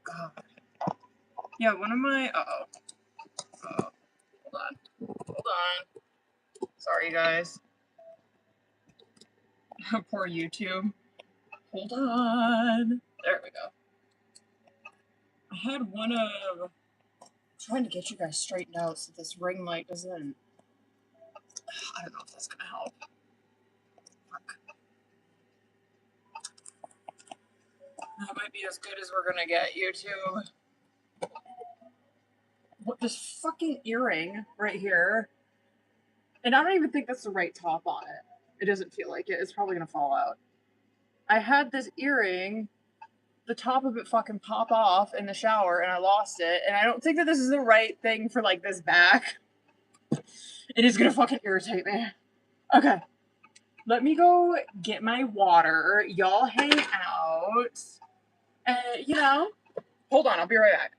God. Yeah, one of my, hold on. Sorry, guys. Poor YouTube. Hold on. There we go. I had one of, I'm trying to get you guys straightened out so this ring light doesn't, I don't know if that's gonna help. Fuck. That might be as good as we're gonna get, YouTube. What, this fucking earring right here, and I don't even think that's the right top on it. It doesn't feel like it. It's probably gonna fall out. I had this earring, the top of it fucking pop off in the shower, and I lost it, and I don't think that this is the right thing for, like, this back. It is gonna fucking irritate me. Okay. Let me go get my water. Y'all hang out. You know, hold on, I'll be right back.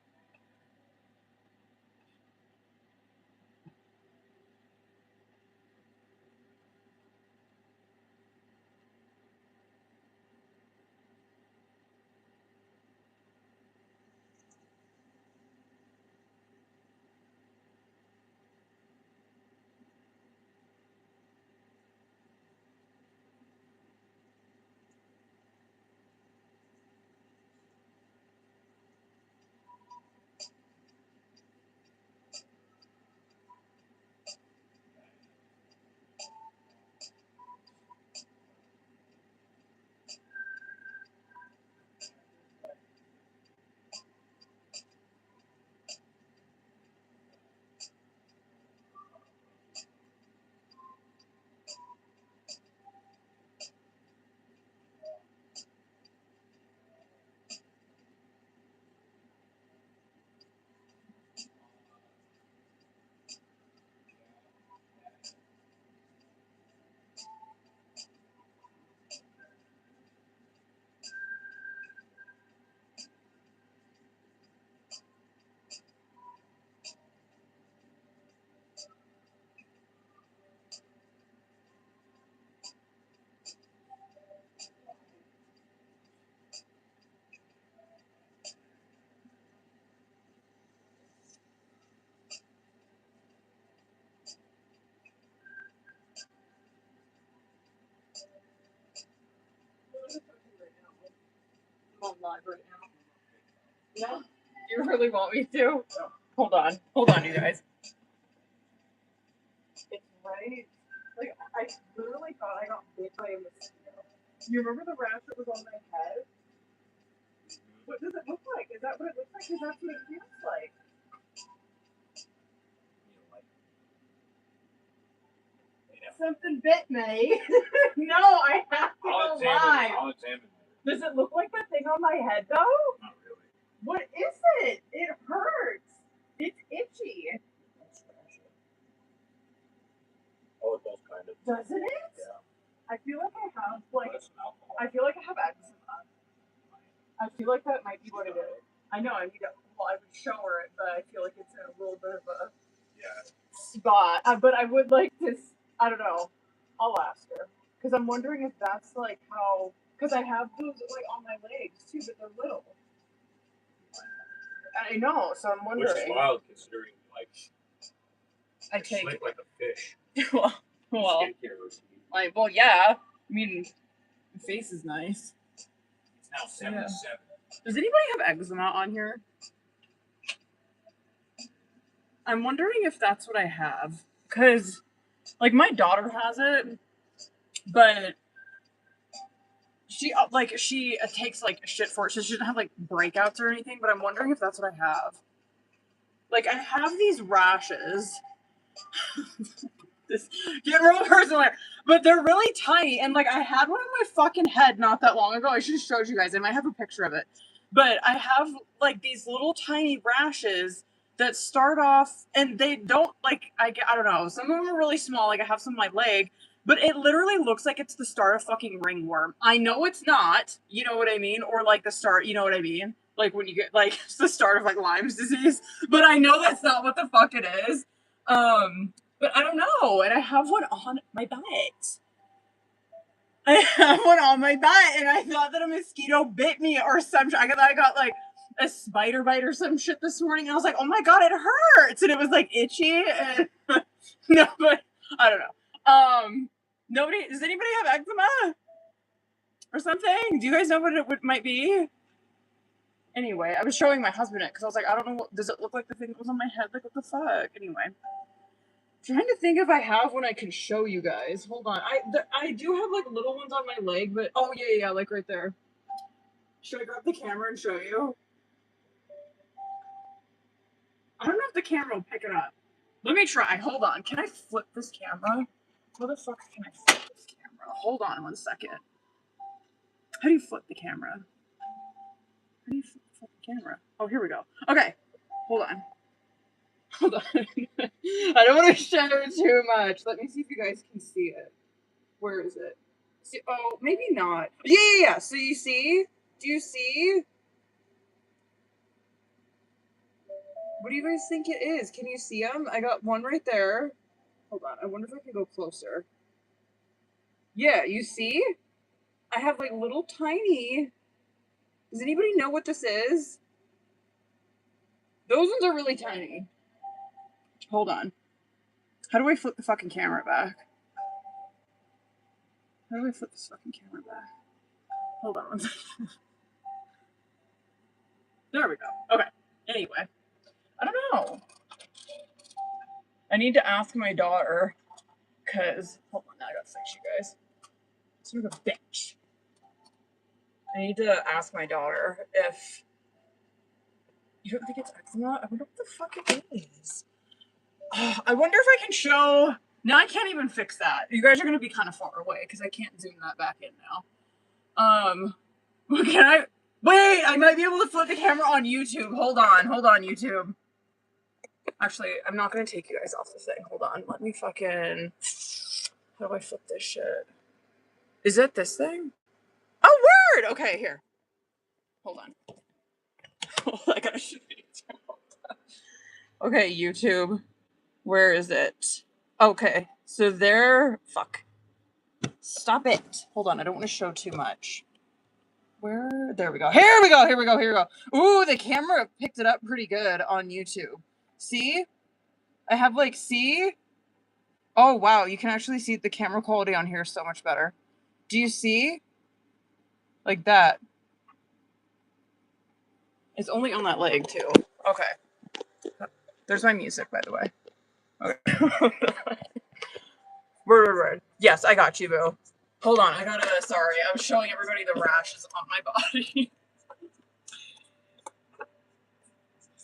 I'm on live right now. Yeah? You really want me to? Hold on, you guys. It's right. Like, I literally thought I got bit by a mosquito. You remember the rash that was on my head? What does it look like? Is that what it looks like? Because that's what it feels like. Something bit me. No, I have to go live. I'll examine it. Does it look like that thing on my head, though? Not really. What is it? It hurts. It's itchy. Oh, it does kind of. Doesn't it? Yeah. I feel like I have, like, Alcohol. I feel like I have eczema. I feel like that might be what it is. I know, I need to, well, I would show her it, but I feel like it's in a little bit of a spot. But I would like to, I don't know. I'll ask her. Because I'm wondering if that's, like, how, because I have those, like, on my legs, too, but they're little. I know, so I'm wondering. Which is wild, considering, like, I take sleep like a fish. well, yeah. I mean, the face is nice. It's now 7 to 7. Does anybody have eczema on here? I'm wondering if that's what I have. Because, like, my daughter has it, but she takes, like, shit for it. So she doesn't have, like, breakouts or anything, but I'm wondering if that's what I have. Like, I have these rashes. This get real personal here, but they're really tiny, and like I had one on my fucking head not that long ago. I should have showed you guys. I might have a picture of it, but I have like these little tiny rashes that start off, and they don't like I don't know. Some of them are really small. Like I have some on my leg, but it literally looks like it's the start of fucking ringworm. I know it's not. You know what I mean? Or like the start. You know what I mean? Like when you get like it's the start of like Lyme's disease, but I know that's not what the fuck it is. But I don't know, and I have one on my butt. I have one on my butt, and I thought that a mosquito bit me or something. I got like a spider bite or some shit this morning, and I was like, oh my god, it hurts, and it was like itchy, and no, but I don't know. Does anybody have eczema or something? Do you guys know what it might be? Anyway, I was showing my husband it because I was like, I don't know, does it look like the thing that was on my head? Like, what the fuck? Anyway, trying to think if I have one I can show you guys. Hold on, I do have like little ones on my leg, but oh yeah, like right there. Should I grab the camera and show you? I don't know if the camera will pick it up. Let me try. Hold on. Can I flip this camera? How the fuck can I flip this camera? Hold on 1 second. How do you flip the camera? How do you flip the camera? Oh, here we go. Okay. Hold on. Hold on. I don't want to show too much. Let me see if you guys can see it. Where is it? See, oh, maybe not. Yeah. So you see? Do you see? What do you guys think it is? Can you see them? I got one right there. Hold on. I wonder if I can go closer. Yeah, you see? I have like little tiny. Does anybody know what this is? Those ones are really tiny. Hold on. How do I flip the fucking camera back? How do I flip this fucking camera back? Hold on 1 second. There we go. Okay. Anyway. I don't know. I need to ask my daughter, because, hold on, now I gotta fix you guys. Son of a bitch. I need to ask my daughter if, you don't think it's eczema? I wonder what the fuck it is. Oh, I wonder if I can show, now I can't even fix that. You guys are gonna be kind of far away, because I can't zoom that back in now. Can I, wait, I might be able to flip the camera on YouTube. Hold on, YouTube. Actually, I'm not going to take you guys off the thing. Hold on. Let me fucking... How do I flip this shit? Is it this thing? Oh, word! Okay, here. Hold on. I gotta show you. Okay, YouTube. Where is it? Okay, so there... Fuck. Stop it. Hold on, I don't want to show too much. Where? There we go. Here we go. Ooh, the camera picked it up pretty good on YouTube. See? I have like, see? Oh, wow. You can actually see the camera quality on here is so much better. Do you see? Like that. It's only on that leg, too. Okay. There's my music, by the way. Okay. Word. Yes, I got you, boo. Hold on. Sorry. I was showing everybody the rashes on my body.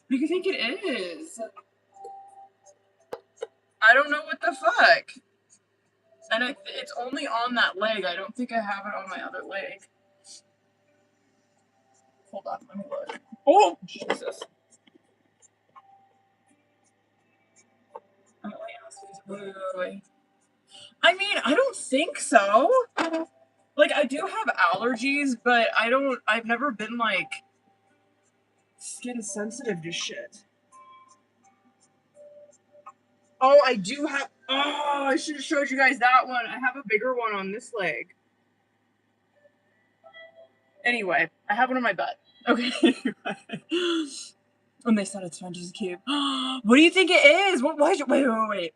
What do you think it is? I don't know what the fuck. And it's only on that leg. I don't think I have it on my other leg. Hold on, let me look. Oh, Jesus. Wait. I mean, I don't think so. Like, I do have allergies, but I've never been, like, skin sensitive to shit. Oh, I do have... Oh, I should have showed you guys that one. I have a bigger one on this leg. Anyway, I have one on my butt. Okay. And they said it's fun to keep. What do you think it is? Wait.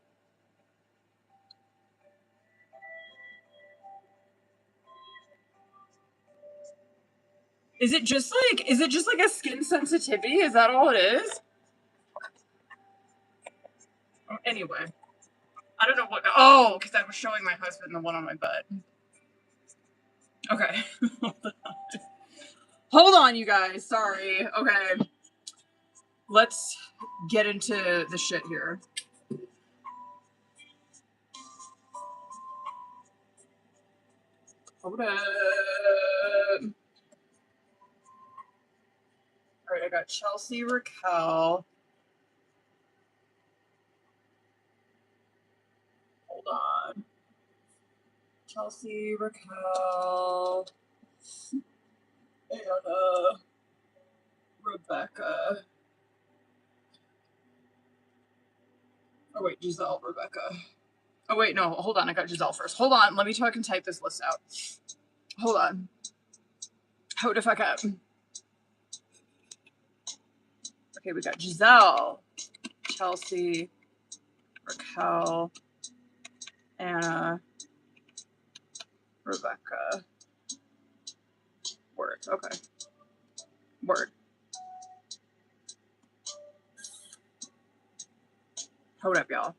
Is it just like a skin sensitivity? Is that all it is? Anyway. I don't know what... Oh, because I was showing my husband the one on my butt. Okay. Hold on, you guys. Sorry. Okay. Let's get into the shit here. Hold up. Alright, I got Chelsea Raquel. Hold on. Chelsea Raquel. And Rebecca. Oh wait, Giselle, Rebecca. Oh wait, no, hold on, I got Giselle first. Hold on, let me try and type this list out. Hold on. Hold the fuck up. Okay, we got Giselle, Chelsea, Raquel, Anna, Rebecca. Word. Okay. Word. Hold up, y'all.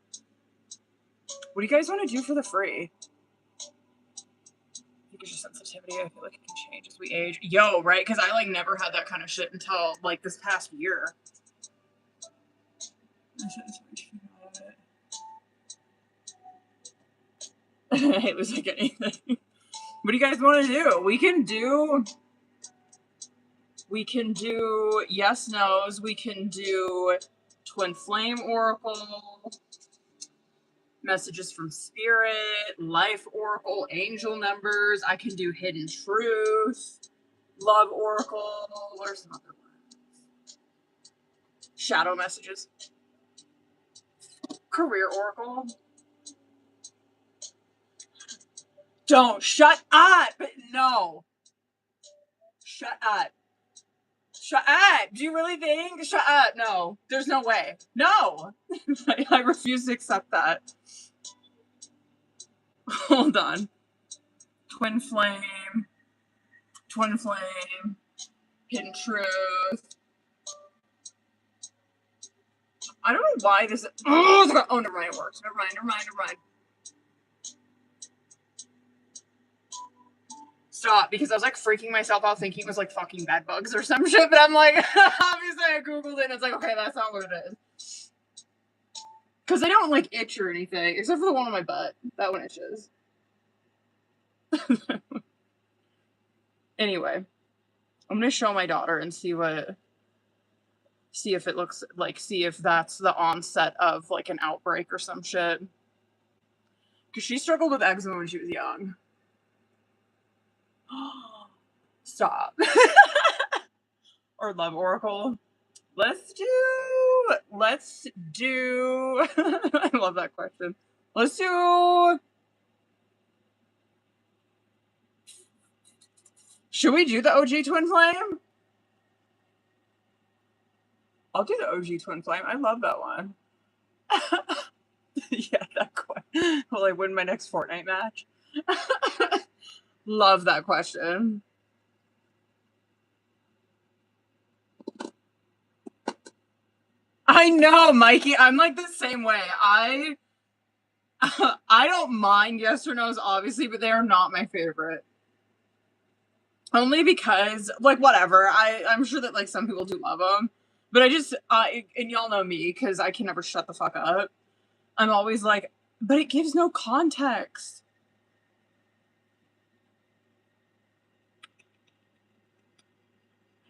What do you guys want to do for the free? Because your sensitivity, I feel like it can change as we age. Yo, right? Because I like never had that kind of shit until like this past year. It was like anything. What do you guys want to do? We can do yes, no's. We can do twin flame oracle, messages from spirit, life oracle, angel numbers. I can do hidden truth, love oracle. What are some other ones? Shadow messages, career oracle. Don't shut up. No. Shut up. Shut up. Do you really think? Shut up. No. There's no way. No. I refuse to accept that. Hold on. Twin flame. Twin flame. Hidden truth. I don't know why this. Oh, never mind. It works. Never mind. Stop, because I was like freaking myself out thinking it was like fucking bed bugs or some shit, but I'm like, obviously I googled it and it's like, okay, that's not what it is. Because they don't like itch or anything, except for the one on my butt. That one itches. Anyway, I'm gonna show my daughter and see if it looks like, see if that's the onset of like an outbreak or some shit. Because she struggled with eczema when she was young. Stop. Or love oracle. Let's do I love that question. Let's do, should we do the OG twin flame? I'll do the OG twin flame. I love that one. Yeah, that question. Will I win my next Fortnite match? Love that question. I know, Mikey. I'm like the same way. I don't mind yes or no's, obviously, but they are not my favorite. Only because, like, whatever. I'm sure that like some people do love them, but and y'all know me because I can never shut the fuck up. I'm always like, but it gives no context.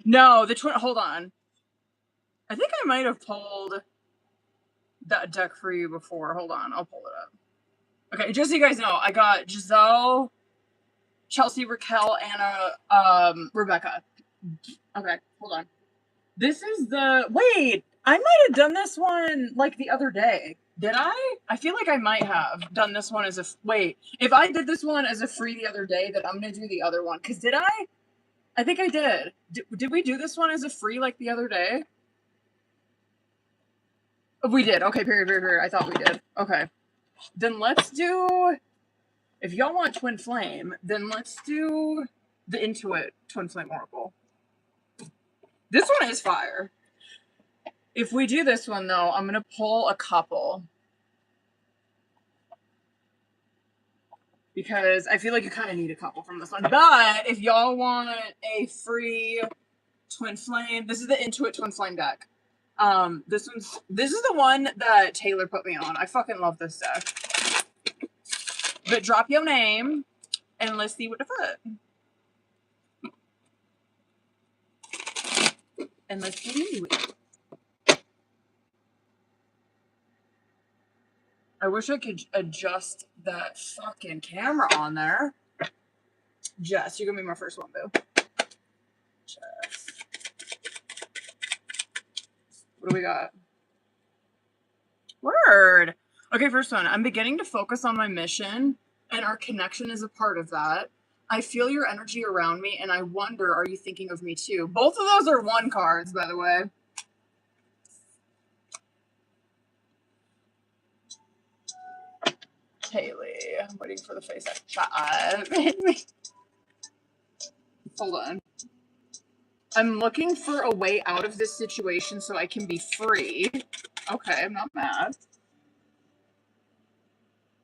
No, the twin. Hold on. I think I might have pulled that deck for you before. Hold on, I'll pull it up. Okay, just so you guys know, I got Giselle, Chelsea, Raquel, Anna, Rebecca. Okay, hold on. This is the, wait, I might have done this one like the other day. Did I? I feel like I might have done this one as a, wait, if I did this one as a free the other day, then I'm going to do the other one. Because did I? I think I did. Did we do this one as a free like the other day? We did. Okay, period. I thought we did. Okay. Then let's do, if y'all want Twin Flame, then let's do the Intuit Twin Flame Oracle. This one is fire. If we do this one, though, I'm going to pull a couple. Because I feel like you kind of need a couple from this one. But if y'all want a free Twin Flame, this is the Intuit Twin Flame deck. This is the one that Taylor put me on. I fucking love this deck. But drop your name and let's see what to put. And let's get into it. I wish I could adjust that fucking camera on there. Jess, you're gonna be my first one, boo. Jess. What do we got? Word. Okay, first one. I'm beginning to focus on my mission, and our connection is a part of that. I feel your energy around me, and I wonder, are you thinking of me too? Both of those are one cards, by the way. Haley, I'm waiting for the face shot. Hold on. I'm looking for a way out of this situation so I can be free. Okay, I'm not mad.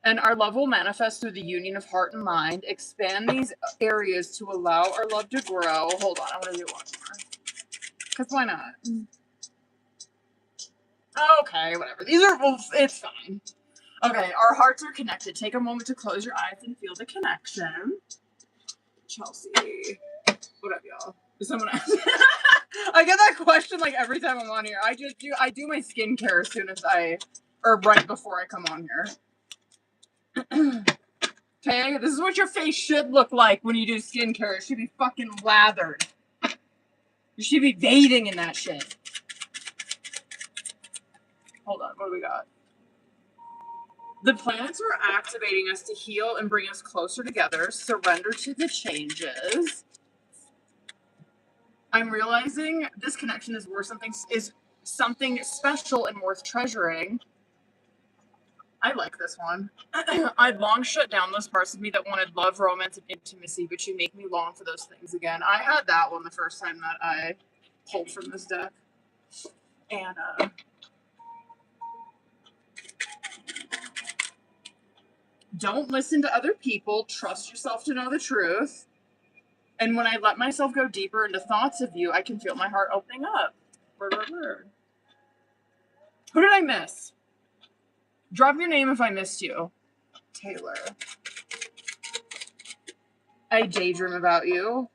And our love will manifest through the union of heart and mind. Expand these areas to allow our love to grow. Hold on, I want to do one more. Because why not? Okay, whatever. These are, well, it's fine. Okay, our hearts are connected. Take a moment to close your eyes and feel the connection. Chelsea. What up, y'all? Is someone else? I get that question like every time I'm on here. I do my skincare as soon as or right before I come on here. Okay, this is what your face should look like when you do skincare. It should be fucking lathered. You should be bathing in that shit. Hold on, what do we got? The planets are activating us to heal and bring us closer together. Surrender to the changes. I'm realizing this connection is something special and worth treasuring. I like this one. I'd long shut down those parts of me that wanted love, romance, and intimacy, but you make me long for those things again. I had that one the first time that I pulled from this deck. And, don't listen to other people. Trust yourself to know the truth. And when I let myself go deeper into thoughts of you, I can feel my heart opening up. Word. Who did I miss? Drop your name if I missed you. Taylor. I daydream about you.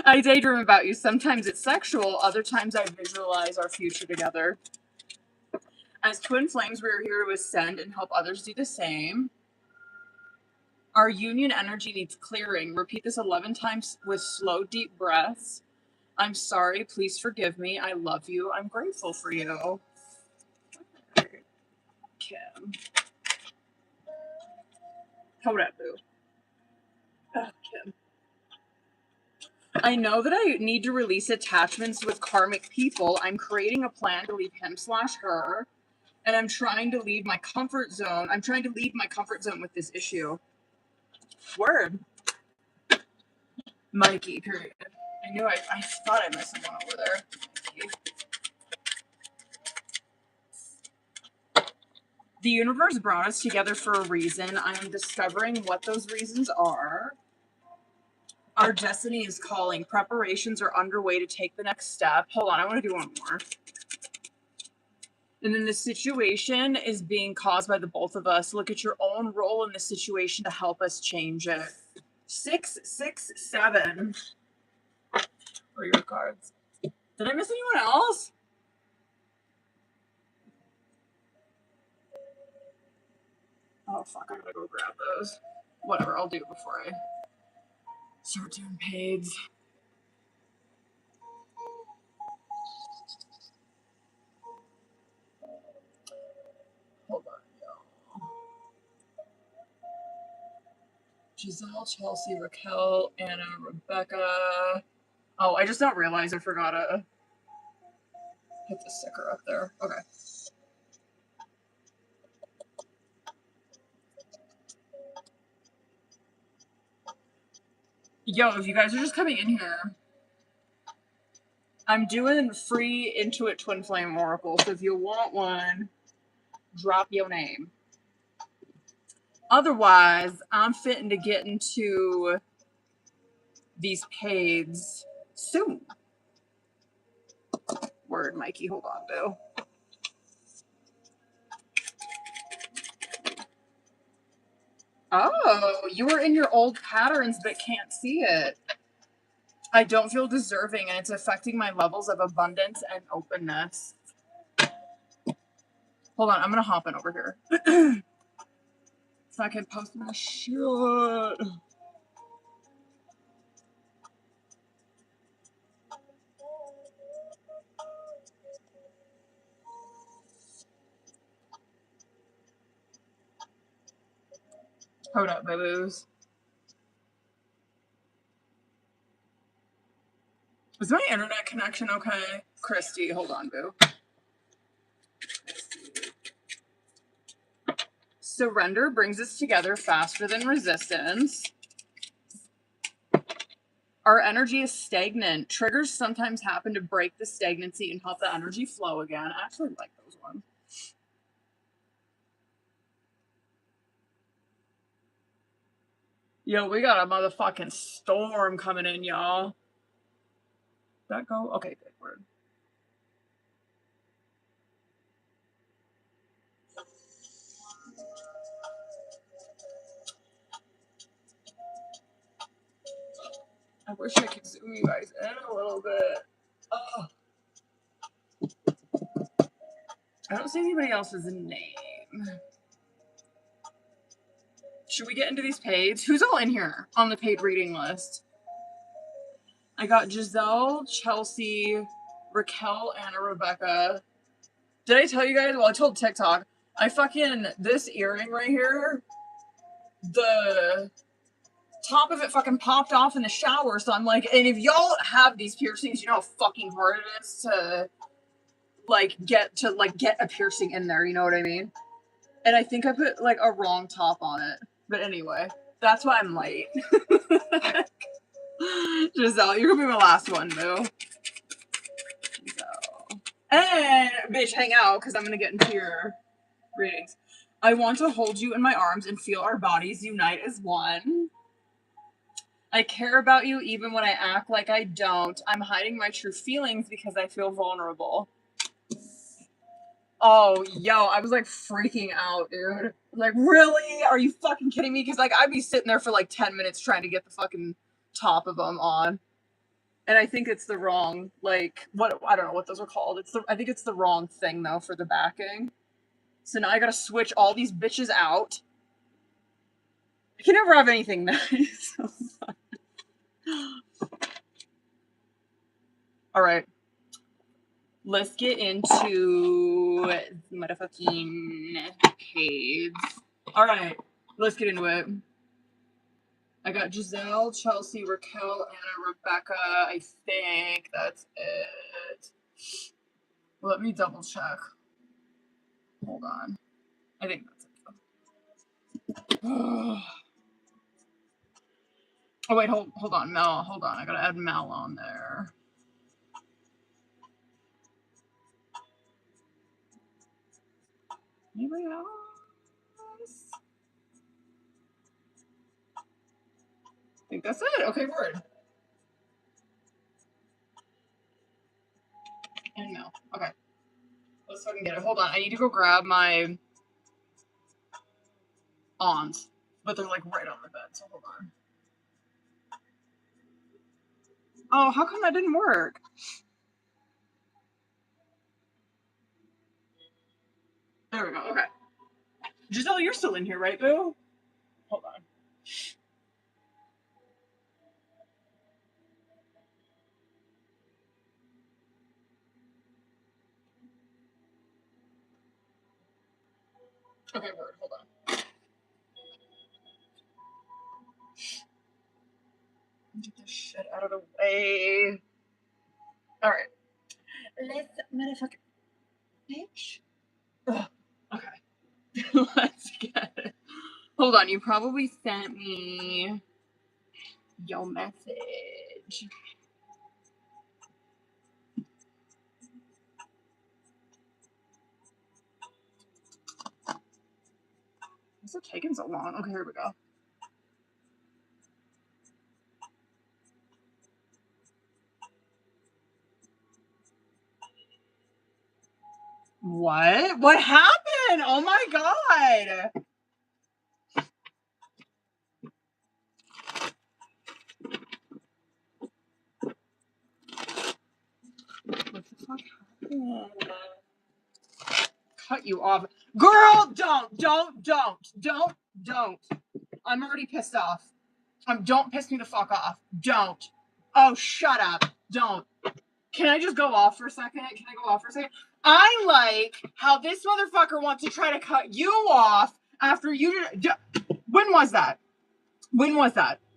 I daydream about you. Sometimes it's sexual. Other times I visualize our future together. As twin flames, we are here to ascend and help others do the same. Our union energy needs clearing. Repeat this 11 times with slow, deep breaths. I'm sorry. Please forgive me. I love you. I'm grateful for you. Kim. Hold up, boo. Kim. I know that I need to release attachments with karmic people. I'm creating a plan to leave him/her. And I'm trying to leave my comfort zone. I'm trying to leave my comfort zone with this issue. Word. Mikey, period. I knew I thought I missed someone over there. The universe brought us together for a reason. I am discovering what those reasons are. Our destiny is calling. Preparations are underway to take the next step. Hold on, I want to do one more. And then the situation is being caused by the both of us. Look at your own role in the situation to help us change it. 667. Or your cards. Did I miss anyone else? Oh, fuck, I gotta go grab those. Whatever, I'll do it before I start doing paids. Hold on, y'all. Giselle, Chelsea, Raquel, Anna, Rebecca. Oh, I just don't realize I forgot to put the sticker up there. Okay. Yo, if you guys are just coming in here, I'm doing free Intuit Twin Flame Oracle, so if you want one, drop your name. Otherwise, I'm fitting to get into these paids soon. Word, Mikey, hold on, boo. Oh, you were in your old patterns but can't see it. I don't feel deserving, and it's affecting my levels of abundance and openness. Hold on, I'm gonna hop in over here. So I can post my shit. Hold up, boo-boos. Is my internet connection okay? Christy, hold on, boo. Surrender brings us together faster than resistance. Our energy is stagnant. Triggers sometimes happen to break the stagnancy and help the energy flow again. I actually like those ones. Yo, we got a motherfucking storm coming in, y'all. Did that go? Okay, good word. I wish I could zoom you guys in a little bit. Oh. I don't see anybody else's name. Should we get into these paid? Who's all in here on the paid reading list? I got Giselle, Chelsea, Raquel, Anna, Rebecca. Did I tell you guys? Well, I told TikTok. This earring right here, the top of it fucking popped off in the shower. So I'm like, and if y'all have these piercings, you know how fucking hard it is to get a piercing in there. You know what I mean? And I think I put like a wrong top on it. But anyway, that's why I'm late. Giselle, you're gonna be my last one, boo. And bitch, hang out, because I'm gonna get into your readings. I want to hold you in my arms and feel our bodies unite as one. I care about you even when I act like I don't. I'm hiding my true feelings because I feel vulnerable. Oh, yo, I was like freaking out, dude. Like, really? Are you fucking kidding me? Because like I'd be sitting there for like 10 minutes trying to get the fucking top of them on. And I think it's the wrong, like, I don't know what those are called. I think it's the wrong thing, though, for the backing. So now I gotta switch all these bitches out. I can never have anything nice. Alright. Let's get into motherfucking page. Alright. Let's get into it. I got Giselle, Chelsea, Raquel, Anna, Rebecca. I think that's it. Let me double check. Hold on. I think that's it. Oh wait, hold on, Mel. Hold on. I gotta add Mel on there. Anybody else? I think that's it. Okay, word. And Mel. Okay. Let's fucking get it. Hold on. I need to go grab my ons. But they're like right on the bed, so hold on. Oh, how come that didn't work? There we go. Okay. Giselle, you're still in here, right, boo? Hold on. Okay, word. Hold on. Get this shit out of the way. Alright. Let's motherfucker. Bitch. Ugh. Okay. Let's get it. Hold on, you probably sent me your message. What's it taking so long? Okay, here we go. What? What happened? Oh my god! What the fuck happened? Cut you off. Girl, don't. I'm already pissed off. Don't piss me the fuck off. Don't. Oh, shut up. Don't. Can I just go off for a second? I like how this motherfucker wants to try to cut you off after you did. When was that? Was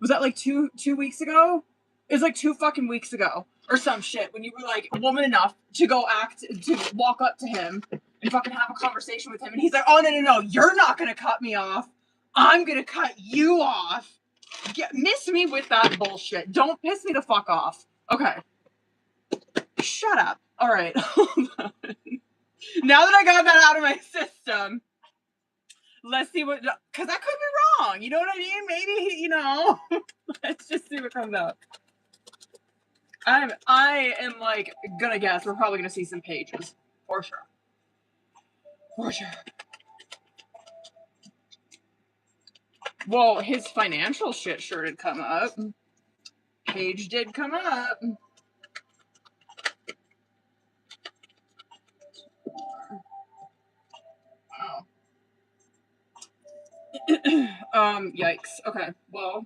that like two weeks ago? It was like 2 fucking weeks ago or some shit when you were like woman enough to go to walk up to him and fucking have a conversation with him. And he's like, oh, no, you're not going to cut me off. I'm going to cut you off. Miss me with that bullshit. Don't piss me the fuck off. Okay. Shut up. All right. Now that I got that out of my system, let's see what, because I could be wrong. You know what I mean? Maybe, you know, let's just see what comes out. I am like gonna guess we're probably gonna see some pages. For sure. For sure. Well, his financial shit sure did come up. Page did come up. Wow. Yikes. Okay, well,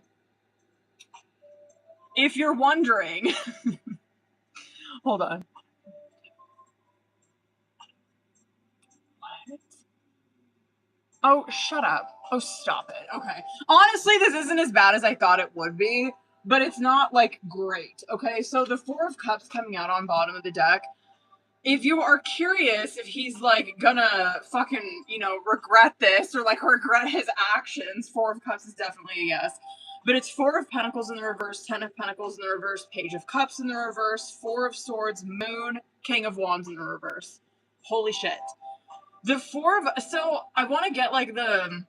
if you're wondering, hold on. What? Oh, shut up. Oh, stop it. Okay. Honestly, this isn't as bad as I thought it would be, but it's not, like, great. Okay, so the Four of Cups coming out on bottom of the deck, if you are curious if he's, like, gonna fucking, you know, regret this or, like, regret his actions, Four of Cups is definitely a yes. But it's Four of Pentacles in the reverse, Ten of Pentacles in the reverse, Page of Cups in the reverse, Four of Swords, Moon, King of Wands in the reverse. Holy shit. The so I want to get, like, the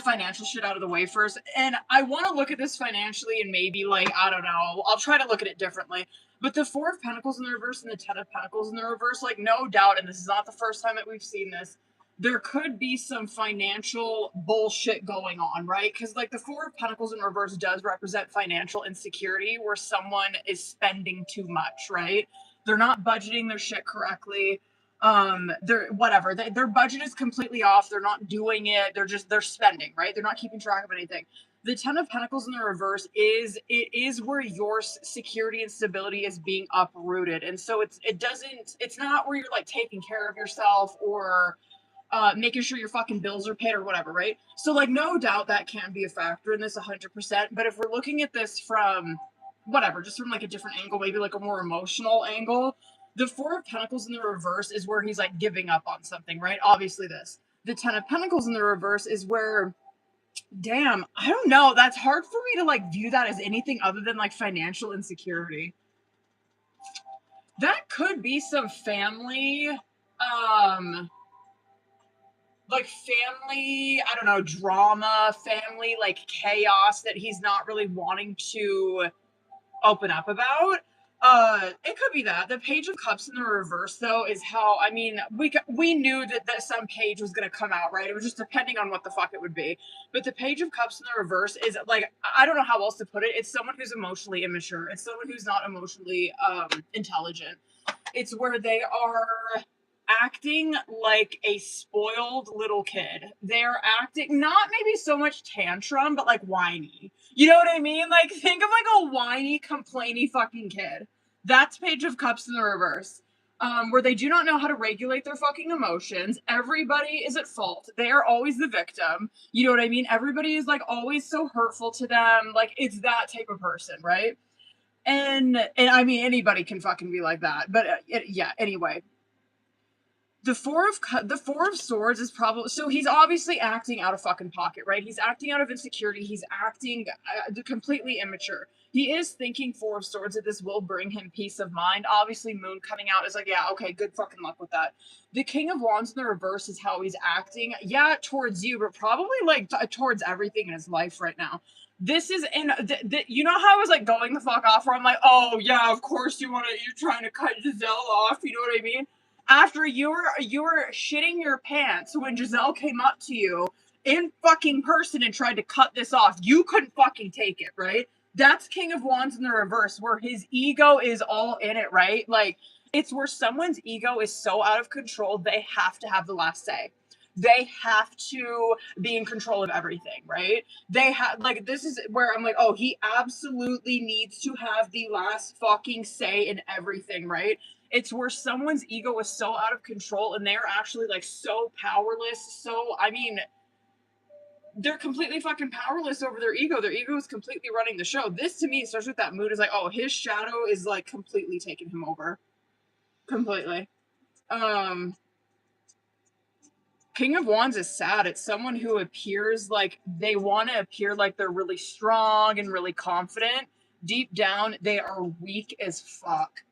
financial shit out of the way first, and I want to look at this financially and maybe, like, I don't know, I'll try to look at it differently. But the Four of Pentacles in the reverse and the Ten of Pentacles in the reverse, like, no doubt, and this is not the first time that we've seen this, there could be some financial bullshit going on, right? Because, like, the Four of Pentacles in reverse does represent financial insecurity where someone is spending too much, right? They're not budgeting their shit correctly. Their budget is completely off. They're not doing it. They're spending, right? They're not keeping track of anything. The Ten of Pentacles in the reverse is where your security and stability is being uprooted. And so it's not where you're, like, taking care of yourself or making sure your fucking bills are paid or whatever, right? So, like, no doubt that can be a factor in this 100%. But if we're looking at this from whatever, just from, like, a different angle, maybe like a more emotional angle, the Four of Pentacles in the reverse is where he's, like, giving up on something, right? Obviously this. The Ten of Pentacles in the reverse is where, damn, I don't know. That's hard for me to, like, view that as anything other than, like, financial insecurity. That could be some family, like, family, I don't know, drama, family, like, chaos that he's not really wanting to open up about. It could be that. The Page of Cups in the reverse, though, is how, I mean, we knew that some page was going to come out, right? It was just depending on what the fuck it would be. But the Page of Cups in the reverse is, like, I don't know how else to put it. It's someone who's emotionally immature. It's someone who's not emotionally intelligent. It's where they are acting like a spoiled little kid. They're acting not maybe so much tantrum, but, like, whiny. You know what I mean? Like, think of, like, a whiny, complainy fucking kid. That's Page of Cups in the reverse. Where they do not know how to regulate their fucking emotions. Everybody is at fault. They are always the victim. You know what I mean? Everybody is, like, always so hurtful to them. Like, it's that type of person, right? And I mean, anybody can fucking be like that. But yeah, anyway. The Four of Swords is probably, so he's obviously acting out of fucking pocket, right? He's acting out of insecurity. He's acting completely immature. He is thinking Four of Swords that this will bring him peace of mind. Obviously, Moon coming out is like, yeah, okay, good fucking luck with that. The King of Wands in the reverse is how he's acting. Yeah, towards you, but probably, like, towards everything in his life right now. This is in, you know how I was, like, going the fuck off where I'm like, oh, yeah, of course you're trying to cut Giselle off, you know what I mean? After you were shitting your pants when Giselle came up to you in fucking person and tried to cut this off. You couldn't fucking take it, right? That's King of Wands in the reverse, where his ego is all in it, right? Like, it's where someone's ego is so out of control, they have to have the last say. They have to be in control of everything, right? They have, like, this is where I'm like, oh, he absolutely needs to have the last fucking say in everything, right? It's where someone's ego is so out of control and they're actually, like, so powerless. So, I mean, they're completely fucking powerless over their ego. Their ego is completely running the show. This, to me, starts with that mood is like, oh, his shadow is, like, completely taking him over. Completely. King of Wands is sad. It's someone who appears like they want to appear like they're really strong and really confident. Deep down, they are weak as fuck.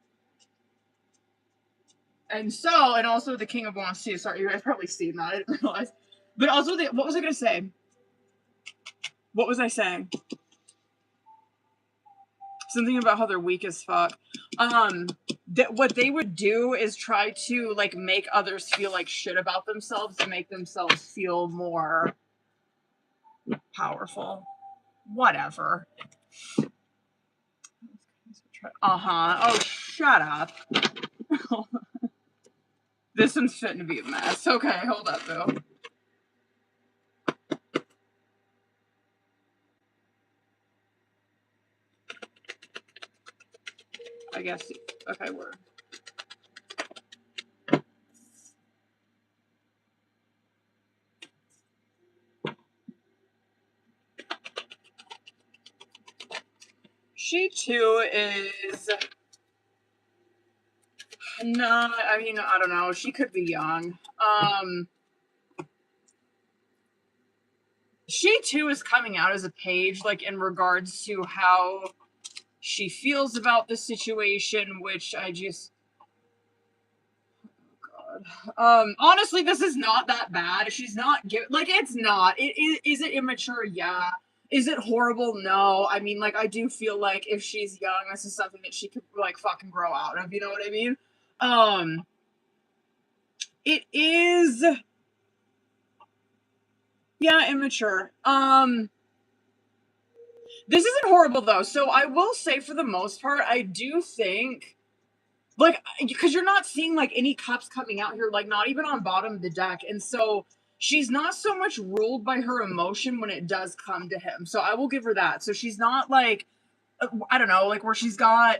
And so, and also the King of Wands too. Sorry, you guys probably seen that. I didn't realize. But also, what was I going to say? What was I saying? Something about how they're weak as fuck. What they would do is try to like make others feel like shit about themselves to make themselves feel more powerful. Whatever. Oh, shut up. This one's fitting to be a mess. Okay, hold up though. I guess. Okay, we're. She too is. No, I mean, I don't know. She could be young. She too is coming out as a page, like in regards to how she feels about the situation, which I just. Honestly, this is not that bad. She's not like it's not. Is it immature? Yeah. Is it horrible? No. I mean, like I do feel like if she's young, this is something that she could like fucking grow out of. You know what I mean? It is. Yeah, immature. This isn't horrible though. So I will say, for the most part, I do think. Like, because you're not seeing, like, any cups coming out here, like, not even on bottom of the deck. And so she's not so much ruled by her emotion when it does come to him. So I will give her that. So she's not, like, I don't know, like, where she's got,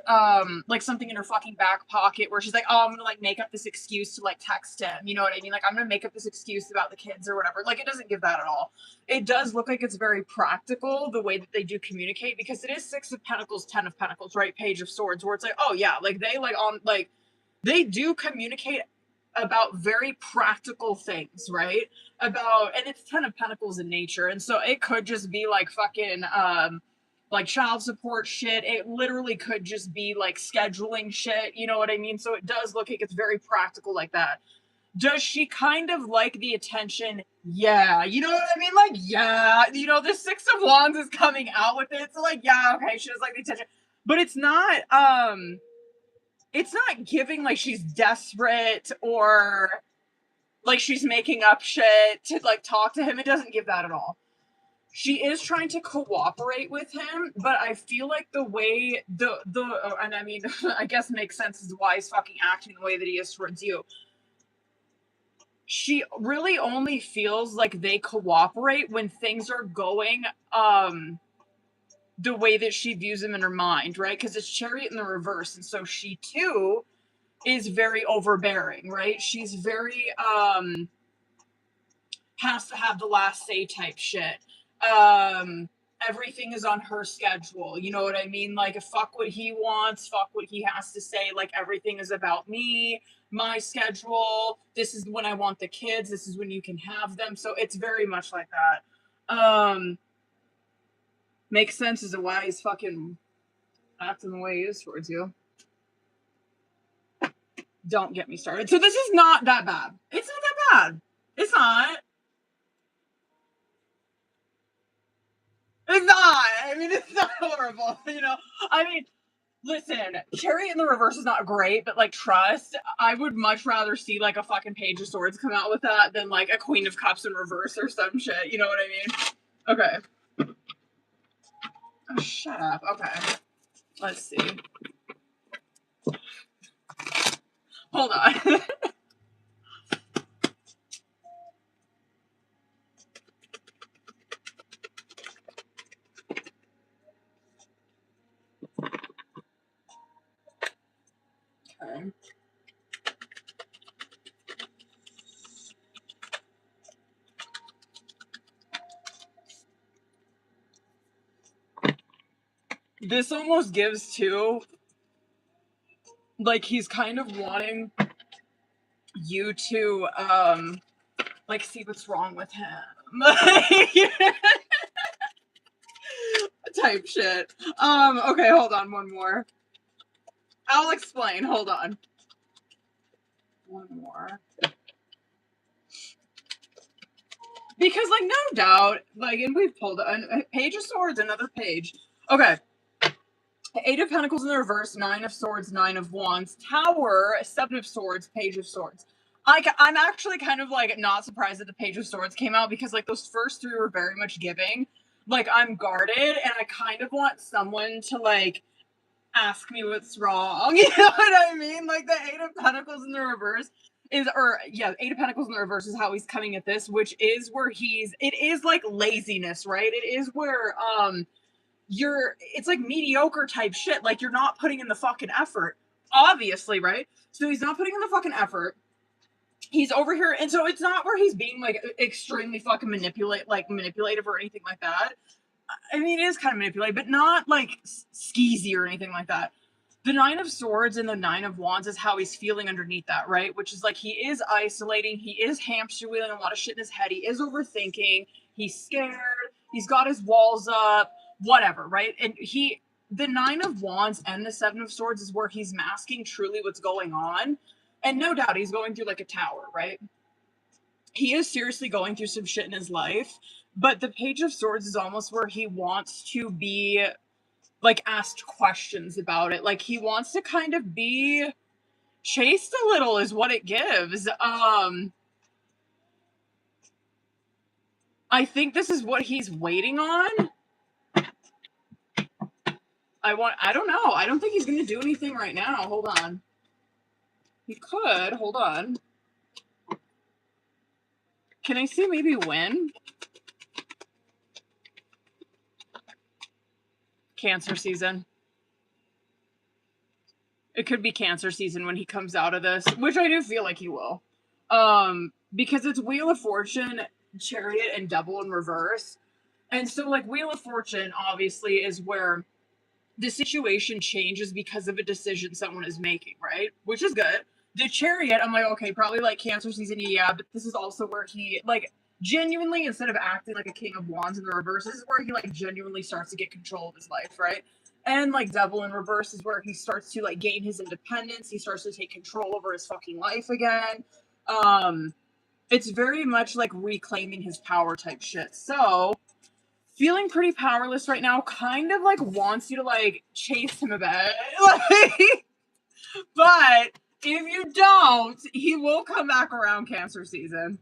like, something in her fucking back pocket where she's like, oh, I'm gonna, like, make up this excuse to, like, text him. You know what I mean? Like, I'm gonna make up this excuse about the kids or whatever. Like, it doesn't give that at all. It does look like it's very practical, the way that they do communicate, because it is Six of Pentacles, Ten of Pentacles, right? Page of Swords, where it's like, oh, yeah, like, they, like, they do communicate about very practical things, right? And it's Ten of Pentacles in nature. And so it could just be, like, fucking, like child support shit. It literally could just be like scheduling shit. You know what I mean? So it does look like it's very practical like that. Does she kind of like the attention? Yeah. You know what I mean? Like, yeah. You know, the Six of Wands is coming out with it. So like, yeah, okay, she does like the attention. But it's not giving like she's desperate or like she's making up shit to like talk to him. It doesn't give that at all. She is trying to cooperate with him, but I feel like the way and I mean, I guess makes sense is why he's fucking acting the way that he is towards you. She really only feels like they cooperate when things are going the way that she views them in her mind, right? Because it's Chariot in the reverse, and so she too is very overbearing, right? She's very has to have the last say type shit. Everything is on her schedule. You know what I mean? Like, fuck what he wants, fuck what he has to say. Like, everything is about me, my schedule. This is when I want the kids. This is when you can have them. So it's very much like that. Makes sense as to why he's fucking acting the way he is towards you. Don't get me started. So this is not that bad. It's not that bad. It's not. It's not. I mean, it's not horrible, you know? I mean, listen, Chariot in the reverse is not great, but, like, trust, I would much rather see, like, a fucking Page of Swords come out with that than, like, a Queen of Cups in reverse or some shit. You know what I mean? Okay. Oh, shut up. Okay. Let's see. Hold on. Okay. This almost gives too, like, he's kind of wanting you to, like, see what's wrong with him. Type shit. Okay, hold on, one more. I'll explain, hold on. One more. Because, like, no doubt, like, and we've pulled a Page of Swords, another page. Okay. Eight of Pentacles in the reverse, Nine of Swords, Nine of Wands, Tower, Seven of Swords, Page of Swords. I'm actually kind of, like, not surprised that the Page of Swords came out because, like, those first three were very much giving. Like, I'm guarded, and I kind of want someone to, like, ask me what's wrong. You know what I mean? Like, the Eight of Pentacles in the reverse is, Eight of Pentacles in the reverse is how he's coming at this, which is where it is, like, laziness, right? It is where, it's like mediocre type shit. Like, you're not putting in the fucking effort. Obviously, right? So he's not putting in the fucking effort. He's over here, and so it's not where he's being, like, extremely fucking manipulative or anything like that. I mean, it is kind of manipulative, but not, like, skeezy or anything like that. The Nine of Swords and the Nine of Wands is how he's feeling underneath that, right? Which is, like, he is isolating, he is hamster wheeling a lot of shit in his head, he is overthinking, he's scared, he's got his walls up, whatever, right? And the Nine of Wands and the Seven of Swords is where he's masking truly what's going on. And no doubt he's going through, like, a tower, right? He is seriously going through some shit in his life, but the Page of Swords is almost where he wants to be, like, asked questions about it. Like, he wants to kind of be chased a little is what it gives. I think this is what he's waiting on. I don't know. I don't think he's gonna do anything right now. Hold on. He could. Hold on. Can I see maybe when? Cancer season. It could be Cancer season when he comes out of this, which I do feel like he will. Because it's Wheel of Fortune, Chariot, and Devil in reverse. And so, like, Wheel of Fortune, obviously, is where the situation changes because of a decision someone is making, right? Which is good. The Chariot, I'm like, okay, probably, like, Cancer season, yeah, but this is also where he, like, genuinely, instead of acting like a King of Wands in the reverse, this is where he, like, genuinely starts to get control of his life, right? And, like, Devil in reverse is where he starts to, like, gain his independence. He starts to take control over his fucking life again. It's very much, like, reclaiming his power type shit. So, feeling pretty powerless right now, kind of, like, wants you to, like, chase him a bit. Like, but if you don't, he will come back around Cancer season.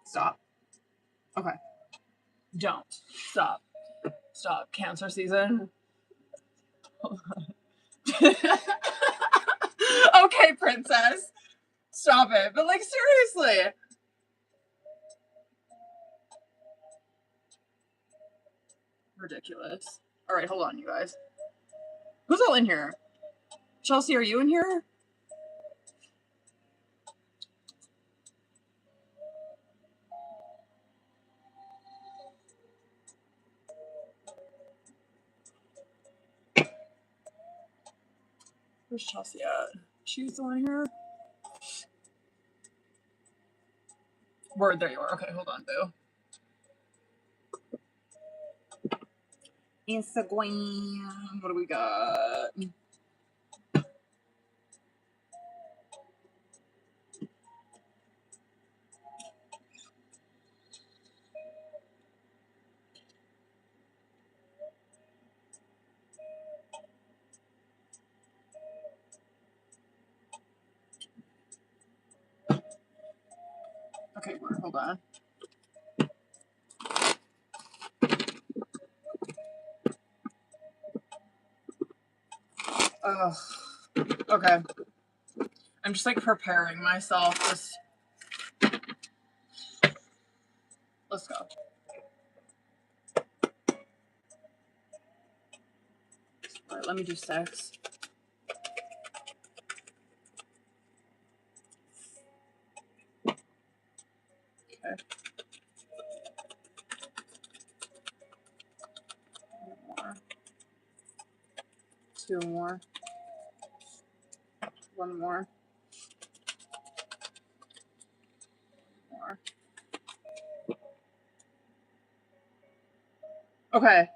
Stop. Okay. Don't. Stop. Stop. Cancer season. Okay, princess. Stop it. But, like, seriously. Ridiculous. Alright, hold on, you guys. Who's all in here? Chelsea, are you in here? Where's Chelsea at? She's the one here? Word, there you are. Okay, hold on, boo. Instagram. What do we got? Okay, word, hold on. Ugh. Okay. I'm just, like, preparing myself. Let's go. Alright, let me do 6. Okay. 1 more. 2 more. One more. Okay.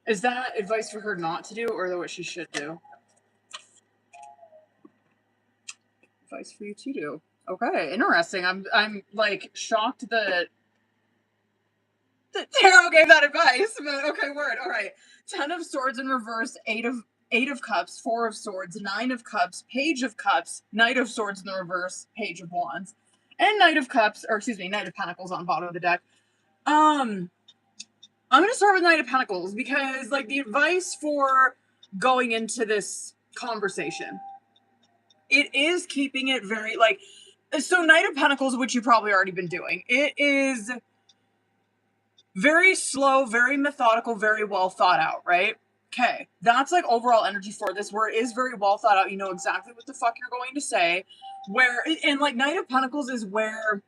Is that advice for her not to do, or what she should do? Advice for you to do. Okay, interesting. I'm like shocked that tarot gave that advice, but okay, word. All right. 10 of Swords in reverse, 8 of Cups, 4 of Swords, 9 of Cups, Page of Cups, Knight of Swords in the reverse, Page of Wands, and Knight of Cups, or excuse me, Knight of Pentacles on bottom of the deck. I'm gonna start with Knight of Pentacles because, like, the advice for going into this conversation, it is keeping it very, like, so Knight of Pentacles, which you've probably already been doing, it is very slow, very methodical, very well thought out, right? Okay, that's like overall energy for this, where it is very well thought out. You know exactly what the fuck you're going to say. Where, and like Knight of Pentacles is where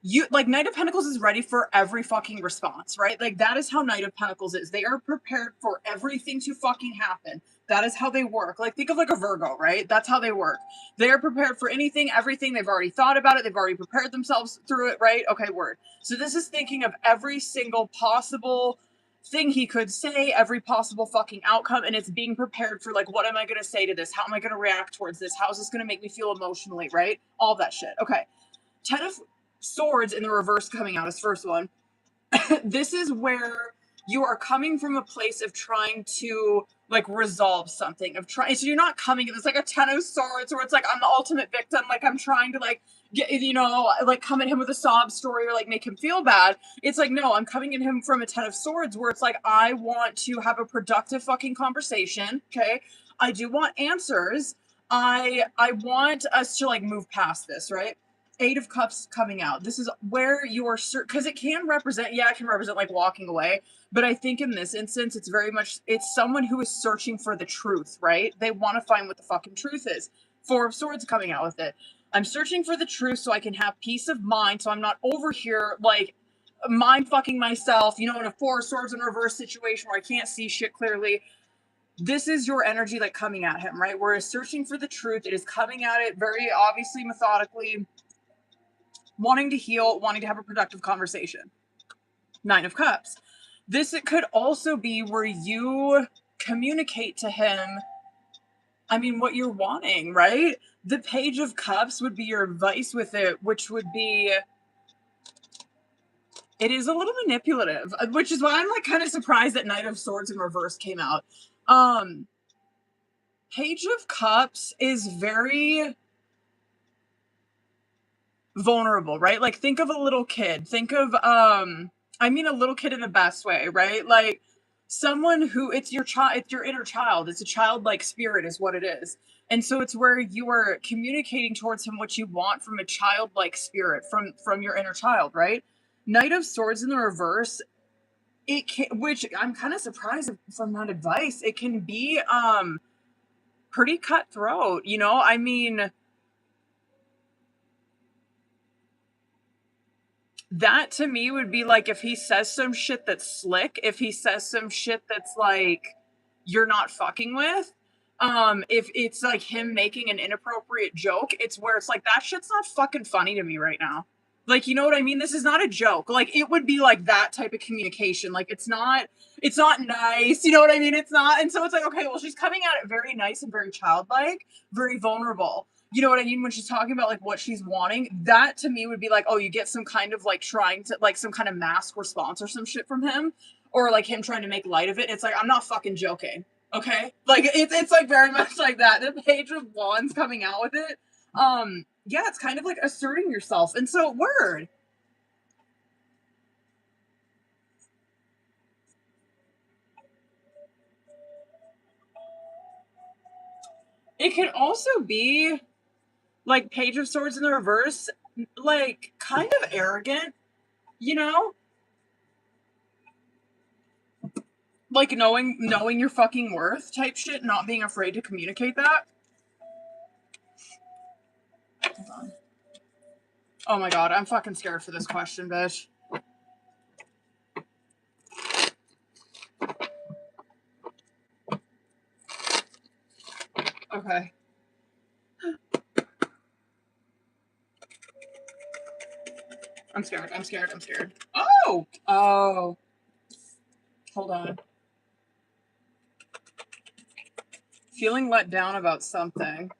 you, like, Knight of Pentacles is ready for every fucking response, right? Like, that is how Knight of Pentacles is. They are prepared for everything to fucking happen. That is how they work. Like, think of like a Virgo, right? That's how they work. They are prepared for anything, everything. They've already thought about it. They've already prepared themselves through it, right? Okay, word. So this is thinking of every single possible thing he could say, every possible fucking outcome, and it's being prepared for, like, what am I going to say to this? How am I going to react towards this? How is this going to make me feel emotionally, right? All that shit. Okay. 10 of Swords in the reverse coming out as first one. This is where you are coming from a place of trying to, like, resolve something, of trying, so you're not coming, it's like a 10 of Swords where it's like, I'm the ultimate victim, like, I'm trying to, like, get, you know, like, come at him with a sob story or, like, make him feel bad. It's like, no, I'm coming at him from a 10 of Swords where it's like, I want to have a productive fucking conversation, okay? I do want answers. I want us to, like, move past this, right? 8 of Cups coming out. This is where you are, because it can represent, yeah, it can represent, like, walking away. But I think in this instance, it's very much, it's someone who is searching for the truth, right? They want to find what the fucking truth is. 4 of Swords coming out with it. I'm searching for the truth so I can have peace of mind, so I'm not over here, like, mind fucking myself, you know, in a 4 of Swords in reverse situation where I can't see shit clearly. This is your energy, like, coming at him, right? Whereas searching for the truth, it is coming at it very obviously, methodically, wanting to heal, wanting to have a productive conversation. 9 of Cups. This, it could also be where you communicate to him, I mean, what you're wanting, right? The Page of Cups would be your advice with it, which would be, it is a little manipulative, which is why I'm, like, kind of surprised that Knight of Swords in reverse came out. Page of Cups is very vulnerable, right? Like, think of a little kid. Think of, I mean, a little kid in the best way, right? Like, someone who, it's your child, it's your inner child. It's a childlike spirit is what it is. And so it's where you are communicating towards him what you want from a childlike spirit, from your inner child, right? Knight of Swords in the reverse, it can, which I'm kind of surprised from that advice, it can be pretty cutthroat, you know? I mean, that to me would be like if he says some shit that's slick, if he says some shit that's like you're not fucking with, if it's like him making an inappropriate joke, it's where it's like that shit's not fucking funny to me right now. Like, you know what I mean? This is not a joke. Like, it would be like that type of communication. Like, it's not nice. You know what I mean? It's not. And so it's like, okay, well, she's coming at it very nice and very childlike, very vulnerable. You know what I mean? When she's talking about, like, what she's wanting, that to me would be like, oh, you get some kind of, like, trying to, like, some kind of mask response or some shit from him, or like him trying to make light of it. It's like, I'm not fucking joking. Okay? Like, it's like very much like that. The Page of Wands coming out with it. Yeah, it's kind of like asserting yourself. And so, word. It can also be like Page of Swords in the reverse, like, kind of arrogant, you know? Like, knowing your fucking worth type shit, not being afraid to communicate that. Hold on. Oh my god, I'm fucking scared for this question, bitch. Okay. I'm scared. I'm scared. I'm scared. Oh! Oh. Hold on. Feeling let down about something.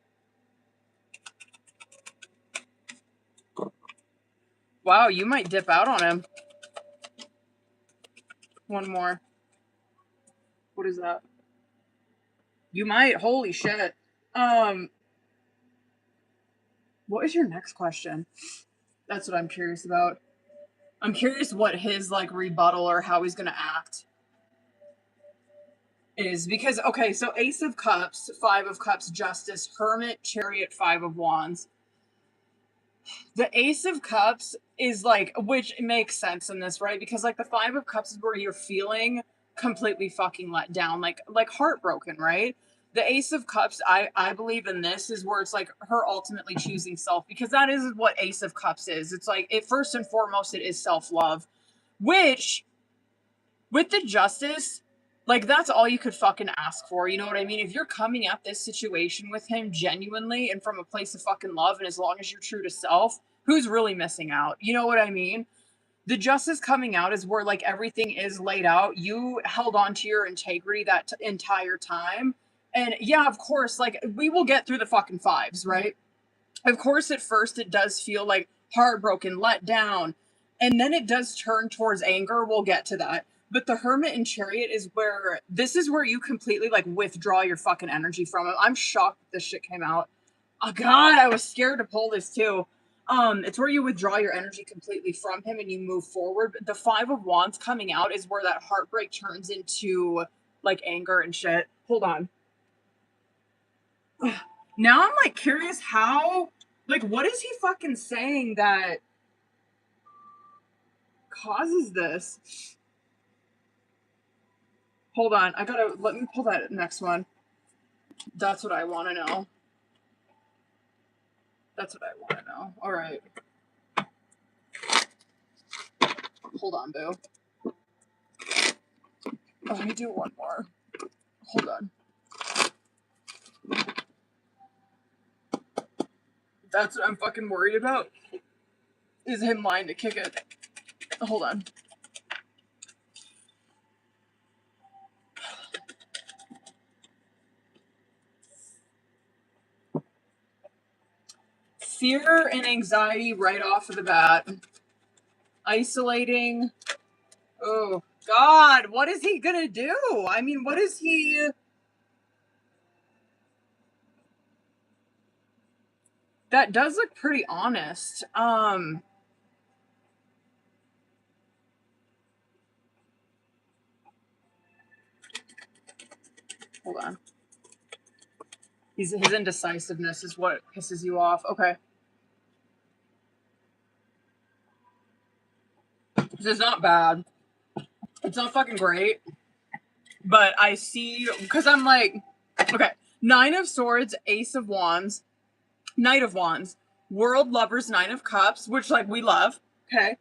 Wow, you might dip out on him. One more. What is that? You might. Holy shit. What is your next question? That's what I'm curious about. I'm curious what his, like, rebuttal or how he's gonna act is. Because, okay, so Ace of Cups, Five of Cups, Justice, Hermit, Chariot, Five of Wands. The Ace of Cups is, like, which makes sense in this, right? Because, like, the Five of Cups is where you're feeling completely fucking let down, like heartbroken, right? The Ace of Cups, I believe in this, is where it's like her ultimately choosing self, because that is what Ace of Cups is. It's like, it first and foremost, it is self-love, which with the Justice, like, that's all you could fucking ask for. You know what I mean? If you're coming at this situation with him genuinely and from a place of fucking love, and as long as you're true to self, who's really missing out? You know what I mean? The Justice coming out is where, like, everything is laid out. You held on to your integrity that entire time. And yeah, of course, like, we will get through the fucking fives, right? Of course, at first it does feel like heartbroken, let down, and then it does turn towards anger. We'll get to that. But the Hermit and Chariot is where, this is where you completely, like, withdraw your fucking energy from it. I'm shocked that this shit came out. Oh god, I was scared to pull this too. It's where you withdraw your energy completely from him and you move forward. But the Five of Wands coming out is where that heartbreak turns into, like, anger and shit. Hold on. Now I'm, like, curious how, like, what is he fucking saying that causes this? Hold on, let me pull that next one. That's what I want to know. That's what I want to know. All right. Hold on, boo. Oh, let me do one more. Hold on. That's what I'm fucking worried about. Is him lying to kick it. Hold on. Fear and anxiety right off of the bat. Isolating. Oh, God. What is he gonna do? I mean, what is he... That does look pretty honest. Hold on. His indecisiveness is what pisses you off. Okay. This is not bad. It's not fucking great. But I see, because I'm like, okay, Nine of Swords, Ace of Wands, Knight of Wands, World Lovers, Nine of Cups, which, like, we love. Okay.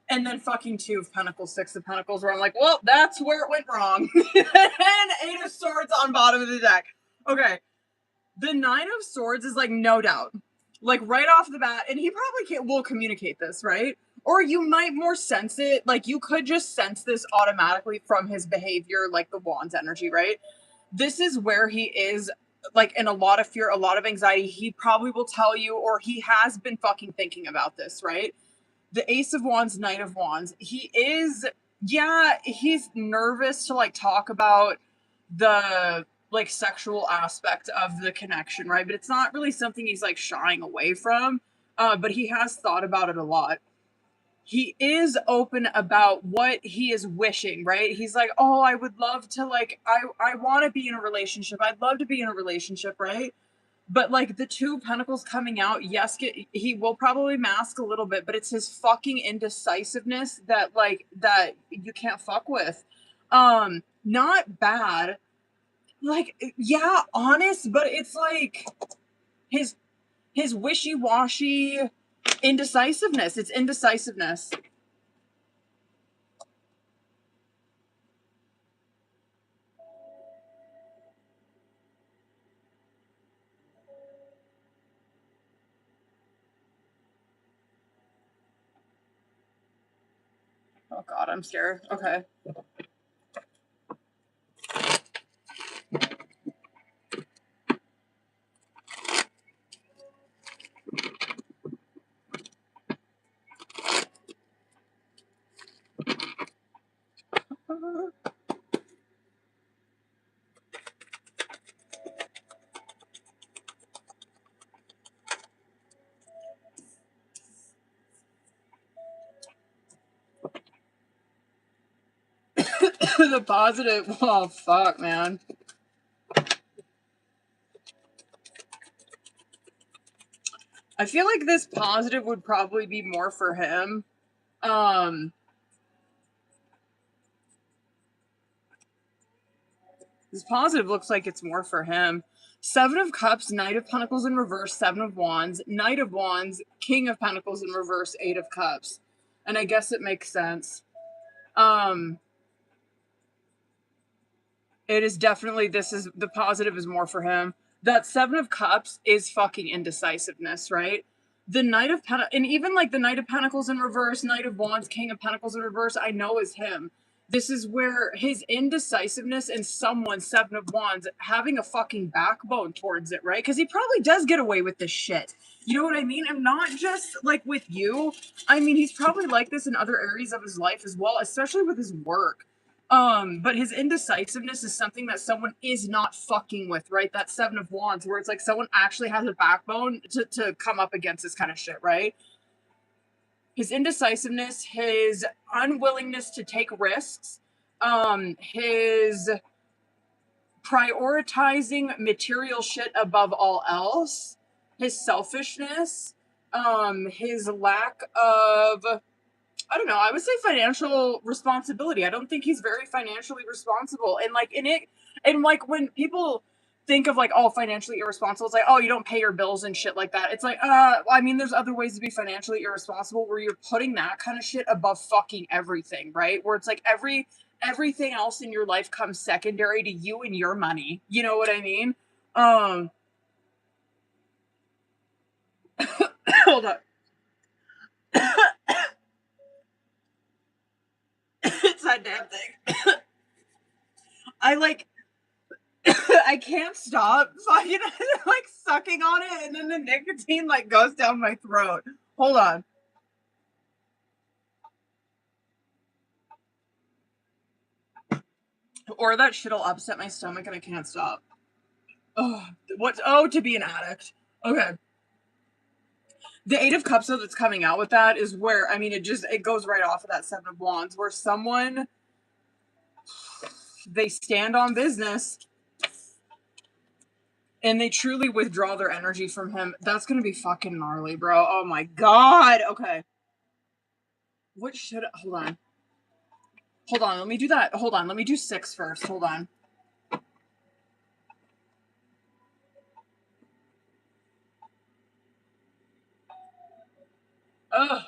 And then fucking Two of Pentacles, Six of Pentacles, where I'm like, well, that's where it went wrong. And Eight of Swords on bottom of the deck. Okay. The Nine of Swords is, like, no doubt. Like, right off the bat, and he probably will communicate this, right? Or you might more sense it. Like, you could just sense this automatically from his behavior, like the Wands energy, right? This is where he is, like, in a lot of fear, a lot of anxiety. He probably will tell you, or he has been fucking thinking about this, right? The Ace of Wands, Knight of Wands. He is, yeah, he's nervous to, like, talk about the, like, sexual aspect of the connection, right? But it's not really something he's, like, shying away from. But he has thought about it a lot. He is open about what he is wishing, right? He's like, oh, I would love to, like, I want to be in a relationship. I'd love to be in a relationship, right? But, like, the Two of Pentacles coming out, yes, he will probably mask a little bit, but it's his fucking indecisiveness that, like, that you can't fuck with. Not bad. Like, yeah, honest, but it's like his wishy-washy indecisiveness. It's indecisiveness. Oh God, I'm scared. Okay. The positive. Oh fuck, man. I feel like this positive would probably be more for him. This positive looks like it's more for him. Seven of Cups, Knight of Pentacles in reverse, Seven of Wands, Knight of Wands, King of Pentacles in reverse, Eight of Cups. And I guess it makes sense. It is definitely, this is, the positive is more for him. That Seven of Cups is fucking indecisiveness, right? The Knight of Pentacles, and even like the Knight of Pentacles in reverse, Knight of Wands, King of Pentacles in reverse, I know is him. This is where his indecisiveness and someone, Seven of Wands, having a fucking backbone towards it, right? Because he probably does get away with this shit. You know what I mean? And not just like with you. I mean, he's probably like this in other areas of his life as well, especially with his work. But his indecisiveness is something that someone is not fucking with, right? That Seven of Wands, where it's like someone actually has a backbone to come up against this kind of shit, right? His indecisiveness, his unwillingness to take risks, his prioritizing material shit above all else, his selfishness, his lack of, I don't know, I would say financial responsibility. I don't think he's very financially responsible. And like when people think of like, oh, financially irresponsible, it's like, oh, you don't pay your bills and shit like that. It's like, I mean, there's other ways to be financially irresponsible where you're putting that kind of shit above fucking everything, right? Where it's like everything else in your life comes secondary to you and your money. You know what I mean? Hold on. It's that damn thing. I can't stop fucking like sucking on it, and then the nicotine like goes down my throat. Hold on. Or that shit'll upset my stomach and I can't stop. Oh, what? Oh, to be an addict. Okay. The Eight of Cups that's coming out with that is where, I mean, it goes right off of that Seven of Wands, where someone, they stand on business and they truly withdraw their energy from him. That's gonna be fucking gnarly, bro. Oh my God. Okay. What should, hold on. Hold on, let me do that. Hold on, let me do 6 first. Hold on. Ugh.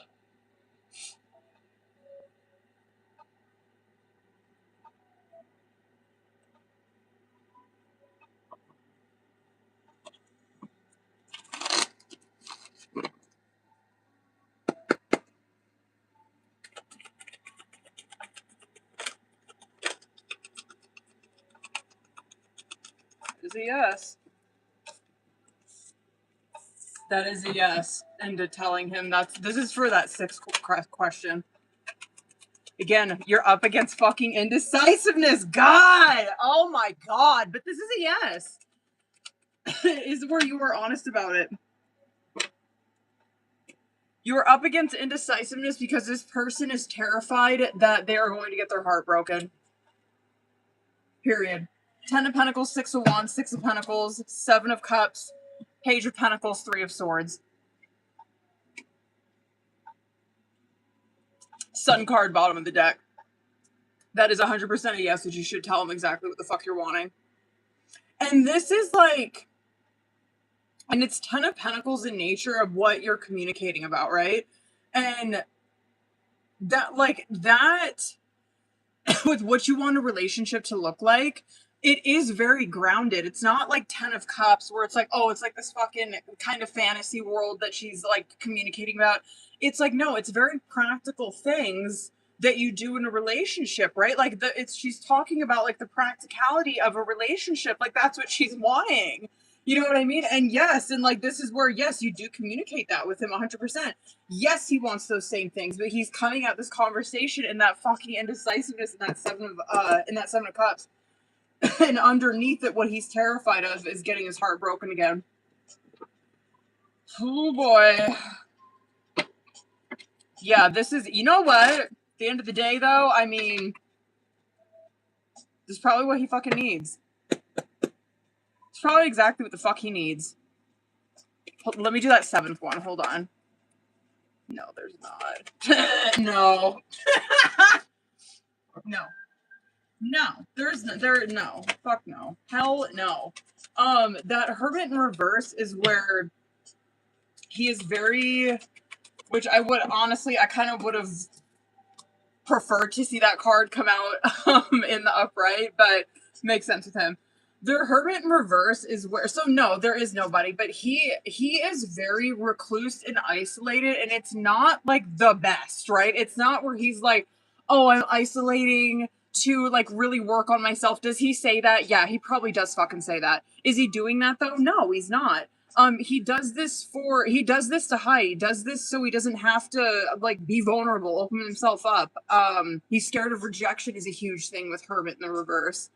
Is a yes. That is a yes. Into telling him this is for that 6th question. Again, you're up against fucking indecisiveness. God! Oh my God. But this is a yes. Is where you were honest about it. You are up against indecisiveness because this person is terrified that they are going to get their heart broken. Period. 10 of Pentacles, 6 of Wands, 6 of Pentacles, 7 of Cups, Page of Pentacles, 3 of Swords. Sun card, bottom of the deck. That is 100% a yes, that you should tell him exactly what the fuck you're wanting. And this is like, and it's 10 of Pentacles in nature of what you're communicating about, right? And that, like, that, with what you want a relationship to look like, it is very grounded. It's not like 10 of Cups where it's like, oh, it's like this fucking kind of fantasy world that she's like communicating about. It's like, no, it's very practical things that you do in a relationship, right? Like she's talking about like the practicality of a relationship. Like that's what she's wanting. You know what I mean? And yes, and like this is where yes, you do communicate that with him 100%. Yes, he wants those same things, but he's coming at this conversation in that fucking indecisiveness in that seven of cups. And underneath it, what he's terrified of is getting his heart broken again. Oh boy. Yeah, this is, you know what? At the end of the day, though, I mean, this is probably what he fucking needs. It's probably exactly what the fuck he needs. Let me do that seventh one. Hold on. No, there's not. No. No. No. No. Fuck no. Hell no. That Hermit in reverse is where he is very, which I would honestly, I kind of would have preferred to see that card come out in the upright, but makes sense with him. The Hermit in reverse is where, so no, there is nobody, but he is very recluse and isolated, and it's not like the best, right? It's not where he's like, oh, I'm isolating to like really work on myself. Does he say that? Yeah, he probably does fucking say that. Is he doing that though? No, he's not. He does this to hide. He does this so he doesn't have to like be vulnerable, open himself up. He's scared of rejection is a huge thing with Hermit in the reverse.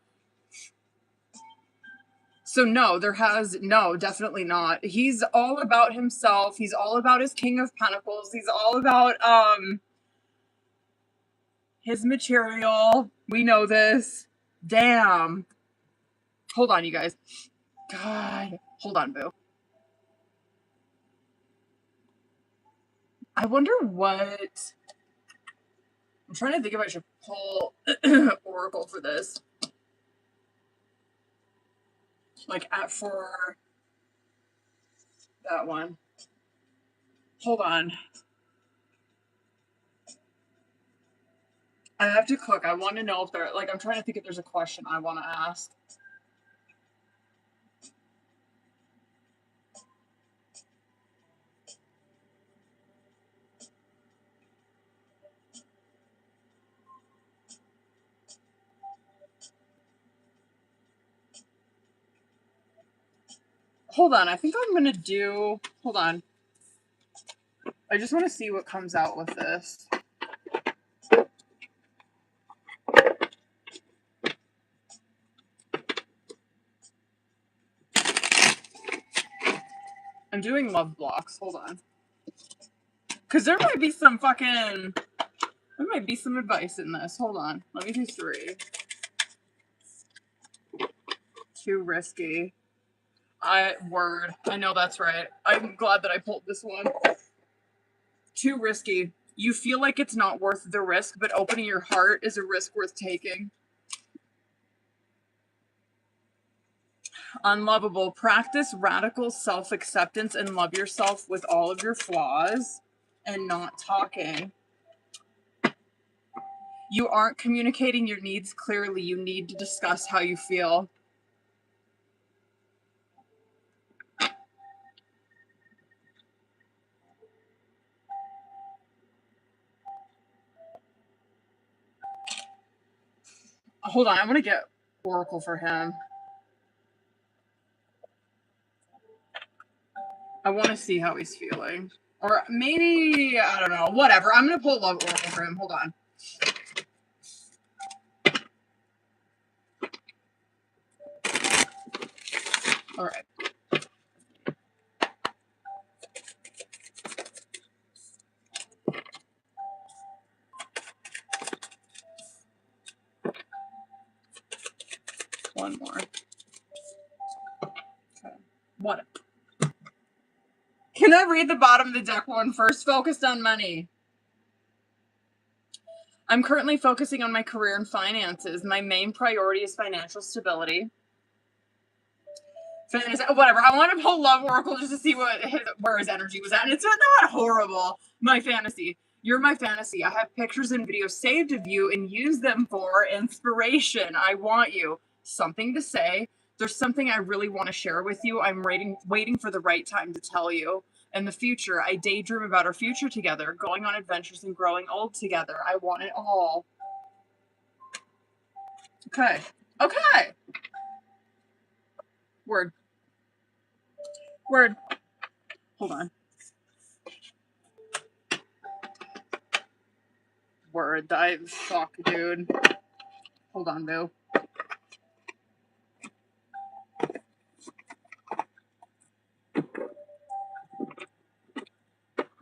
So no, definitely not. He's all about himself. He's all about his King of Pentacles. He's all about his material. We know this. Damn. Hold on, you guys. God. Hold on, boo. I wonder what... I'm trying to think if I should pull Oracle for this. Like, for that one. Hold on. I have to click. I want to know if there... Like, I'm trying to think if there's a question I want to ask. Hold on, I think I'm gonna do... Hold on. I just want to see what comes out with this. I'm doing love blocks. Hold on. Because there might be some fucking... There might be some advice in this. Hold on. Let me do 3. Too risky. Word. I know that's right. I'm glad that I pulled this one. Too risky. You feel like it's not worth the risk, but opening your heart is a risk worth taking. Unlovable. Practice radical self-acceptance and love yourself with all of your flaws and not talking. You aren't communicating your needs clearly. You need to discuss how you feel. Hold on, I'm gonna get Oracle for him. I want to see how he's feeling. Or maybe, I don't know, whatever. I'm gonna pull Love Oracle for him. Hold on. All right. One more. Okay. What? Can I read the bottom of the deck one first? Focused on money. I'm currently focusing on my career and finances. My main priority is financial stability. Whatever. I want to pull Love Oracle just to see where his energy was at. And it's not horrible. My fantasy. You're my fantasy. I have pictures and videos saved of you and use them for inspiration. I want you. Something to say. There's something I really want to share with you. I'm waiting for the right time to tell you. and the future. I daydream about our future together, going on adventures and growing old together. I want it all. Okay. Okay. Word. Word. Hold on. Word. Fuck, dude. Hold on, boo.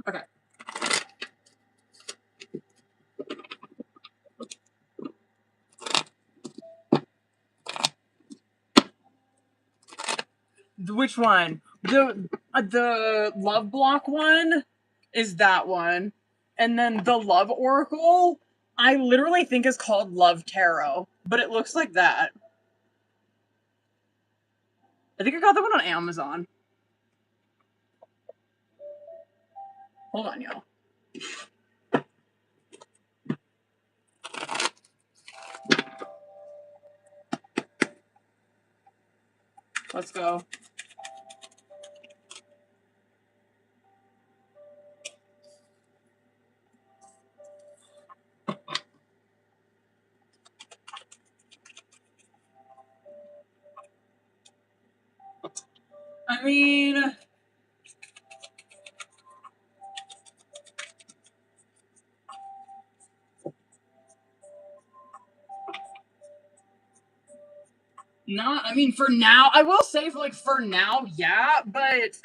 Okay. Which one? The love block one is that one. And then the love oracle, I literally think is called Love Tarot, but it looks like that. I think I got that one on Amazon. Hold on, y'all. Let's go. I mean, for now, I will say, for now, yeah, but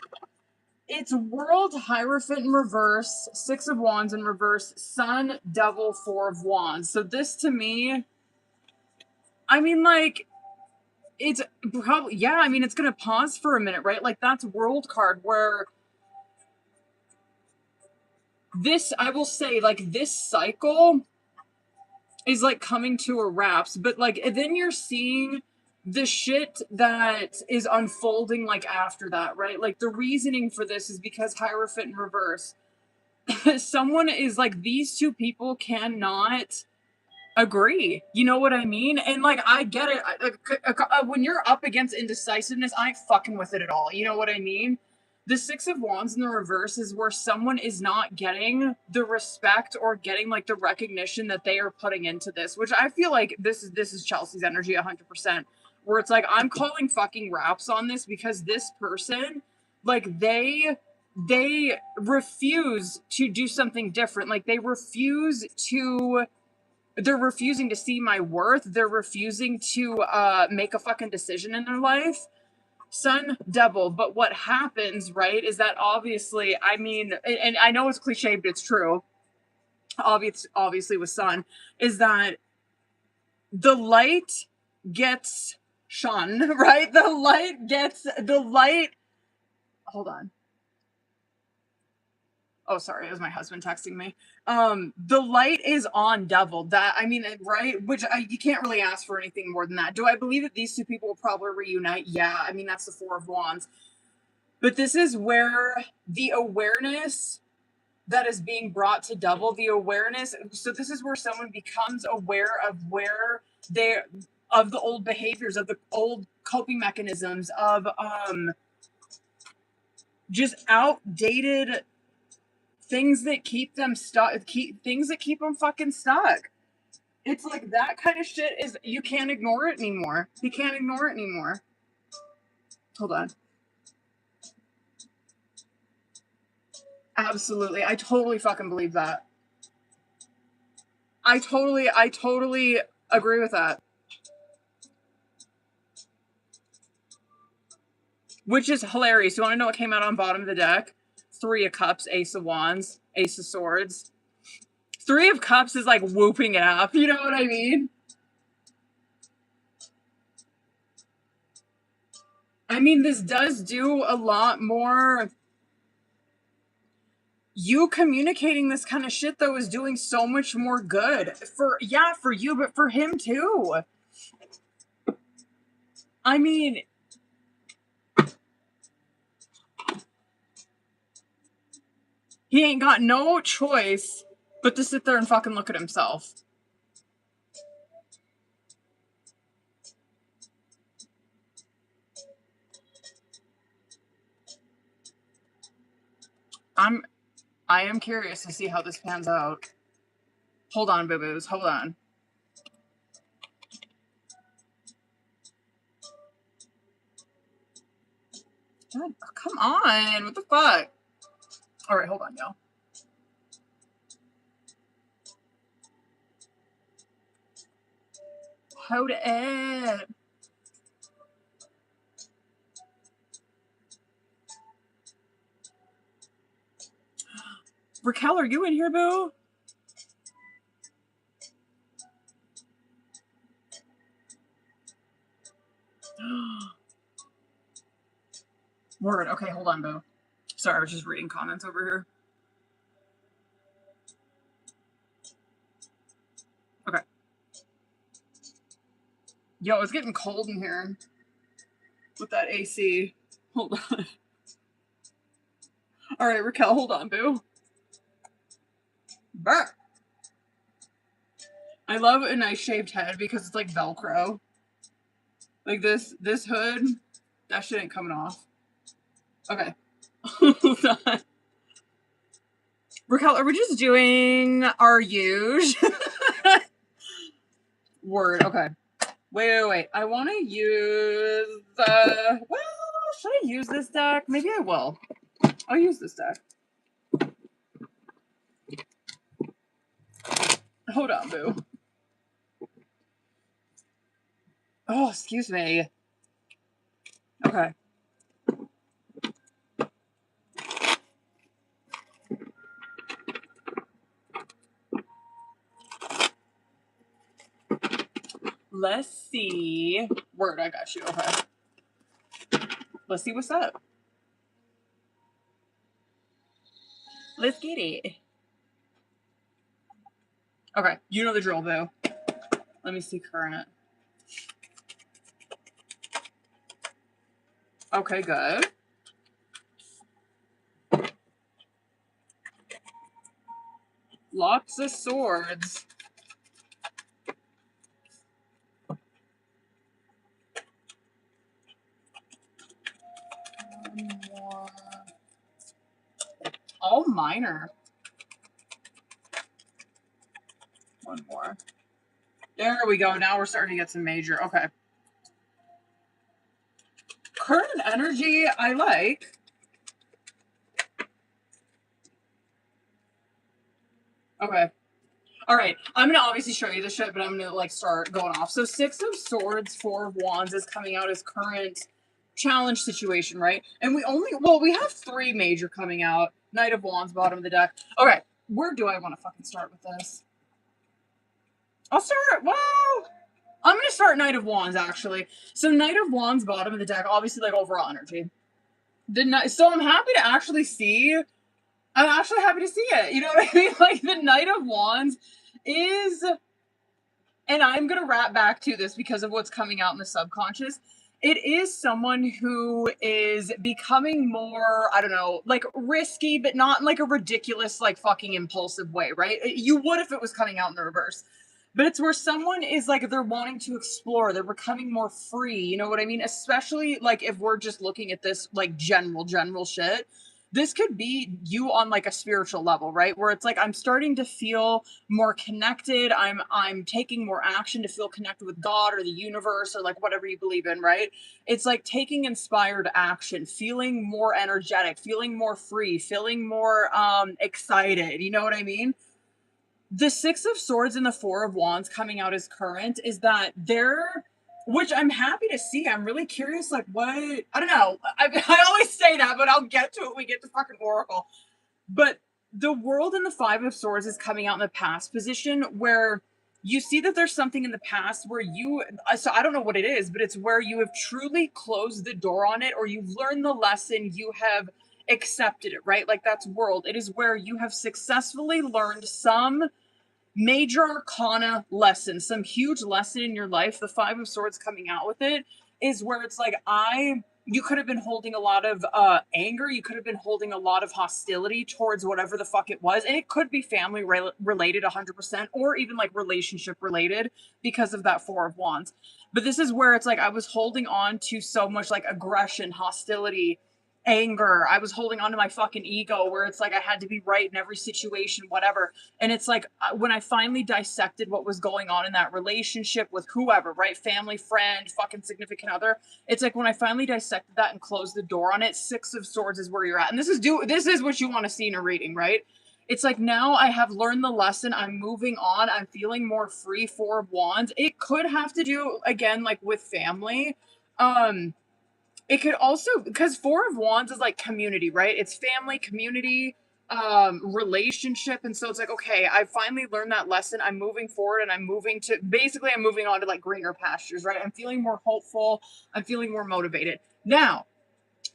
it's World Hierophant in reverse, Six of Wands in reverse, Sun, Devil, Four of Wands. So this, to me, I mean, it's probably, yeah, I mean, it's gonna pause for a minute, right? Like, that's World card, where this, I will say, this cycle is, coming to a wraps, but, then you're seeing the shit that is unfolding, after that, right? Like, the reasoning for this is because Hierophant in reverse. Someone is, these two people cannot agree. You know what I mean? And, I get it. When you're up against indecisiveness, I ain't fucking with it at all. You know what I mean? The Six of Wands in the reverse is where someone is not getting the respect or getting, the recognition that they are putting into this, which I feel like this is Chelsea's energy 100%, where it's I'm calling fucking raps on this because this person, they refuse to do something different. They're refusing to see my worth. They're refusing to make a fucking decision in their life. Sun, Devil. But what happens, right, is that obviously, I mean, and I know it's cliche, but it's true, obviously with Sun, is that the light gets shone, right? The light, hold on. Oh, sorry, it was my husband texting me. The light is on Devil. That, I mean, right? Which you can't really ask for anything more than that. Do I believe that these two people will probably reunite? Yeah, I mean, that's the Four of Wands. But this is where the awareness that is being brought to Devil, the awareness, so this is where someone becomes aware of of the old behaviors, of the old coping mechanisms, of just outdated things that keep them stuck, things that keep them fucking stuck. It's that kind of shit is, you can't ignore it anymore. You can't ignore it anymore. Hold on. Absolutely. I totally fucking believe that. I totally agree with that. Which is hilarious. You want to know what came out on bottom of the deck? Three of Cups, Ace of Wands, Ace of Swords. Three of Cups is whooping it up. You know what I mean? I mean, this does do a lot more. You communicating this kind of shit, though, is doing so much more good. For you, but for him, too. I mean, he ain't got no choice but to sit there and fucking look at himself. I am curious to see how this pans out. Hold on, boo-boos. Hold on. God, come on. What the fuck? All right, hold on, y'all. Hold it. Raquel, are you in here, boo? Word. Okay, hold on, boo. Sorry, I was just reading comments over here. Okay. Yo, it's getting cold in here with that AC. Hold on. All right, Raquel, hold on, boo. Burr. I love a nice shaved head because it's like Velcro. Like this hood, that shit ain't coming off. Okay. Hold on. Raquel, are we just doing our use? Word, okay. Wait. I want to use the... Well, should I use this deck? Maybe I will. I'll use this deck. Hold on, boo. Oh, excuse me. Okay. Let's see. Word, I got you. Okay. Let's see what's up. Let's get it. Okay, you know the drill, boo. Let me see current. Okay, good. Lots of swords. One more. All minor. One more. There we go. Now we're starting to get some major. Okay. Current energy, I like. Okay. All right. I'm going to obviously show you this shit, but I'm going to like start going off. So 6 of Swords, 4 of Wands is coming out as current challenge situation, right? And we have 3 major coming out. Knight of Wands, bottom of the deck. Okay. Where do I want to fucking start with this? I'll start, well, I'm going to start Knight of Wands, actually. So Knight of Wands, bottom of the deck, obviously, like, overall energy. So I'm happy to actually see... I'm actually happy to see it. You know what I mean? Like, the Knight of Wands is... And I'm going to wrap back to this because of what's coming out in the subconscious. It is someone who is becoming more, I don't know, like, risky, but not in, like, a ridiculous, like, fucking impulsive way, right? You would if it was coming out in the reverse. But it's where someone is, like, they're wanting to explore. They're becoming more free. You know what I mean? Especially, like, if we're just looking at this, like, general shit. This could be you on, like, a spiritual level, right? Where it's like, I'm starting to feel more connected. I'm taking more action to feel connected with God or the universe or, like, whatever you believe in, right? It's like taking inspired action, feeling more energetic, feeling more free, feeling more excited. You know what I mean? The 6 of Swords and the 4 of Wands coming out as current is that they're, which I'm happy to see. I'm really curious, like, what, I don't know. I always say that, but I'll get to it when we get to fucking Oracle. But the World and the 5 of Swords is coming out in the past position where you see that there's something in the past where you, so I don't know what it is, but it's where you have truly closed the door on it, or you've learned the lesson, you have accepted it, right? Like, that's World. It is where you have successfully learned some major arcana lesson, some huge lesson in your life. The 5 of Swords coming out with it is where it's like, you could have been holding a lot of anger. You could have been holding a lot of hostility towards whatever the fuck it was. And it could be family related 100%, or even like relationship related because of that 4 of Wands. But this is where it's like, I was holding on to so much like aggression, hostility, anger. I was holding on to my fucking ego where it's like I had to be right in every situation, whatever. And it's like when I finally dissected what was going on in that relationship with whoever, right? Family, friend, fucking significant other. It's like when I finally dissected that and closed the door on it, Six of Swords is where you're at. And this is what you want to see in a reading, right? It's like now I have learned the lesson. I'm moving on. I'm feeling more free. Four of Wands. It could have to do again like with family. It could also, because Four of Wands is like community, right? It's family, community, relationship. And so it's like, okay, I finally learned that lesson. I'm moving forward and I'm moving on to like greener pastures, right? I'm feeling more hopeful. I'm feeling more motivated. Now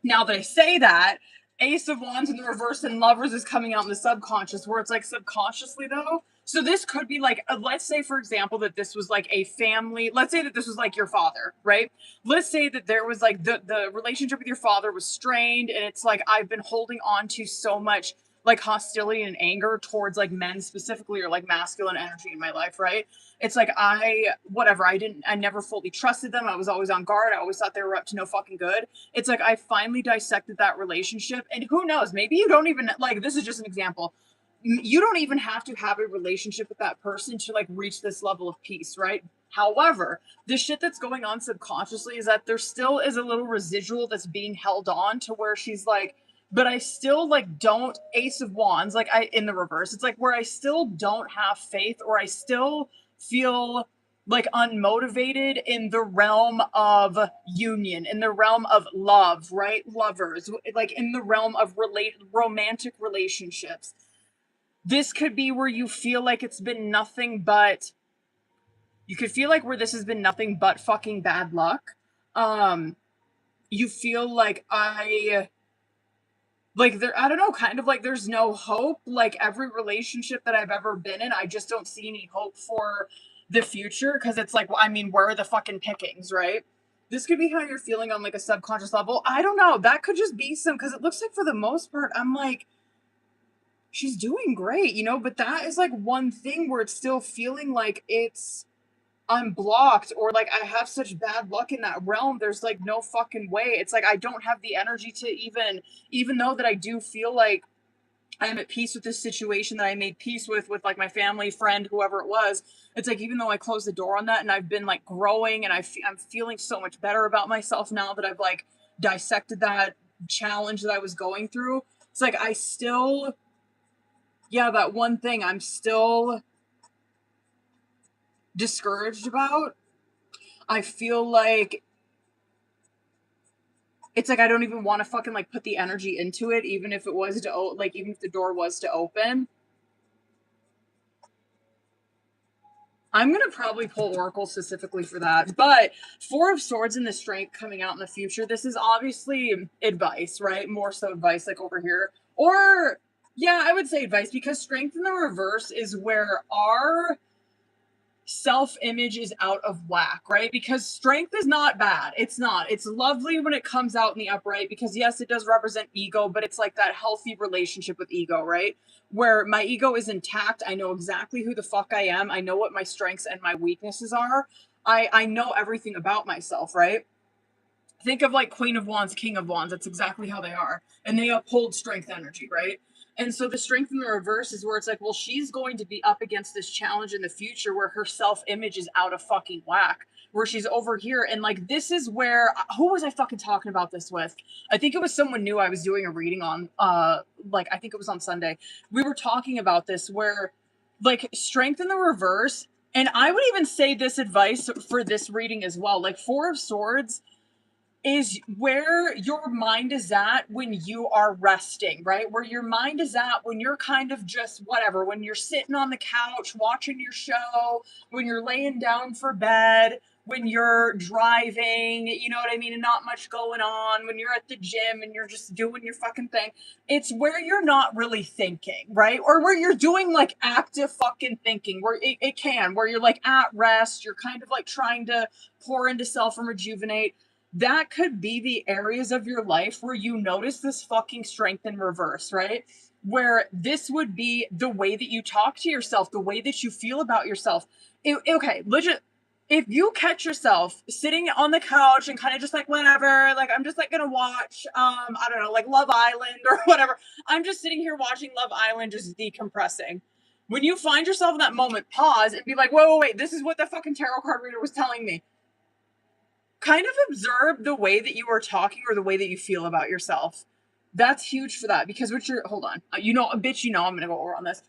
that I say that, Ace of Wands in the reverse and Lovers is coming out in the subconscious, where it's like subconsciously though. So this could be like, let's say for example that this was like a family. Let's say that this was like your father, right? Let's say that there was like the relationship with your father was strained, and it's like I've been holding on to so much like hostility and anger towards like men specifically, or like masculine energy in my life, right? It's like I never fully trusted them. I was always on guard. I always thought they were up to no fucking good. It's like I finally dissected that relationship, and who knows, maybe you don't even like, this is just an example, you don't even have to have a relationship with that person to like reach this level of peace, right? However, the shit that's going on subconsciously is that there still is a little residual that's being held on to where she's like, but I still like don't, Ace of Wands, like I in the reverse, it's like where I still don't have faith, or I still feel like unmotivated in the realm of union, in the realm of love, right? Lovers, like in the realm of romantic relationships. This could be where you feel like it's been nothing but, you could feel like where this has been nothing but fucking bad luck. You feel like I don't know, kind of like there's no hope. Like every relationship that I've ever been in, I just don't see any hope for the future, because it's like, well, I mean, where are the fucking pickings, right? This could be how you're feeling on like a subconscious level. I don't know. That could just be because it looks like for the most part, I'm like, she's doing great, you know, but that is like one thing where it's still feeling like I'm blocked, or like I have such bad luck in that realm. There's like no fucking way. It's like I don't have the energy to even though that I do feel like I'm at peace with this situation that I made peace with like my family, friend, whoever it was. It's like, even though I closed the door on that and I've been like growing and I'm feeling so much better about myself now that I've like dissected that challenge that I was going through. It's like I still, yeah, that one thing I'm still discouraged about. I feel like it's like I don't even want to fucking like put the energy into it, even if it was to like, even if the door was to open. I'm gonna probably pull Oracle specifically for that, but Four of Swords and the Strength coming out in the future. This is obviously advice, right? More so advice, like over here, or yeah, I would say advice, because Strength in the reverse is where our self-image is out of whack, right? Because strength is not bad. It's not. It's lovely when it comes out in the upright, because yes, it does represent ego, but it's like that healthy relationship with ego, right? Where my ego is intact. I know exactly who the fuck I am. I know what my strengths and my weaknesses are. I know everything about myself, right? Think of like Queen of Wands, King of Wands. That's exactly how they are. And they uphold strength energy, right? And so the strength in the reverse is where it's like, well, she's going to be up against this challenge in the future where her self-image is out of fucking whack, where she's over here. And like, this is where, who was I fucking talking about this with? I think it was someone new I was doing a reading on, like, I think it was on Sunday. We were talking about this where like strength in the reverse, and I would even say this advice for this reading as well, like Four of Swords is where your mind is at when you are resting, right? Where your mind is at when you're kind of just whatever, when you're sitting on the couch watching your show, when you're laying down for bed, when you're driving, you know what I mean, and not much going on, when you're at the gym and you're just doing your fucking thing. It's where you're not really thinking, right? Or where you're doing like active fucking thinking, where where you're like at rest, you're kind of like trying to pour into self and rejuvenate. That could be the areas of your life where you notice this fucking strength in reverse, right? Where this would be the way that you talk to yourself, the way that you feel about yourself. Okay, legit. if you catch yourself sitting on the couch and kind of just like, whatever, like, I'm just like gonna watch, I don't know, like Love Island or whatever. I'm just sitting here watching Love Island, just decompressing. When you find yourself in that moment, pause and be like, whoa, wait, this is what the fucking tarot card reader was telling me. Kind of observe the way that you are talking or the way that you feel about yourself. That's huge for that, because what you're, hold on, you know, bitch, you know, I'm gonna go over on this.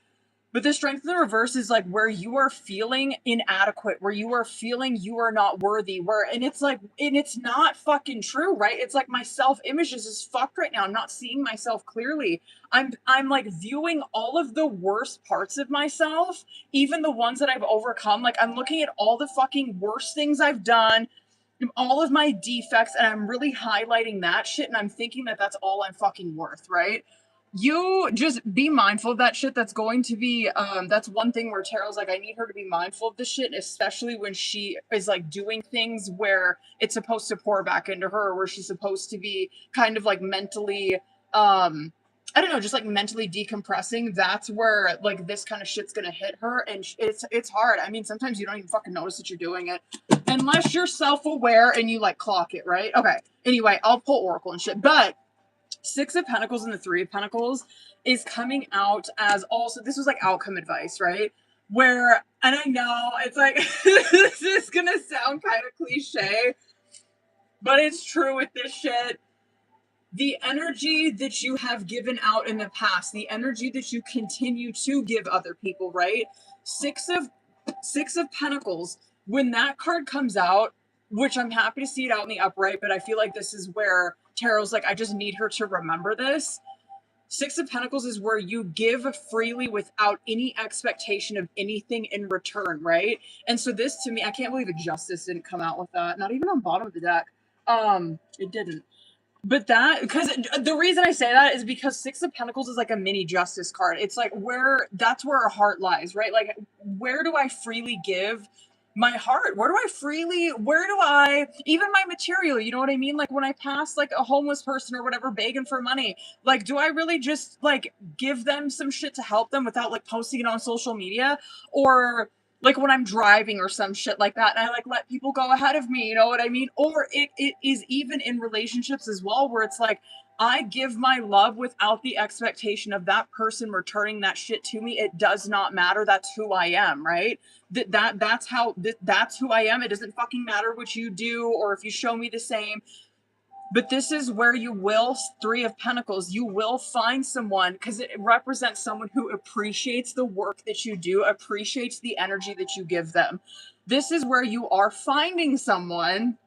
But the strength in the reverse is like where you are feeling inadequate, where you are feeling you are not worthy, where, and it's like, and it's not fucking true, right? It's like my self-image is just fucked right now. I'm not seeing myself clearly. I'm like viewing all of the worst parts of myself, even the ones that I've overcome. Like I'm looking at all the fucking worst things I've done, all of my defects, and I'm really highlighting that shit, and I'm thinking that that's all I'm fucking worth, right? You just be mindful of that shit. That's going to be, that's one thing where Tarot's like, I need her to be mindful of this shit, especially when she is like doing things where it's supposed to pour back into her, or where she's supposed to be kind of like mentally, I don't know, just like mentally decompressing. That's where like this kind of shit's gonna hit her, and it's hard. I mean, sometimes you don't even fucking notice that you're doing it unless you're self-aware and you like clock it, right? Okay. Anyway, I'll pull Oracle and shit, but Six of Pentacles and the Three of Pentacles is coming out as also, this was like outcome advice, right? Where, and I know it's like, this is gonna sound kind of cliche, but it's true with this shit. The energy that you have given out in the past, the energy that you continue to give other people, right? Six of Pentacles, when that card comes out, which I'm happy to see it out in the upright, but I feel like this is where Tarot's like, I just need her to remember this. Six of Pentacles is where you give freely without any expectation of anything in return, right? And so this, to me, I can't believe Justice didn't come out with that. Not even on bottom of the deck. It didn't. But that, because the reason I say that is because Six of Pentacles is like a mini Justice card. It's like that's where our heart lies, right? Like, where do I freely give my heart? Where do I, even my material, you know what I mean? Like when I pass like a homeless person or whatever begging for money, like, do I really just like give them some shit to help them without like posting it on social media? Or like when I'm driving or some shit like that, and I like let people go ahead of me, you know what I mean? Or it is even in relationships as well, where it's like, I give my love without the expectation of that person returning that shit to me. It does not matter. That's who I am, right? That's who I am. It doesn't fucking matter what you do or if you show me the same. But this is where you will, Three of Pentacles, you will find someone, because it represents someone who appreciates the work that you do, appreciates the energy that you give them. This is where you are finding someone,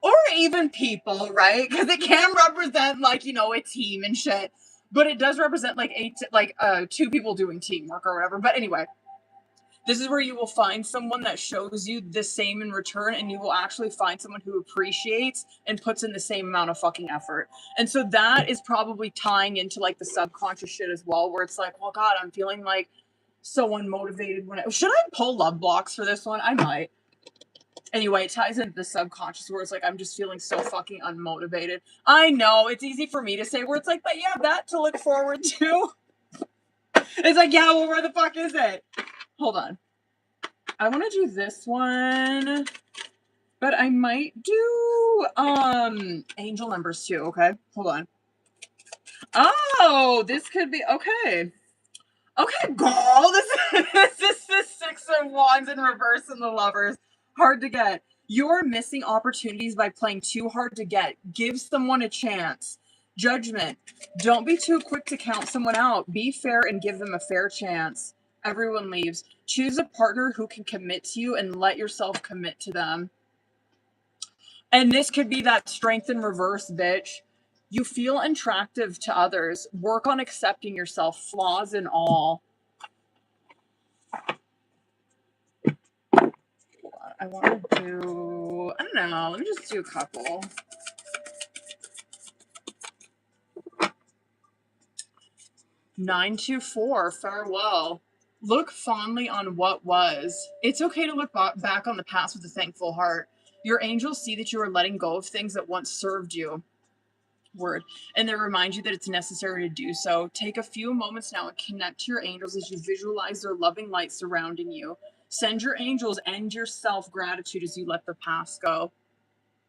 or even people, right? Because it can represent like, you know, a team and shit. But it does represent like two people doing teamwork or whatever. But anyway, this is where you will find someone that shows you the same in return, and you will actually find someone who appreciates and puts in the same amount of fucking effort. And so that is probably tying into like the subconscious shit as well, where it's like, well, God, I'm feeling like so unmotivated should I pull love blocks for this one? I might. Anyway, it ties into the subconscious where it's like, I'm just feeling so fucking unmotivated. I know, it's easy for me to say where it's like, but yeah, that to look forward to. It's like, yeah, well, where the fuck is it? Hold on. I want to do this one, but I might do angel numbers too, okay? Hold on. Oh, this could be okay. Okay, girl. This is the Six of Wands in reverse in the Lovers. Hard to get. You're missing opportunities by playing too hard to get. Give someone a chance. Judgment. Don't be too quick to count someone out. Be fair and give them a fair chance. Everyone leaves. Choose a partner who can commit to you and let yourself commit to them. And this could be that strength in reverse, bitch. You feel attractive to others. Work on accepting yourself, flaws and all. I want to do, I don't know, let me just do a couple. Nine to 4, farewell. Look fondly on what was. It's okay to look back on the past with a thankful heart. Your angels see that you are letting go of things that once served you. Word. And they remind you that it's necessary to do so. Take a few moments now and connect to your angels as you visualize their loving light surrounding you. Send your angels and yourself gratitude as you let the past go.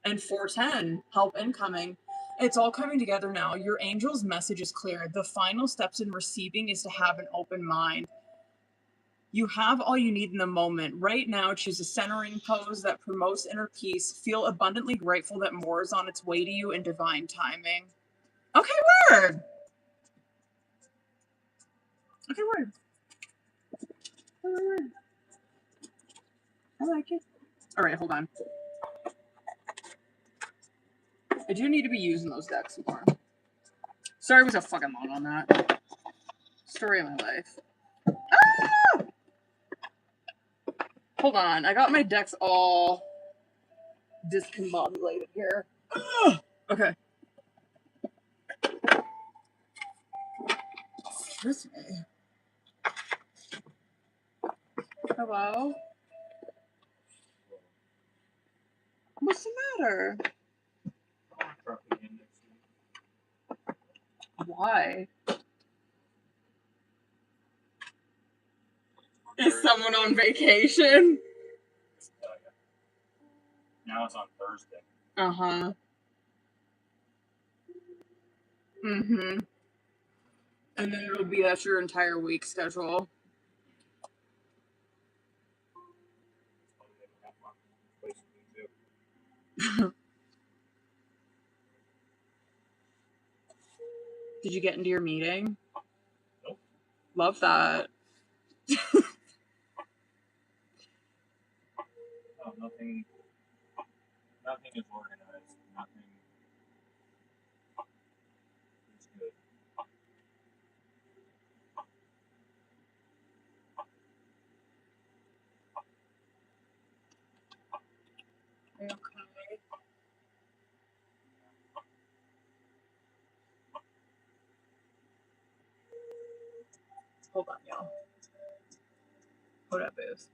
And 410, help incoming. It's all coming together now. Your angel's message is clear. The final steps in receiving is to have an open mind. You have all you need in the moment. Right now, choose a centering pose that promotes inner peace. Feel abundantly grateful that more is on its way to you in divine timing. Okay, word. Okay, word. Word. I like it. All right, hold on. I do need to be using those decks more. Sorry, I was a fucking long on that. Story of my life. Ah! Hold on, I got my decks all discombobulated here. Ugh! Okay. Excuse me. Hello? What's the matter? Why? Is someone on vacation? Now it's on Thursday. Uh-huh. Mm-hmm. And then it'll be that's your entire week schedule. Did you get into your meeting? Nope. Love that. No, nothing is organized. Nothing is good. Okay. Hold on, y'all. Hold up, booze.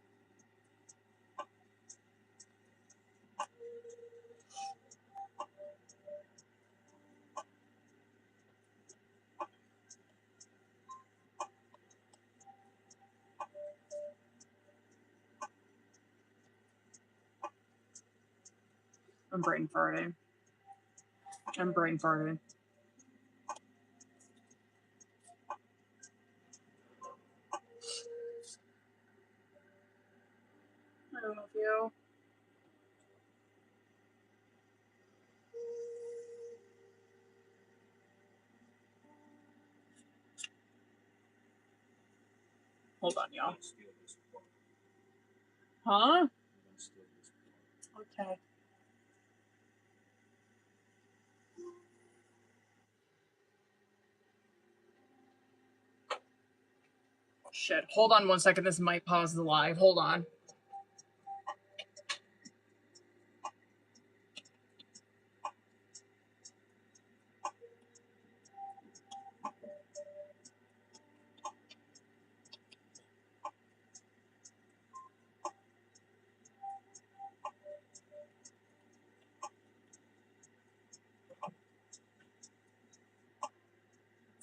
I'm brain farting. I'm brain farting. I don't know if you. Hold on, y'all. Huh? Okay. Shit. Hold on 1 second. This might pause the live. Hold on.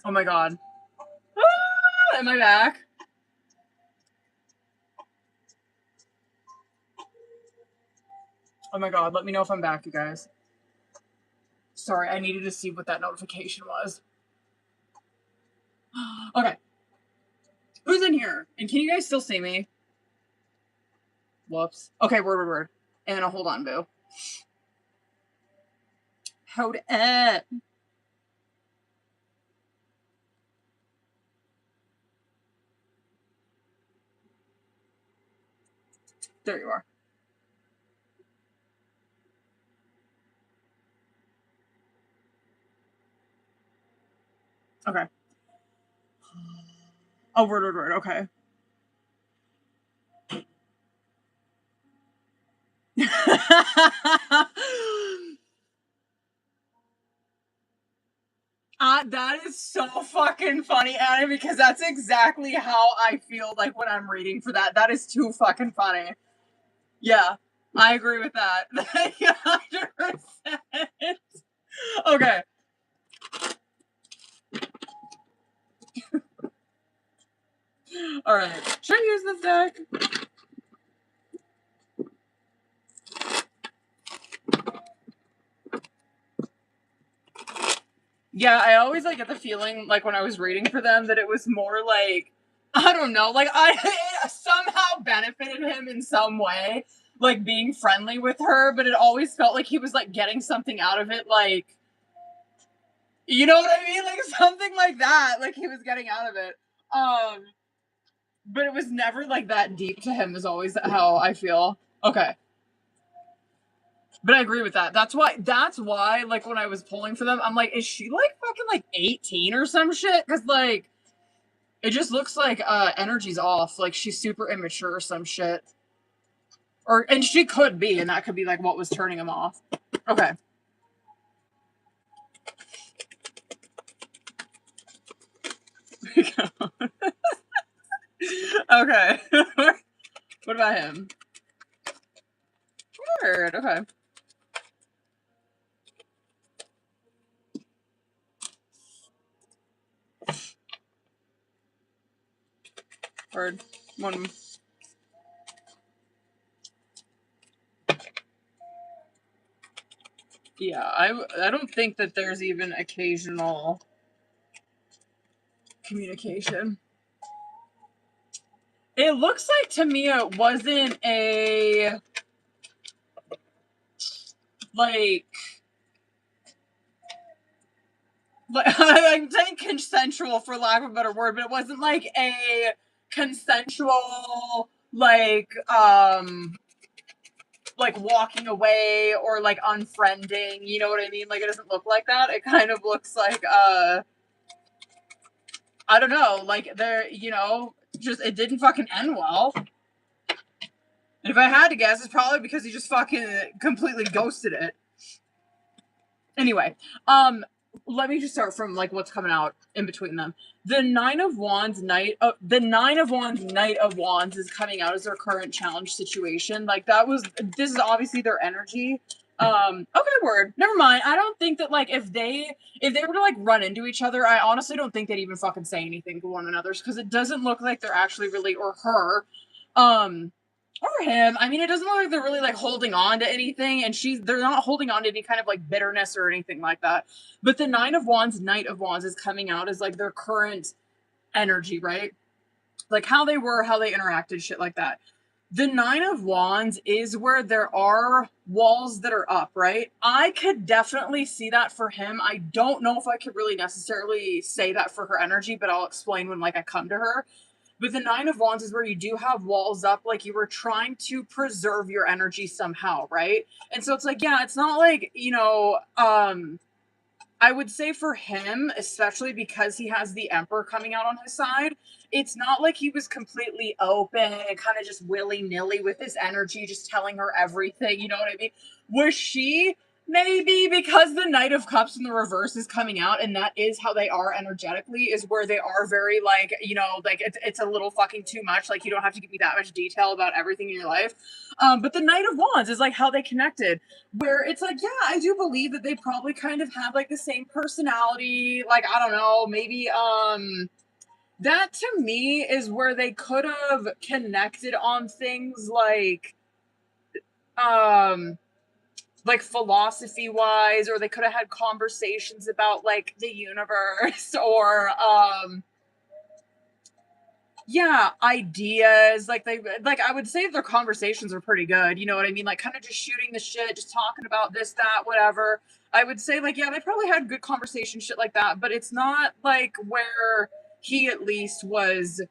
Oh my god. Ah, am I back? Oh my god. Let me know if I'm back, you guys. Sorry, I needed to see what that notification was. Okay. Who's in here? And can you guys still see me? Whoops. Okay, word. Anna, hold on, boo. Hold up. There you are. Okay. Oh, word. Okay. That is so fucking funny, Anna, because that's exactly how I feel like when I'm reading for that. That is too fucking funny. Yeah, I agree with that. 100%. Okay. All right. Should I use this deck? Yeah, I always like get the feeling like when I was reading for them that it was more like, I don't know, like it somehow benefited him in some way, like being friendly with her, but it always felt like he was like getting something out of it, like, you know what I mean? Like something like that, like he was getting out of it. But it was never like that deep to him, is always how I feel. Okay. But I agree with that. That's why, like, when I was pulling for them, I'm like, is she, like, fucking, like, 18 or some shit? Because, like, it just looks like, energy's off. Like, she's super immature or some shit. And she could be, and that could be, like, what was turning him off. Okay. Okay. What about him? Weird. Okay. Word. One. Yeah, I don't think that there's even occasional communication. It looks like to me it wasn't a like I'm saying consensual for lack of a better word, but it wasn't like a consensual like walking away or like unfriending, you know what I mean? Like it doesn't look like that. It kind of looks like I don't know, like there, you know, just it didn't fucking end well. And if I had to guess, it's probably because he just fucking completely ghosted it. Anyway, let me just start from like what's coming out in between them. The Nine of Wands, Knight of Wands is coming out as their current challenge situation. Like this is obviously their energy. Okay, word. Never mind. I don't think that like if they were to like run into each other, I honestly don't think they'd even fucking say anything to one another because it doesn't look like they're actually really or her. Or him. I mean, it doesn't look like they're really like holding on to anything, and they're not holding on to any kind of like bitterness or anything like that. But the Nine of Wands, Knight of Wands is coming out as like their current energy, right? Like how they were, how they interacted, shit like that. The Nine of Wands is where there are walls that are up, right? I could definitely see that for him. I don't know if I could really necessarily say that for her energy, but I'll explain when like I come to her. But the Nine of Wands is where you do have walls up, like you were trying to preserve your energy somehow, right? And so it's like, yeah, it's not like, you know, I would say for him, especially because he has the Emperor coming out on his side, it's not like he was completely open and kind of just willy-nilly with his energy, just telling her everything, you know what I mean? Was she maybe because the Knight of Cups in the reverse is coming out, and that is how they are energetically, is where they are very like, you know, like it's a little fucking too much. Like you don't have to give me that much detail about everything in your life. But the Knight of Wands is like how they connected, where it's like, yeah, I do believe that they probably kind of have like the same personality. Like, I don't know, maybe that to me is where they could have connected on things like philosophy wise, or they could have had conversations about like the universe or yeah, ideas. Like I would say their conversations are pretty good, you know what I mean? Like kind of just shooting the shit, just talking about this, that, whatever. I would say like, yeah, they probably had good conversation, shit like that, but it's not like where he at least was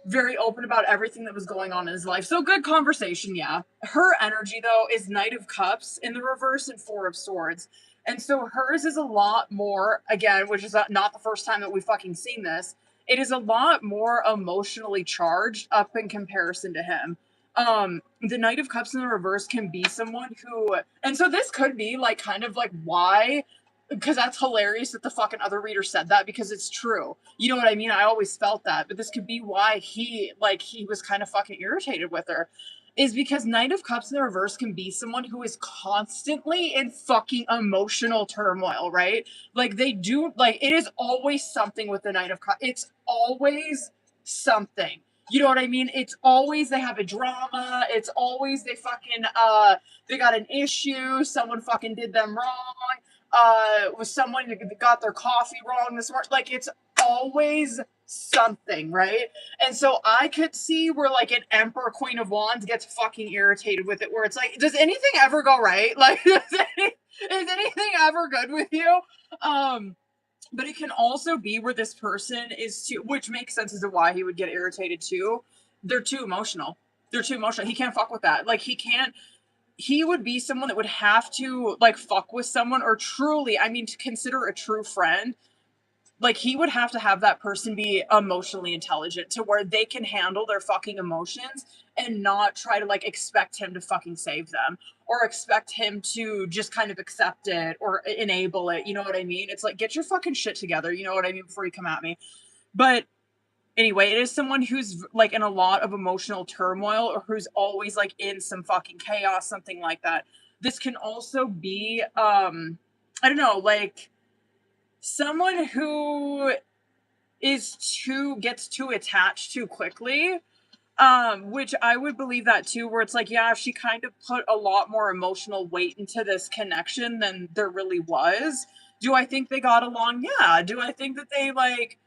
very open about everything that was going on in his life. So good conversation, yeah. Her energy though is Knight of Cups in the reverse and Four of Swords. And so hers is a lot more, again, which is not the first time that we've fucking seen this. It is a lot more emotionally charged up in comparison to him. The Knight of Cups in the reverse can be someone who, and so this could be like kind of like why, because that's hilarious that the fucking other reader said that, because it's true. You know what I mean? I always felt that, but this could be why he was kind of fucking irritated with her, is because Knight of Cups in the reverse can be someone who is constantly in fucking emotional turmoil, right? Like they do, like it is always something with the Knight of Cups. It's always something. You know what I mean? It's always they have a drama. It's always they fucking they got an issue. Someone fucking did them wrong. Was someone that got their coffee wrong this morning. Like, it's always something, right? And so I could see where like an Emperor Queen of Wands gets fucking irritated with it, where it's like, does anything ever go right? Like, is anything ever good with you? But it can also be where this person is too, which makes sense as to why he would get irritated too. They're too emotional. They're too emotional. He can't fuck with that. Like, he would be someone that would have to like fuck with someone, or truly, I mean, to consider a true friend, like he would have to have that person be emotionally intelligent to where they can handle their fucking emotions and not try to like expect him to fucking save them, or expect him to just kind of accept it or enable it. You know what I mean? It's like, get your fucking shit together. You know what I mean? Before you come at me. But anyway, it is someone who's like in a lot of emotional turmoil, or who's always like in some fucking chaos, something like that. This can also be, I don't know, like someone who gets too attached too quickly. Which I would believe that too, where it's like, yeah, she kind of put a lot more emotional weight into this connection than there really was. Do I think they got along? Yeah. Do I think that they like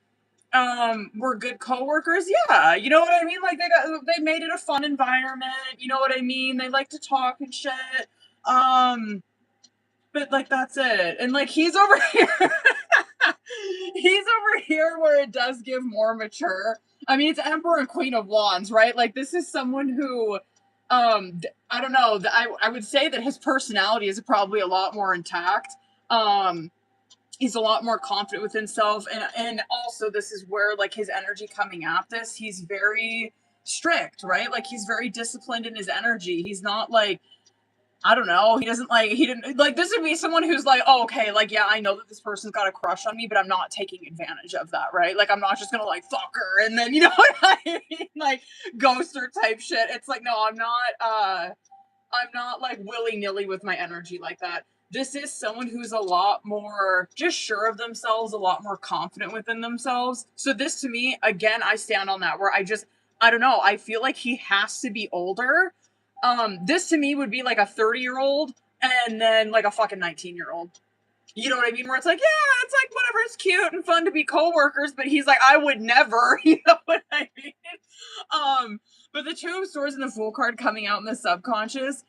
were good coworkers? Yeah. You know what I mean? Like they made it a fun environment, you know what I mean? They like to talk and shit. But like that's it. And like he's over here. He's over here where it does give more mature. I mean, it's Emperor and Queen of Wands, right? Like this is someone who I don't know, I would say that his personality is probably a lot more intact. He's a lot more confident with himself, and also this is where like his energy coming at this, he's very strict, right? Like he's very disciplined in his energy. He's not like, I don't know. He didn't like, this would be someone who's like, oh, okay, like, yeah, I know that this person's got a crush on me, but I'm not taking advantage of that, right? Like, I'm not just gonna like fuck her and then, you know what I mean? Like, ghost her type shit. It's like, no, I'm not like willy-nilly with my energy like that. This is someone who's a lot more just sure of themselves, a lot more confident within themselves. So this to me, again, I stand on that where I don't know, I feel like he has to be older. This to me would be like a 30-year-old and then like a fucking 19-year-old. You know what I mean? Where it's like, yeah, it's like whatever, it's cute and fun to be co-workers, but he's like, I would never, you know what I mean? But the Two of Swords and the Fool card coming out in the subconscious,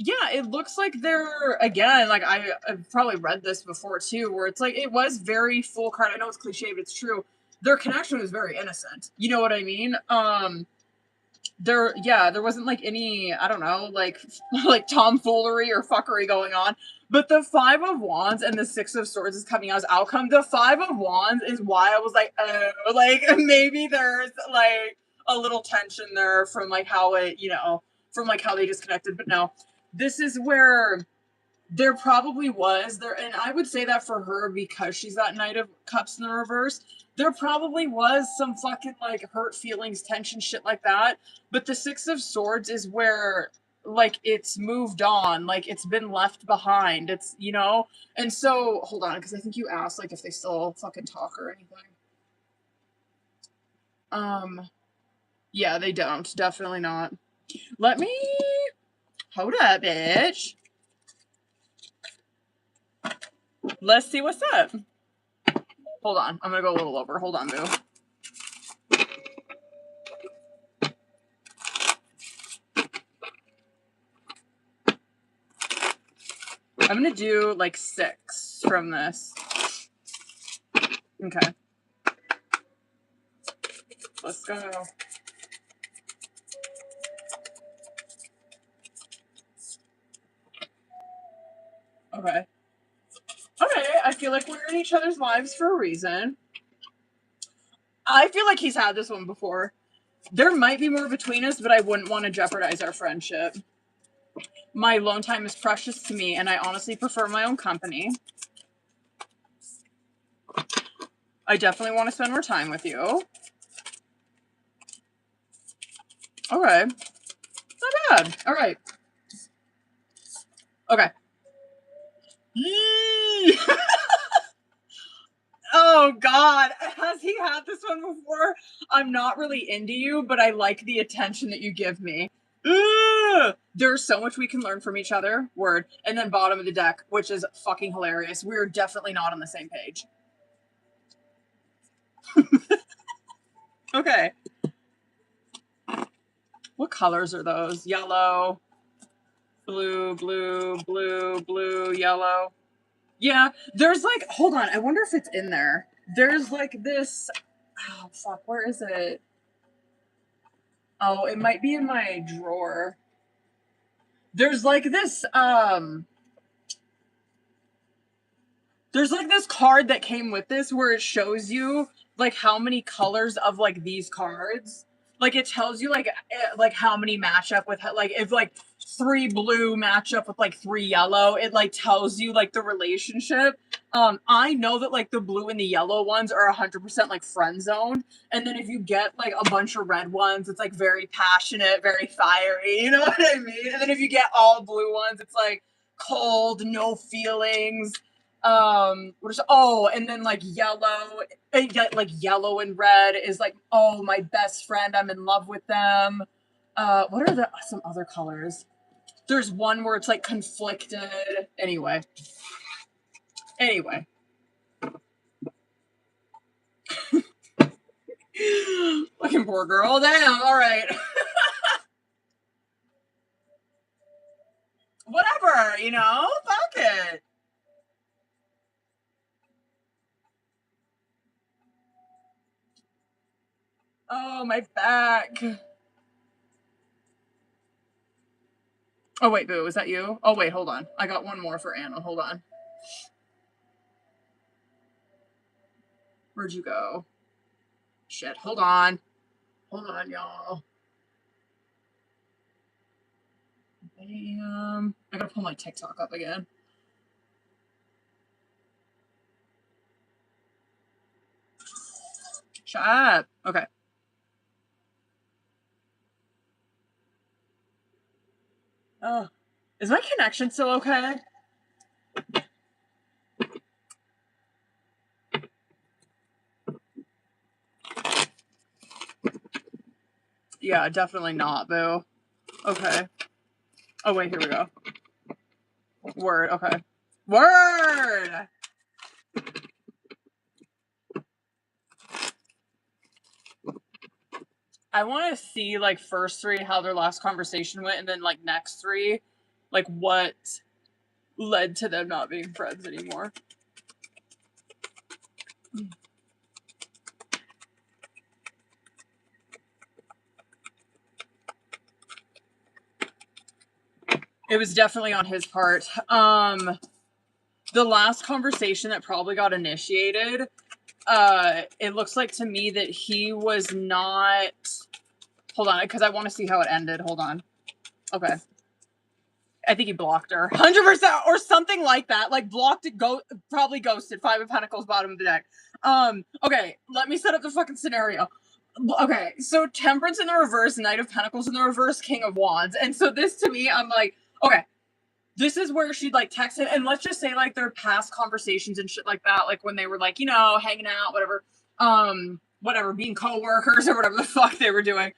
yeah, it looks like they're, again, like I've probably read this before too, where it's like, it was very Fool card. I know it's cliche, but it's true. Their connection was very innocent. You know what I mean? There wasn't like any, I don't know, like like tomfoolery or fuckery going on. But the Five of Wands and the Six of Swords is coming out as outcome. The Five of Wands is why I was like, oh, like maybe there's like a little tension there from like how it, you know, from like how they disconnected. But no, this is where there probably was there, and I would say that for her because she's that Knight of Cups in the reverse. There probably was some fucking like hurt feelings, tension, shit like that. But the Six of Swords is where like it's moved on, like it's been left behind. It's, you know, and so hold on, because I think you asked like if they still fucking talk or anything. Yeah, they don't. Definitely not. Let me hold up, bitch. Let's see what's up. Hold on. I'm gonna go a little over. Hold on, boo. I'm gonna do like 6 from this. Okay. Let's go. Okay. Okay, I feel like we're in each other's lives for a reason. I feel like he's had this one before. There might be more between us, but I wouldn't want to jeopardize our friendship. My alone time is precious to me, and I honestly prefer my own company. I definitely want to spend more time with you. Okay. Not bad. All right. Okay. Oh God, has he had this one before? I'm not really into you, but I like the attention that you give me. There's so much we can learn from each other. Word. And then bottom of the deck, which is fucking hilarious. We're definitely not on the same page. Okay. What colors are those? Yellow, blue, blue, blue, blue, yellow. Yeah, there's like, hold on, I wonder if it's in there. There's like this, oh fuck, where is it? Oh, it might be in my drawer. There's like this, there's like this card that came with this where it shows you like how many colors of like these cards. Like it tells you like how many match up with like if like 3 blue match up with like 3 yellow, it like tells you like the relationship. I know that like the blue and the yellow ones are 100% like friend zoned, and then if you get like a bunch of red ones, it's like very passionate, very fiery. You know what I mean? And then if you get all blue ones, it's like cold, no feelings. And then like yellow and red is like, oh, my best friend, I'm in love with them. What are some other colors? There's one where it's like conflicted. Anyway. Fucking poor girl. Damn, all right. Whatever, you know? Fuck it. Oh, my back. Oh, wait, Boo, is that you? Oh, wait, hold on. I got one more for Anna. Hold on. Where'd you go? Shit, hold on. Hold on, y'all. Bam. I gotta pull my TikTok up again. Shut up. Okay. Oh, is my connection still okay? Yeah, definitely not, Boo. Okay. Oh, wait, here we go. Word, okay. Word! I want to see, like, first 3, how their last conversation went, and then, like, next 3, like, what led to them not being friends anymore. It was definitely on his part. The last conversation that probably got initiated, it looks like to me that he was not... Hold on, because I want to see how it ended. Hold on. Okay. I think he blocked her. 100% or something like that. Like, blocked it, probably ghosted. 5 of Pentacles, bottom of the deck. Okay, let me set up the fucking scenario. Okay, so Temperance in the reverse, Knight of Pentacles in the reverse, King of Wands. And so this, to me, I'm like, okay, this is where she'd, like, text him, and let's just say, like, their past conversations and shit like that, like, when they were, like, you know, hanging out, whatever, being co-workers or whatever the fuck they were doing.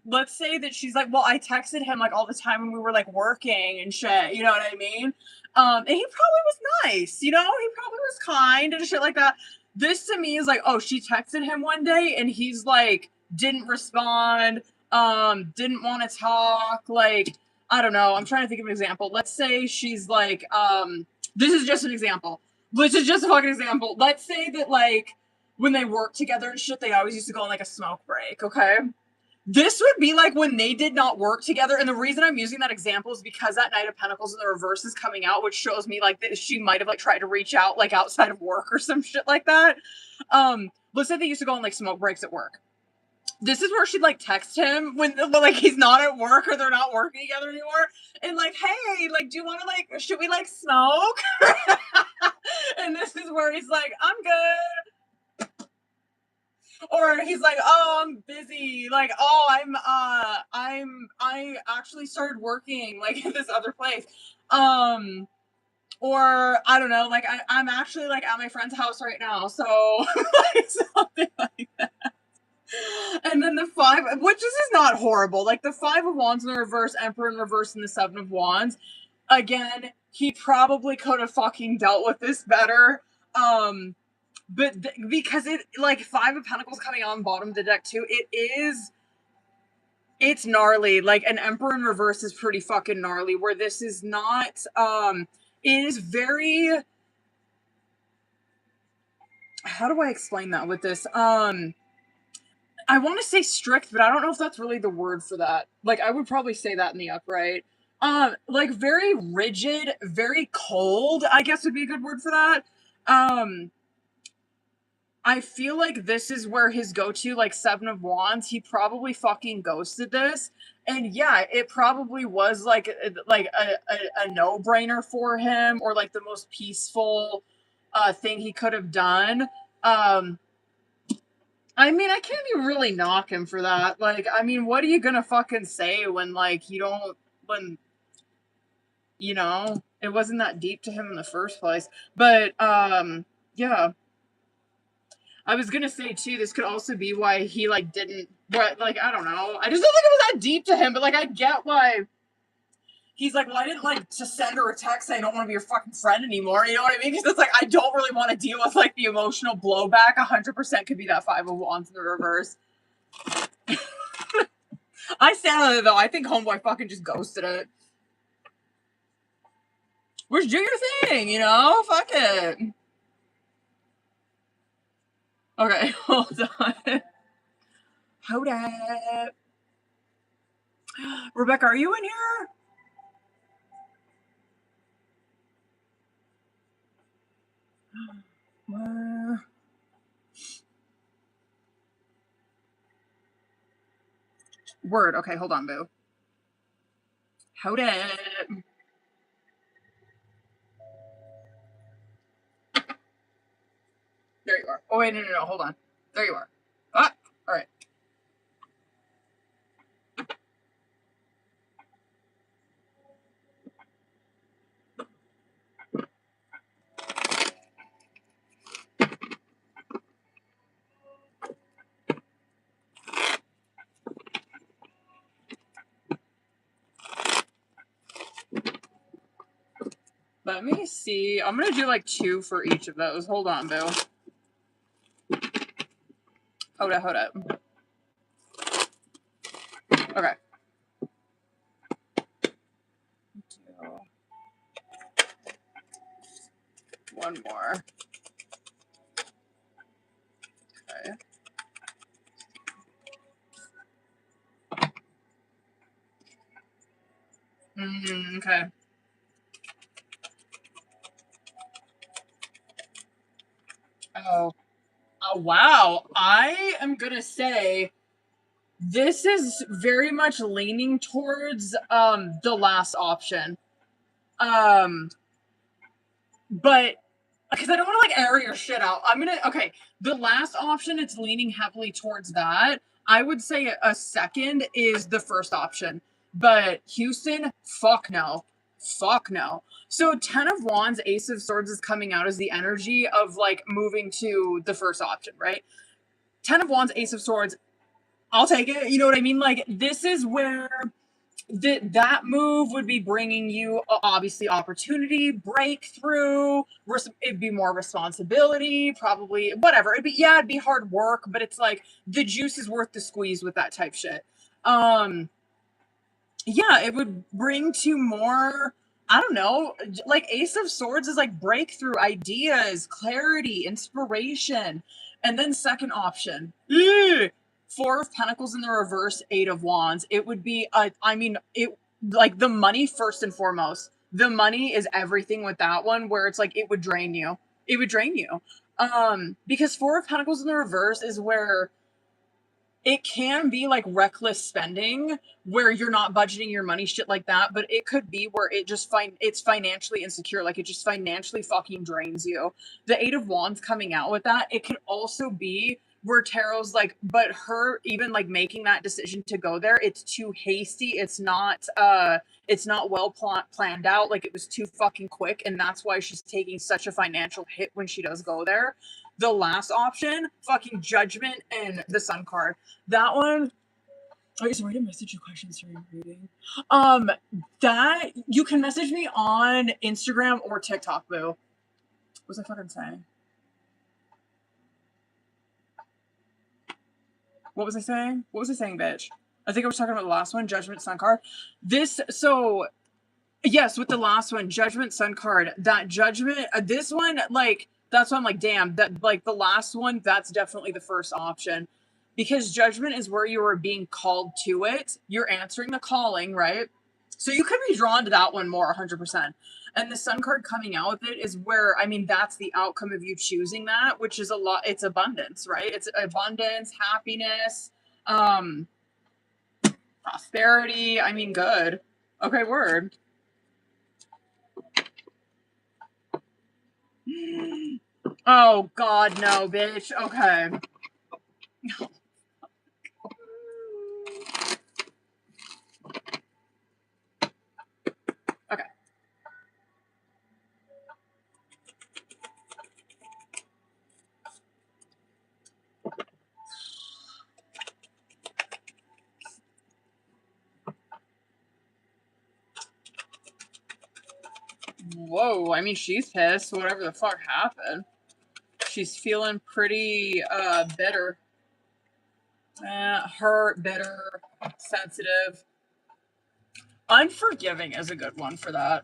Let's say that she's like, well, I texted him, like, all the time when we were, like, working and shit, you know what I mean? And he probably was nice, you know? He probably was kind and shit like that. This, to me, is like, oh, she texted him one day, and he's, like, didn't respond, didn't want to talk, like... I don't know. I'm trying to think of an example. Let's say she's like, this is just an example. This is just a fucking example. Let's say that, like, when they work together and shit, they always used to go on, like, a smoke break, okay? This would be, like, when they did not work together, and the reason I'm using that example is because that Knight of Pentacles in the reverse is coming out, which shows me, like, that she might have, like, tried to reach out, like, outside of work or some shit like that. Let's say they used to go on, like, smoke breaks at work. This is where she'd, like, text him when, like, he's not at work or they're not working together anymore. And, like, hey, like, do you want to, like, should we, like, smoke? And this is where he's like, I'm good. Or he's like, oh, I'm busy. Like, oh, I actually started working, like, at this other place. Or, I don't know, like, I'm actually, like, at my friend's house right now. So, like, something like that. And then the five, which this is not horrible. Like the Five of Wands in the reverse, Emperor in reverse, and the Seven of Wands. Again, he probably could have fucking dealt with this better. But because it, like, Five of Pentacles coming on bottom of the deck too, it's gnarly. Like, an Emperor in reverse is pretty fucking gnarly, where this is not, it is very, how do I explain that with this? I want to say strict, but I don't know if that's really the word for that. Like, I would probably say that in the upright. Like, very rigid, very cold, I guess would be a good word for that. I feel like this is where his go-to, like, Seven of Wands, he probably fucking ghosted this. And yeah, it probably was like a no-brainer for him, or like the most peaceful thing he could have done. I mean, I can't even really knock him for that. Like, I mean, what are you gonna fucking say when, like, you don't, when, you know, it wasn't that deep to him in the first place. But, yeah. I was gonna say, too, this could also be why he, like, didn't, but, like, I don't know. I just don't think it was that deep to him, but, like, I get why he's like, well, I didn't, like, to send her a text saying I don't want to be your fucking friend anymore, you know what I mean? Because it's like, I don't really want to deal with, like, the emotional blowback. 100% could be that Five of Wands in the reverse. I stand on it, though. I think homeboy fucking just ghosted it. Just do your thing, you know? Fuck it. Okay, hold on. Hold up. Rebecca, are you in here? Word. Okay, hold on, boo. Hold up. There you are. Oh, wait, no, hold on. There you are. Ah, all right. Let me see. I'm gonna do like 2 for each of those. Hold on, boo. Hold up. Okay. One more. Okay. Okay. Oh, wow. I am gonna say this is very much leaning towards the last option. But because I don't want to, like, air your shit out, okay, the last option, it's leaning heavily towards that. I would say a second is the first option. But Houston, fuck no. Fuck no. So 10 of Wands, Ace of Swords is coming out as the energy of, like, moving to the first option, right? 10 of Wands, Ace of Swords, I'll take it. You know what I mean? Like, this is where that move would be bringing you, obviously, opportunity, breakthrough. It'd be more responsibility, probably, whatever. It'd be hard work, but it's like the juice is worth the squeeze with that type shit. Yeah, it would bring to more, I don't know, like Ace of Swords is like breakthrough, ideas, clarity, inspiration. And then second option, Four of Pentacles in the reverse, Eight of Wands. It would be, like the money first and foremost. The money is everything with that one, where it's like, it would drain you. It would drain you. Because Four of Pentacles in the reverse is where it can be like reckless spending, where you're not budgeting your money, shit like that. But it could be where it's financially insecure, like it just financially fucking drains you. The Eight of Wands coming out with that, it could also be where tarot's like, but her even like making that decision to go there, it's too hasty. It's not well planned out. Like, it was too fucking quick, and that's why she's taking such a financial hit when she does go there. the last option, fucking Judgment and the Sun card. That one. Okay, so I didn't message you questions during reading. That you can message me on Instagram or TikTok, boo. What was I fucking saying? What was I saying? What was I saying, bitch? I think I was talking about the last one, Judgment Sun card. Yes, with the last one, Judgment Sun card. That Judgment, this one, like, that's why I'm like, damn, that, like, the last one, that's definitely the first option. Because Judgment is where you are being called to it. You're answering the calling, right? So you could be drawn to that one more, 100%. And the Sun card coming out with it is where, I mean, that's the outcome of you choosing that, which is a lot, it's abundance, right? It's abundance, happiness, prosperity. I mean, good. Okay, word. Oh, God, no, bitch. Okay. Okay. Whoa, I mean, she's pissed. Whatever the fuck happened. She's feeling pretty, bitter. Hurt, bitter, sensitive. Unforgiving is a good one for that.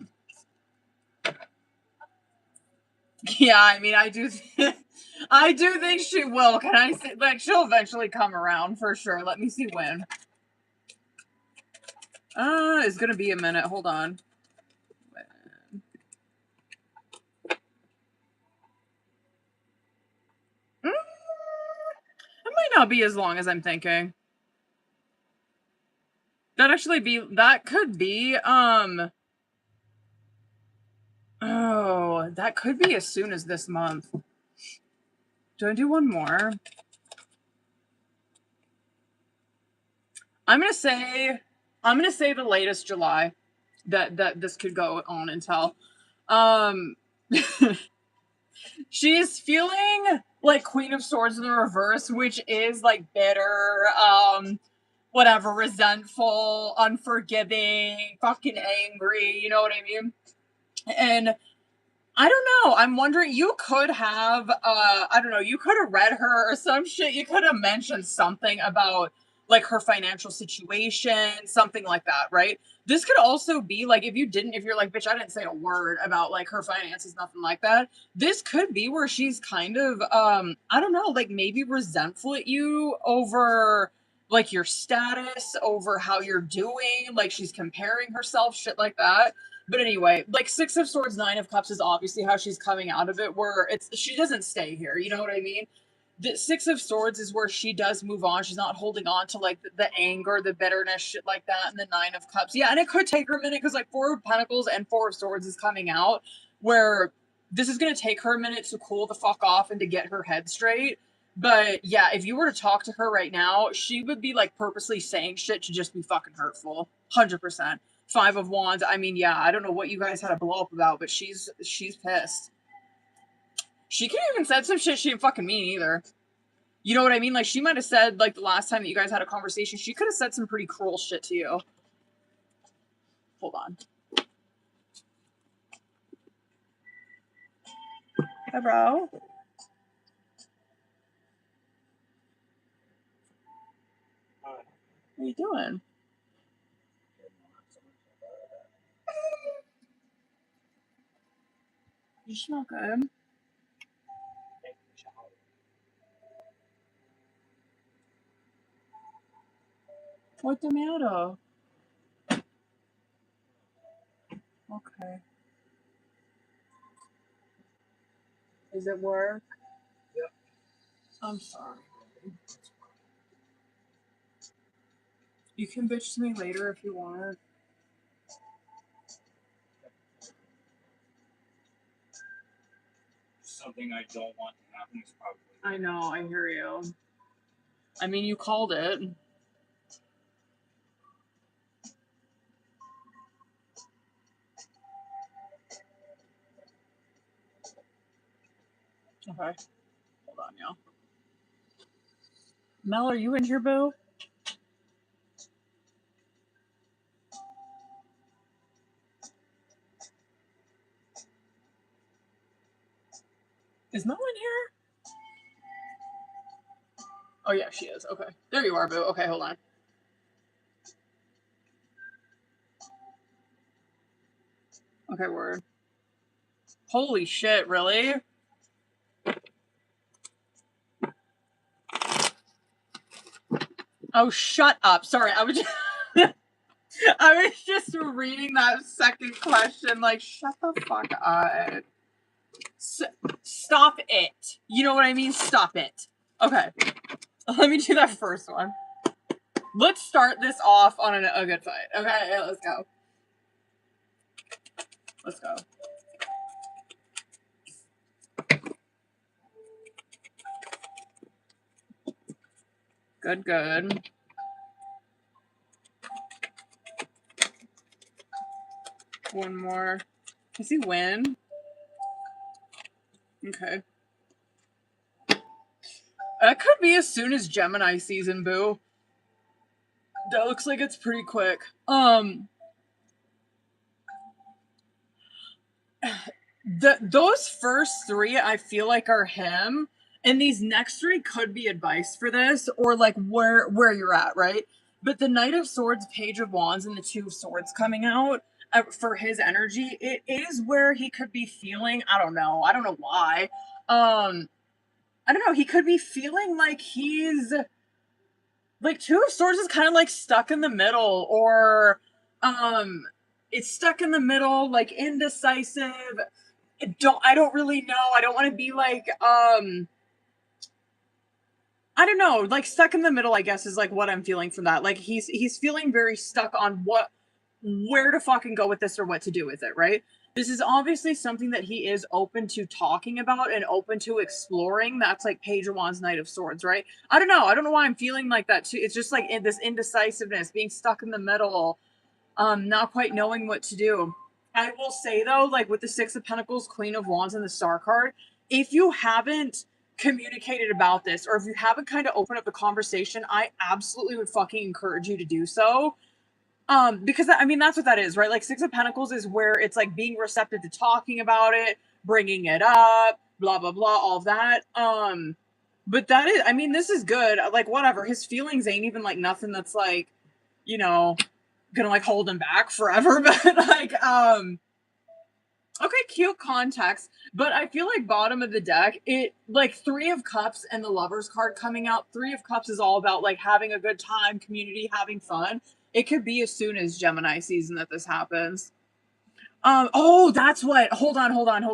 Yeah, I mean, I do think she will. Can I say, like, she'll eventually come around for sure. Let me see when. It's gonna be a minute. Hold on. It might not be as long as I'm thinking. That could be, oh, that could be as soon as this month. Do I do one more? I'm gonna say the latest July that this could go on until. She's feeling like Queen of Swords in the reverse, which is like bitter, whatever, resentful, unforgiving, fucking angry, you know what I mean? And I don't know. I'm wondering, you could have, I don't know, you could have read her or some shit. You could have mentioned something about, like, her financial situation, something like that, right? This could also be, like, if you're like, bitch, I didn't say a word about, like, her finances, nothing like that. This could be where she's kind of, I don't know, like, maybe resentful at you over, like, your status, over how you're doing. Like, she's comparing herself, shit like that. But anyway, like, Six of Swords, Nine of Cups is obviously how she's coming out of it, where she doesn't stay here, you know what I mean? The Six of Swords is where she does move on. She's not holding on to, like, the anger, the bitterness, shit like that, and the Nine of Cups. Yeah, and it could take her a minute, because, like, Four of Pentacles and Four of Swords is coming out, where this is going to take her a minute to cool the fuck off and to get her head straight. But, yeah, if you were to talk to her right now, she would be, like, purposely saying shit to just be fucking hurtful. 100%. Five of Wands. I mean, yeah, I don't know what you guys had to blow up about, but she's pissed. She could even said some shit she didn't fucking mean either. You know what I mean? Like, she might have said, like, the last time that you guys had a conversation, she could have said some pretty cruel shit to you. Hold on. Hi, bro. What are you doing? You smell good. What the matter? Okay. Is it work? Yep. I'm sorry. You can bitch to me later if you want. Something I don't want to happen is probably. I know, I hear you. I mean, you called it. Okay. hold on, y'all. Mel, are you in here, boo? Is Mel in here? Oh, yeah, she is. Okay. There you are, boo. Okay, hold on. Okay, word. Holy shit, really? Oh, shut up. Sorry, I was just... I was just reading that second question, like, shut the fuck up. Stop it. You know what I mean? Stop it. Okay. Let me do that first one. Let's start this off on a good fight. Okay, let's go. Let's go. Good, good. One more. Does he win? Okay. That could be as soon as Gemini season, boo. That looks like it's pretty quick. Those first three I feel like are him, and these next three could be advice for this, or like where you're at, right? But the Knight of Swords, Page of Wands, and the Two of Swords coming out for his energy, it is where he could be feeling. I don't know why. I don't know. He could be feeling like he's like Two of Swords is kind of like stuck in the middle, or it's stuck in the middle, like indecisive. I don't really know. I don't want to be like I don't know, like stuck in the middle, I guess, is like what I'm feeling from that. Like he's feeling very stuck on where to fucking go with this or what to do with it, right? This is obviously something that he is open to talking about and open to exploring. That's like Page of Wands, Knight of Swords, right? I don't know why I'm feeling like that too. It's just like this indecisiveness, being stuck in the middle, not quite knowing what to do. I will say though, like with the Six of Pentacles, Queen of Wands, and the Star card, if you haven't communicated about this, or if you haven't kind of opened up the conversation, I absolutely would fucking encourage you to do so. Because I mean, that's what that is, right? Like Six of Pentacles is where it's like being receptive to talking about it, bringing it up, blah, blah, blah, all that. But that is, I mean, this is good. Like, whatever. His feelings ain't even like nothing that's like, you know, gonna like hold him back forever. But like, okay, cute context. But I feel like bottom of the deck, it like Three of Cups and the Lovers card coming out. Three of Cups is all about like having a good time, community, having fun. It could be as soon as Gemini season that this happens. Oh, that's what. Hold on. Hold on.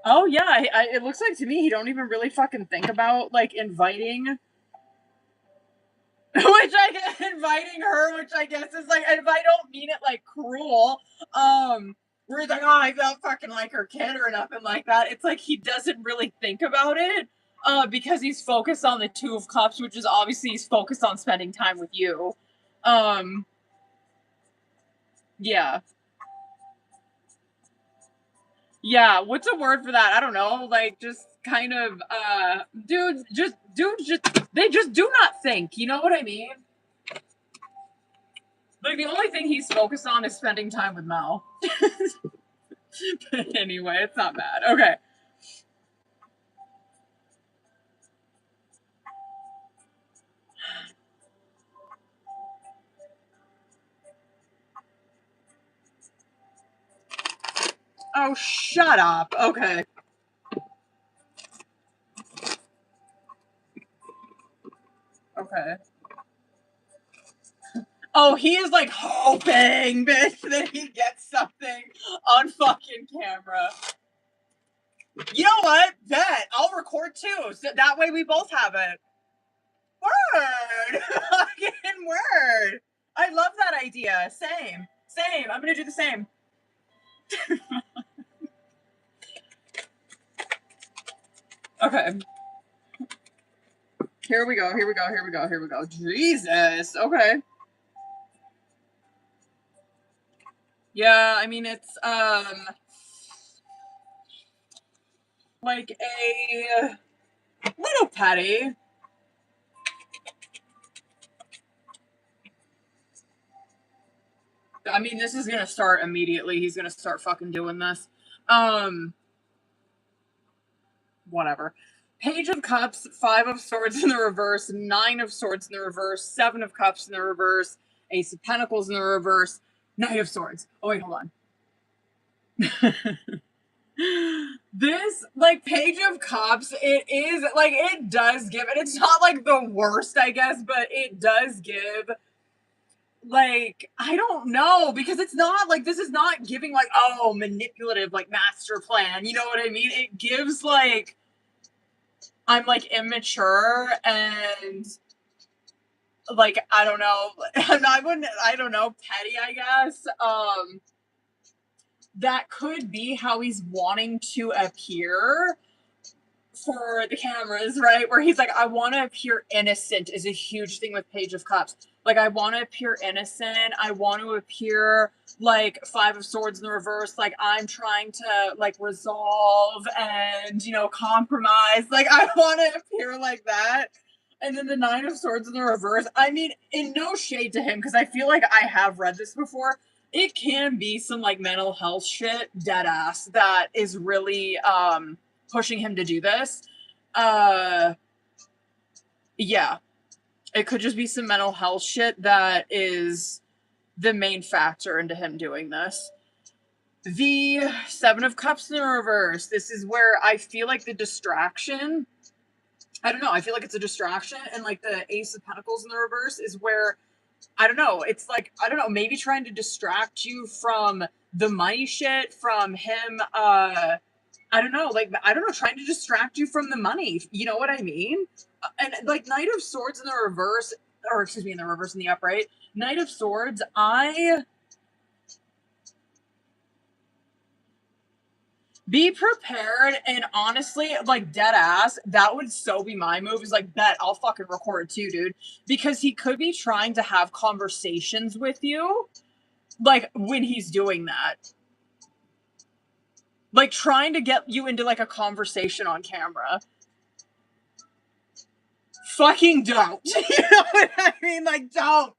Oh yeah, it looks like to me he don't even really fucking think about like inviting. Inviting her, which I guess is like, if I don't mean it like cruel, where he's like, oh, I don't fucking like her kid or nothing like that. It's like he doesn't really think about it, because he's focused on the Two of Cups, which is obviously he's focused on spending time with you. Yeah. Yeah, what's a word for that? I don't know. Like, just kind of, dudes, they just do not think. You know what I mean? Like, the only thing he's focused on is spending time with Mel. But anyway, it's not bad. Okay. Oh, shut up. Okay. Okay. Oh, he is like hoping, bitch, that he gets something on fucking camera. You know what? Bet. I'll record too. So that way we both have it. Word. Fucking word. I love that idea. Same. I'm gonna do the same. Okay. Here we go. Here we go. Here we go. Here we go. Jesus. Okay. Yeah, I mean, it's, like a little petty. I mean, this is gonna start immediately. He's gonna start fucking doing this. Whatever. Page of Cups, 5 of Swords in the reverse, 9 of Swords in the reverse, 7 of Cups in the reverse, Ace of Pentacles in the reverse, Knight of Swords. Oh, wait, hold on. This, like, Page of Cups, it is, like, it does give, and it's not, like, the worst, I guess, but it does give, like, I don't know, because it's not, like, this is not giving, like, oh, manipulative, like, master plan, you know what I mean? It gives, like, I'm, like, immature and, like, I don't know, I don't know, petty, I guess, that could be how he's wanting to appear for the cameras, right? Where he's like, I want to appear innocent is a huge thing with Page of Cups. Like, I want to appear innocent. I want to appear like 5 of Swords in the reverse. Like, I'm trying to, like, resolve and, you know, compromise. Like, I want to appear like that. And then the 9 of Swords in the reverse. I mean, in no shade to him, because I feel like I have read this before. It can be some, like, mental health shit, dead ass, that is really, pushing him to do this. Yeah. It could just be some mental health shit that is the main factor into him doing this. The 7 of Cups in the reverse. This is where I feel like the distraction, I don't know, I feel like it's a distraction, and like the Ace of Pentacles in the reverse is where, I don't know, it's like, I don't know, maybe trying to distract you from the money shit, from him, I don't know, like, I don't know, trying to distract you from the money, you know what I mean? And, like, Knight of Swords in the reverse, or excuse me, in the reverse and the upright, Knight of Swords, be prepared, and honestly, like, dead ass, that would so be my move, is like, bet, I'll fucking record too, dude. Because he could be trying to have conversations with you, like, when he's doing that. Like, trying to get you into, like, a conversation on camera. Fucking don't. You know what I mean? Like, don't.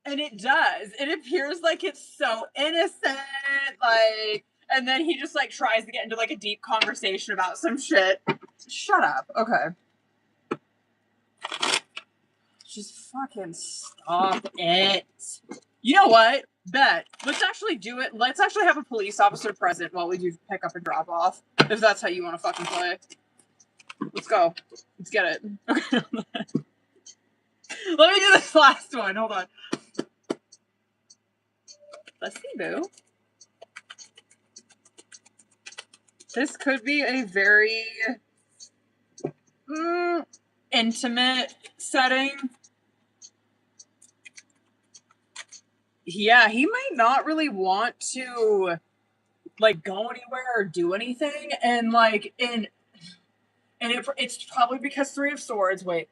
And it does. It appears like it's so innocent, like, and then he just, like, tries to get into, like, a deep conversation about some shit. Shut up. Okay. Just fucking stop it. You know what? Bet. Let's actually do it. Let's actually have a police officer present while we do pick up and drop off. If that's how you want to fucking play. Let's go. Let's get it. Okay. Let me do this last one. Hold on. Let's see, boo. This could be a very intimate setting. Yeah, he might not really want to, like, go anywhere or do anything, and, like, it's probably because 3 of Swords. Wait.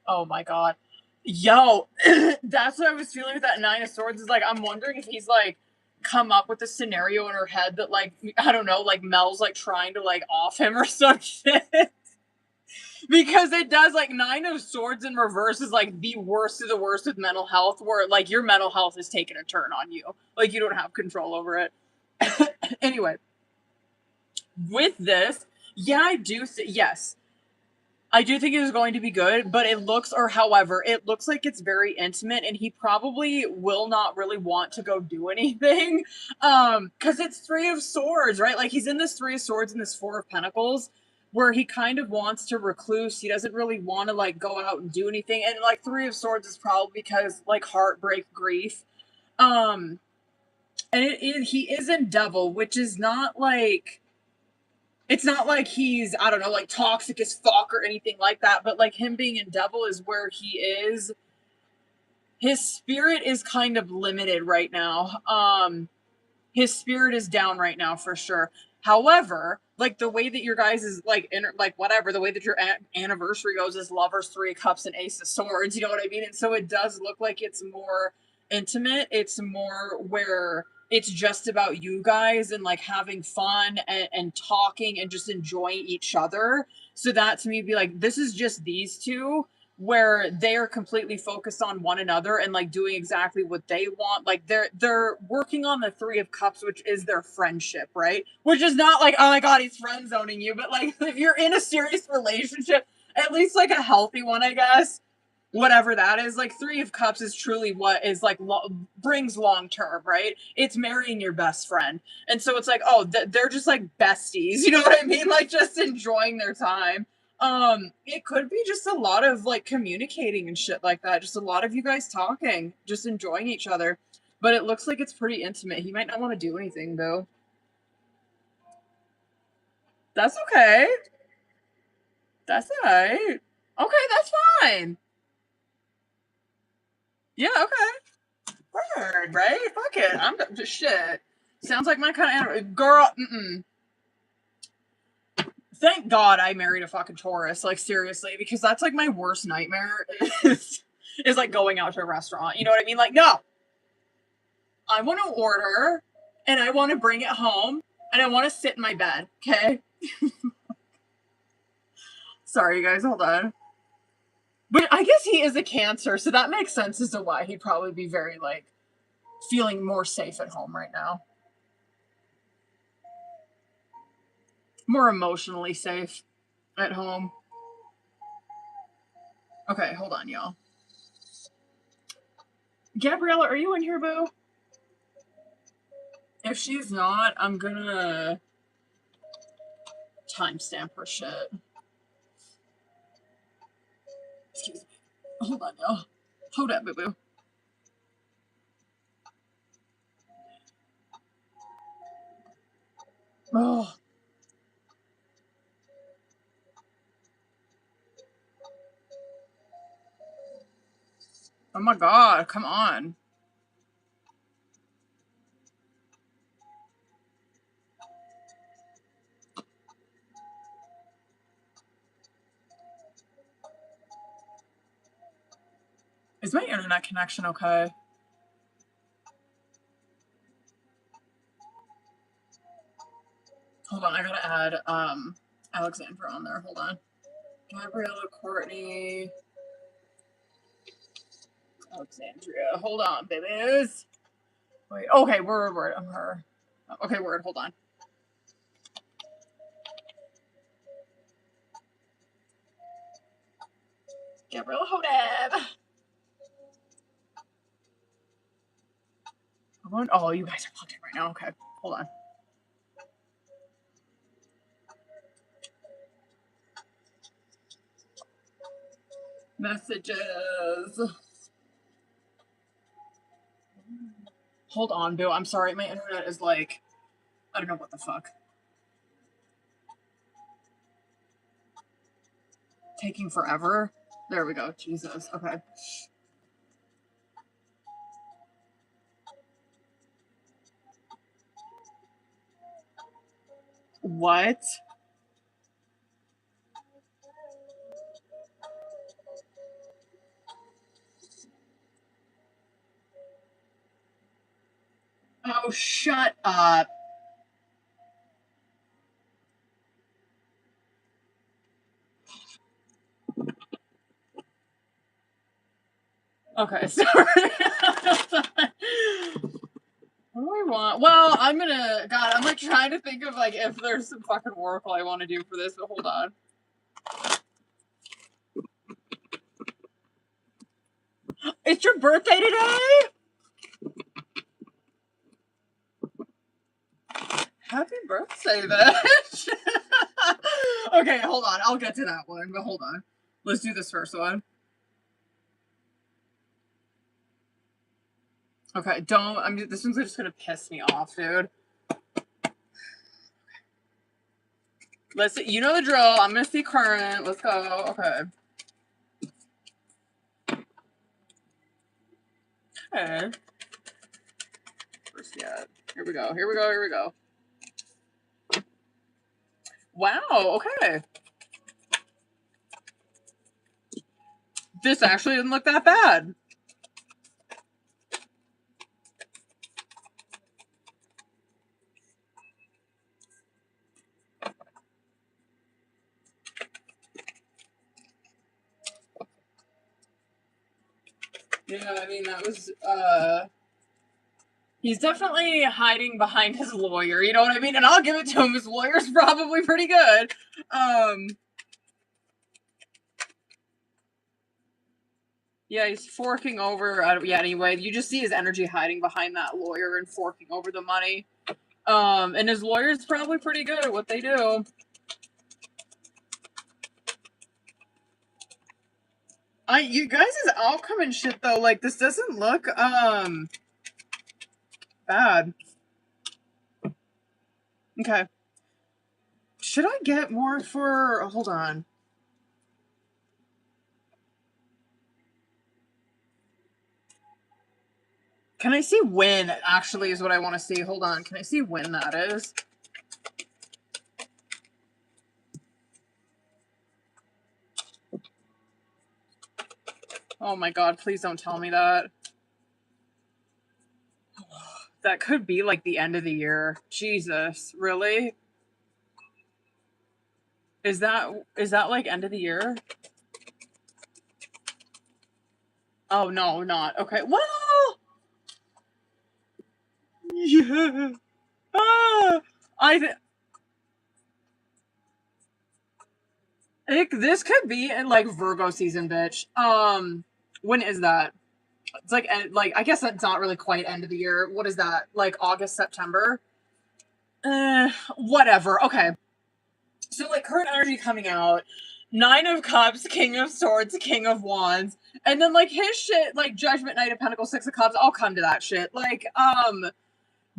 Oh my god. Yo, that's what I was feeling with that 9 of Swords, is like, I'm wondering if he's, like, come up with a scenario in her head that, like, I don't know, like, Mel's, like, trying to, like, off him or some shit. Because it does, like, 9 of Swords in reverse is, like, the worst of the worst with mental health, where, like, your mental health is taking a turn on you. Like, you don't have control over it. Anyway. With this, yeah, yes. I do think it is going to be good, but it looks like it's very intimate, and he probably will not really want to go do anything. Because it's 3 of Swords, right? Like, he's in this 3 of Swords and this 4 of Pentacles, where he kind of wants to recluse. He doesn't really want to, like, go out and do anything. And, like, 3 of Swords is probably because, like, heartbreak, grief. And he is in Devil, which is not, like, it's not like he's, I don't know, like, toxic as fuck or anything like that, but, like, him being in Devil is where he is. His spirit is kind of limited right now. His spirit is down right now, for sure. However, like the way that your guys is like whatever, the way that your anniversary goes is lovers, 3 of cups, and ace of swords, you know what I mean? And so it does look like it's more intimate. It's more where it's just about you guys and like having fun and talking and just enjoying each other. So that to me be like, this is just these two, where they are completely focused on one another and like doing exactly what they want. Like they're working on the 3 of cups, which is their friendship, right? Which is not like, oh my god, he's friend zoning you, but like if you're in a serious relationship, at least like a healthy one, I guess, whatever that is, like 3 of cups is truly what is like brings long term, right? It's marrying your best friend. And so it's like, oh, they're just like besties, you know what I mean? Like just enjoying their time. It could be just a lot of like communicating and shit like that, just a lot of you guys talking, just enjoying each other. But it looks like it's pretty intimate. He might not want to do anything though. That's okay. That's all right. Okay, that's fine. Yeah, okay. Word, right? Fuck it. I'm just shit. Sounds like my kind of girl. Thank God I married a fucking Taurus. Like seriously, because that's like my worst nightmare. Is like going out to a restaurant. You know what I mean? Like no, I want to order, and I want to bring it home, and I want to sit in my bed. Okay. Sorry, you guys. Hold on. But I guess he is a Cancer, so that makes sense as to why he'd probably be very like feeling more safe at home right now. More emotionally safe at home. Okay, hold on, y'all. Gabriella, are you in here, boo? If she's not, I'm gonna timestamp her shit. Excuse me. Hold on, y'all. Hold up, boo-boo. Oh. Oh my god, come on. Is my internet connection okay? Hold on, I gotta add Alexandra on there. Hold on. Gabriella, Courtney, Alexandria. Hold on, babies. Wait. Okay, word. I'm her. Okay, word. Hold on. Gabriella, hold up. Oh, you guys are plugged in right now. Okay, hold on. Messages. Hold on, boo. I'm sorry. My internet is like, I don't know what the fuck. Taking forever. There we go. Jesus. Okay. What? Oh, shut up. Okay, sorry. What do I want? Well, I'm like trying to think of like if there's some fucking oracle I want to do for this, but hold on. It's your birthday today? Happy birthday, bitch. Okay, hold on. I'll get to that one, but hold on. Let's do this first one. Okay, this one's just gonna piss me off, dude. Listen, you know the drill. I'm gonna see current. Let's go. Okay. Okay. First yet. Here we go. Wow, okay. This actually didn't look that bad. Yeah, I mean, that was, he's definitely hiding behind his lawyer, you know what I mean? And I'll give it to him, his lawyer's probably pretty good. Yeah, he's forking over, yeah, anyway, you just see his energy hiding behind that lawyer and forking over the money. And his lawyer's probably pretty good at what they do. You guys' outcome and shit, though, like, this doesn't look, bad. Okay. Should I get more for, hold on. Can I see when, actually, is what I want to see. Hold on. Can I see when that is? Oh my god, please don't tell me that. That could be like the end of the year. Jesus, really? Is that like end of the year? Oh no, not. Okay. Well, yeah. Ah, this could be in like Virgo season, bitch. When is that? It's like I guess that's not really quite end of the year. What is that? Like August, September? Whatever. Okay. So like current energy coming out, Nine of Cups, King of Swords, King of Wands, and then like his shit, like Judgment, Knight of Pentacles, Six of Cups. I'll come to that shit. Like,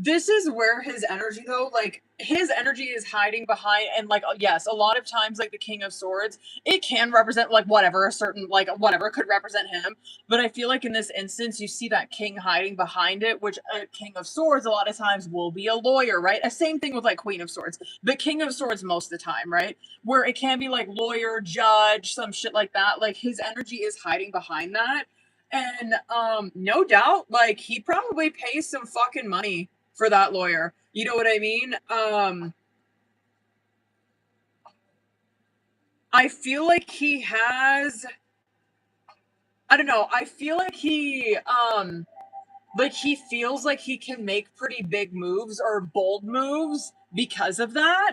this is where his energy, though, like, his energy is hiding behind, and, like, yes, a lot of times, like, the King of Swords, it can represent, like, whatever, a certain, like, whatever could represent him, but I feel like in this instance, you see that king hiding behind it, which a King of Swords, a lot of times, will be a lawyer, right? The same thing with, like, Queen of Swords, but King of Swords most of the time, right? Where it can be, like, lawyer, judge, some shit like that, like, his energy is hiding behind that, and, no doubt, like, he probably pays some fucking money for that lawyer. You know what I mean? I feel like he has, I don't know, I feel like he feels like he can make pretty big moves or bold moves because of that.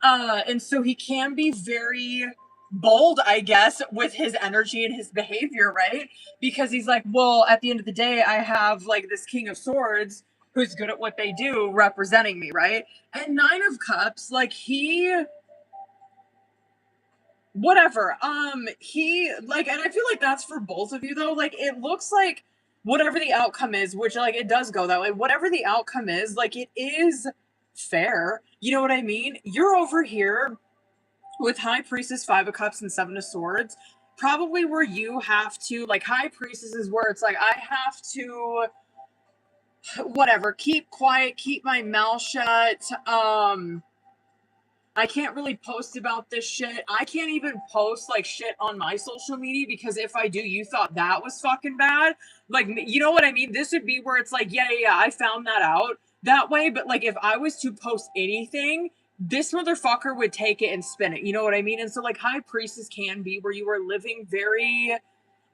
And so he can be very bold, I guess, with his energy and his behavior, right? Because he's like, well, at the end of the day, I have like this King of Swords who's good at what they do representing me, right? And Nine of Cups, like whatever. He like, and I feel like that's for both of you though. Like, it looks like whatever the outcome is, which like it does go that way, whatever the outcome is, like it is fair. You know what I mean? You're over here with High Priestess, Five of Cups, and Seven of Swords, probably where you have to, like, High Priestess is where it's like, I have to, whatever, keep quiet, keep my mouth shut. I can't really post about this shit. I can't even post, like, shit on my social media because if I do, you thought that was fucking bad. Like, you know what I mean? This would be where it's like, yeah, I found that out that way. But, like, if I was to post anything, this motherfucker would take it and spin it. You know what I mean? And so, like, High Priestess can be where you are living very,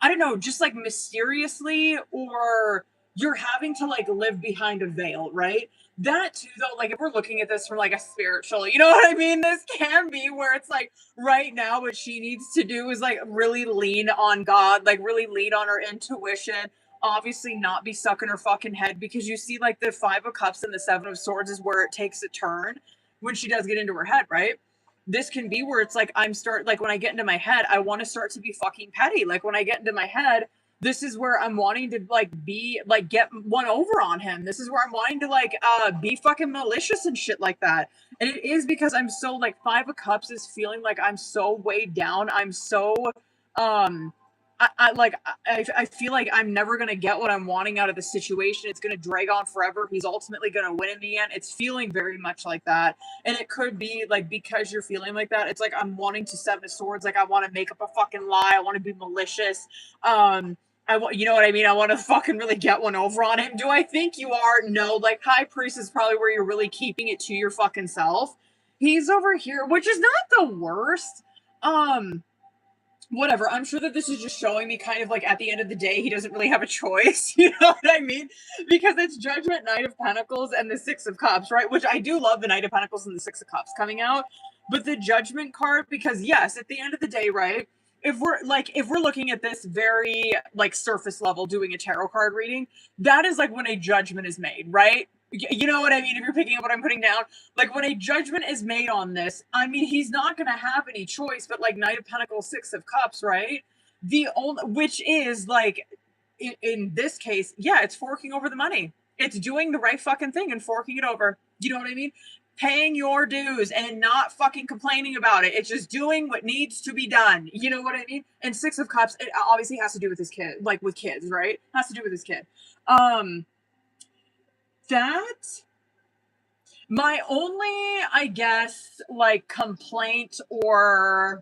I don't know, just like mysteriously, or you're having to like live behind a veil, right? That too, though, like if we're looking at this from like a spiritual, you know what I mean? This can be where it's like right now, what she needs to do is like really lean on God, like really lean on her intuition. Obviously, not be stuck in her fucking head because you see, like the Five of Cups and the Seven of Swords is where it takes a turn when she does get into her head, right? This can be where it's like like when I get into my head, I want to start to be fucking petty. Like when I get into my head, this is where I'm wanting to like be like get one over on him. This is where I'm wanting to like be fucking malicious and shit like that. And it is because I'm so like Five of Cups is feeling like I'm so weighed down. I'm so I feel like I'm never gonna get what I'm wanting out of the situation. It's gonna drag on forever. He's ultimately gonna win in the end. It's feeling very much like that, and it could be like because you're feeling like that. It's like I'm wanting to Seven of Swords. Like I want to make up a fucking lie. I want to be malicious. I want, you know what I mean? I want to fucking really get one over on him. Do I think you are? No. Like High Priest is probably where you're really keeping it to your fucking self. He's over here, which is not the worst. Whatever. I'm sure that this is just showing me kind of like at the end of the day, he doesn't really have a choice. You know what I mean? Because it's Judgment, Knight of Pentacles, and the Six of Cups, right? Which I do love the Knight of Pentacles and the Six of Cups coming out. But the Judgment card, because yes, at the end of the day, right? If we're looking at this very like surface level doing a tarot card reading, that is like when a judgment is made, right? You know what I mean? If you're picking up what I'm putting down, like when a judgment is made on this, I mean, he's not going to have any choice but like Knight of Pentacles, Six of Cups, right? The only, which is like, in this case, yeah, it's forking over the money. It's doing the right fucking thing and forking it over. You know what I mean? Paying your dues and not fucking complaining about it. It's just doing what needs to be done. You know what I mean? And Six of Cups, it obviously has to do with his kid, like with kids, right? Has to do with his kid. That my only, I guess, like complaint or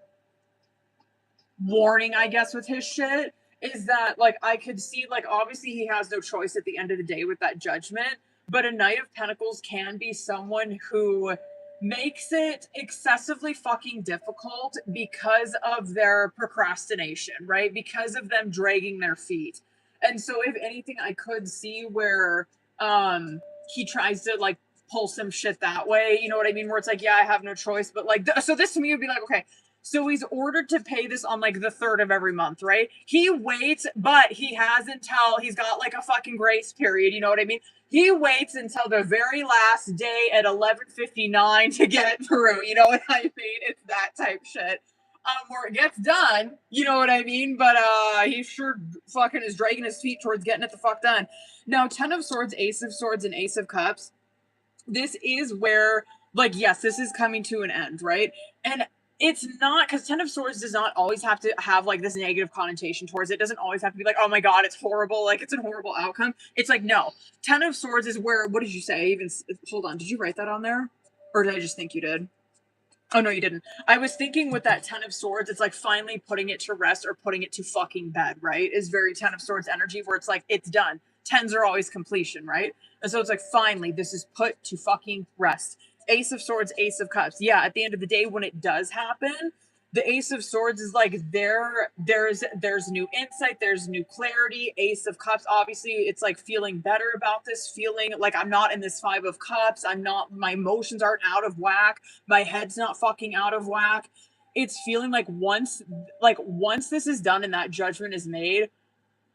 warning, I guess, with his shit is that like I could see like obviously he has no choice at the end of the day with that judgment, but a Knight of Pentacles can be someone who makes it excessively fucking difficult because of their procrastination, right? Because of them dragging their feet. And so if anything, I could see where he tries to like pull some shit that way, you know what I mean? Where it's like, yeah, I have no choice, but like, so this to me would be like, okay, so he's ordered to pay this on like the 3rd of every month, right? He waits, but he has until he's got like a fucking grace period, you know what I mean? He waits until the very last day at 11:59 to get it through, you know what I mean? It's that type shit. Where it gets done, you know what I mean? But he sure fucking is dragging his feet towards getting it the fuck done. Now, Ten of Swords, Ace of Swords, and Ace of Cups. This is where, like, yes, this is coming to an end, right? And it's not, because Ten of Swords does not always have to have like this negative connotation towards it. It doesn't always have to be like, oh my god, it's horrible, like it's a horrible outcome. It's like, no. Ten of Swords is where, what did you say? Even, hold on, did you write that on there? Or did I just think you did? Oh, no, you didn't. I was thinking with that Ten of Swords, it's like finally putting it to rest or putting it to fucking bed, right? Is very Ten of Swords energy where it's like, it's done. Tens are always completion, right? And so it's like, finally, this is put to fucking rest. Ace of Swords, Ace of Cups. Yeah, at the end of the day, when it does happen, the Ace of Swords is like there's new insight, there's new clarity. Ace of Cups, obviously, it's like feeling better about this, feeling like I'm not in this Five of Cups. I'm not, my emotions aren't out of whack. My head's not fucking out of whack. It's feeling like once this is done and that judgment is made,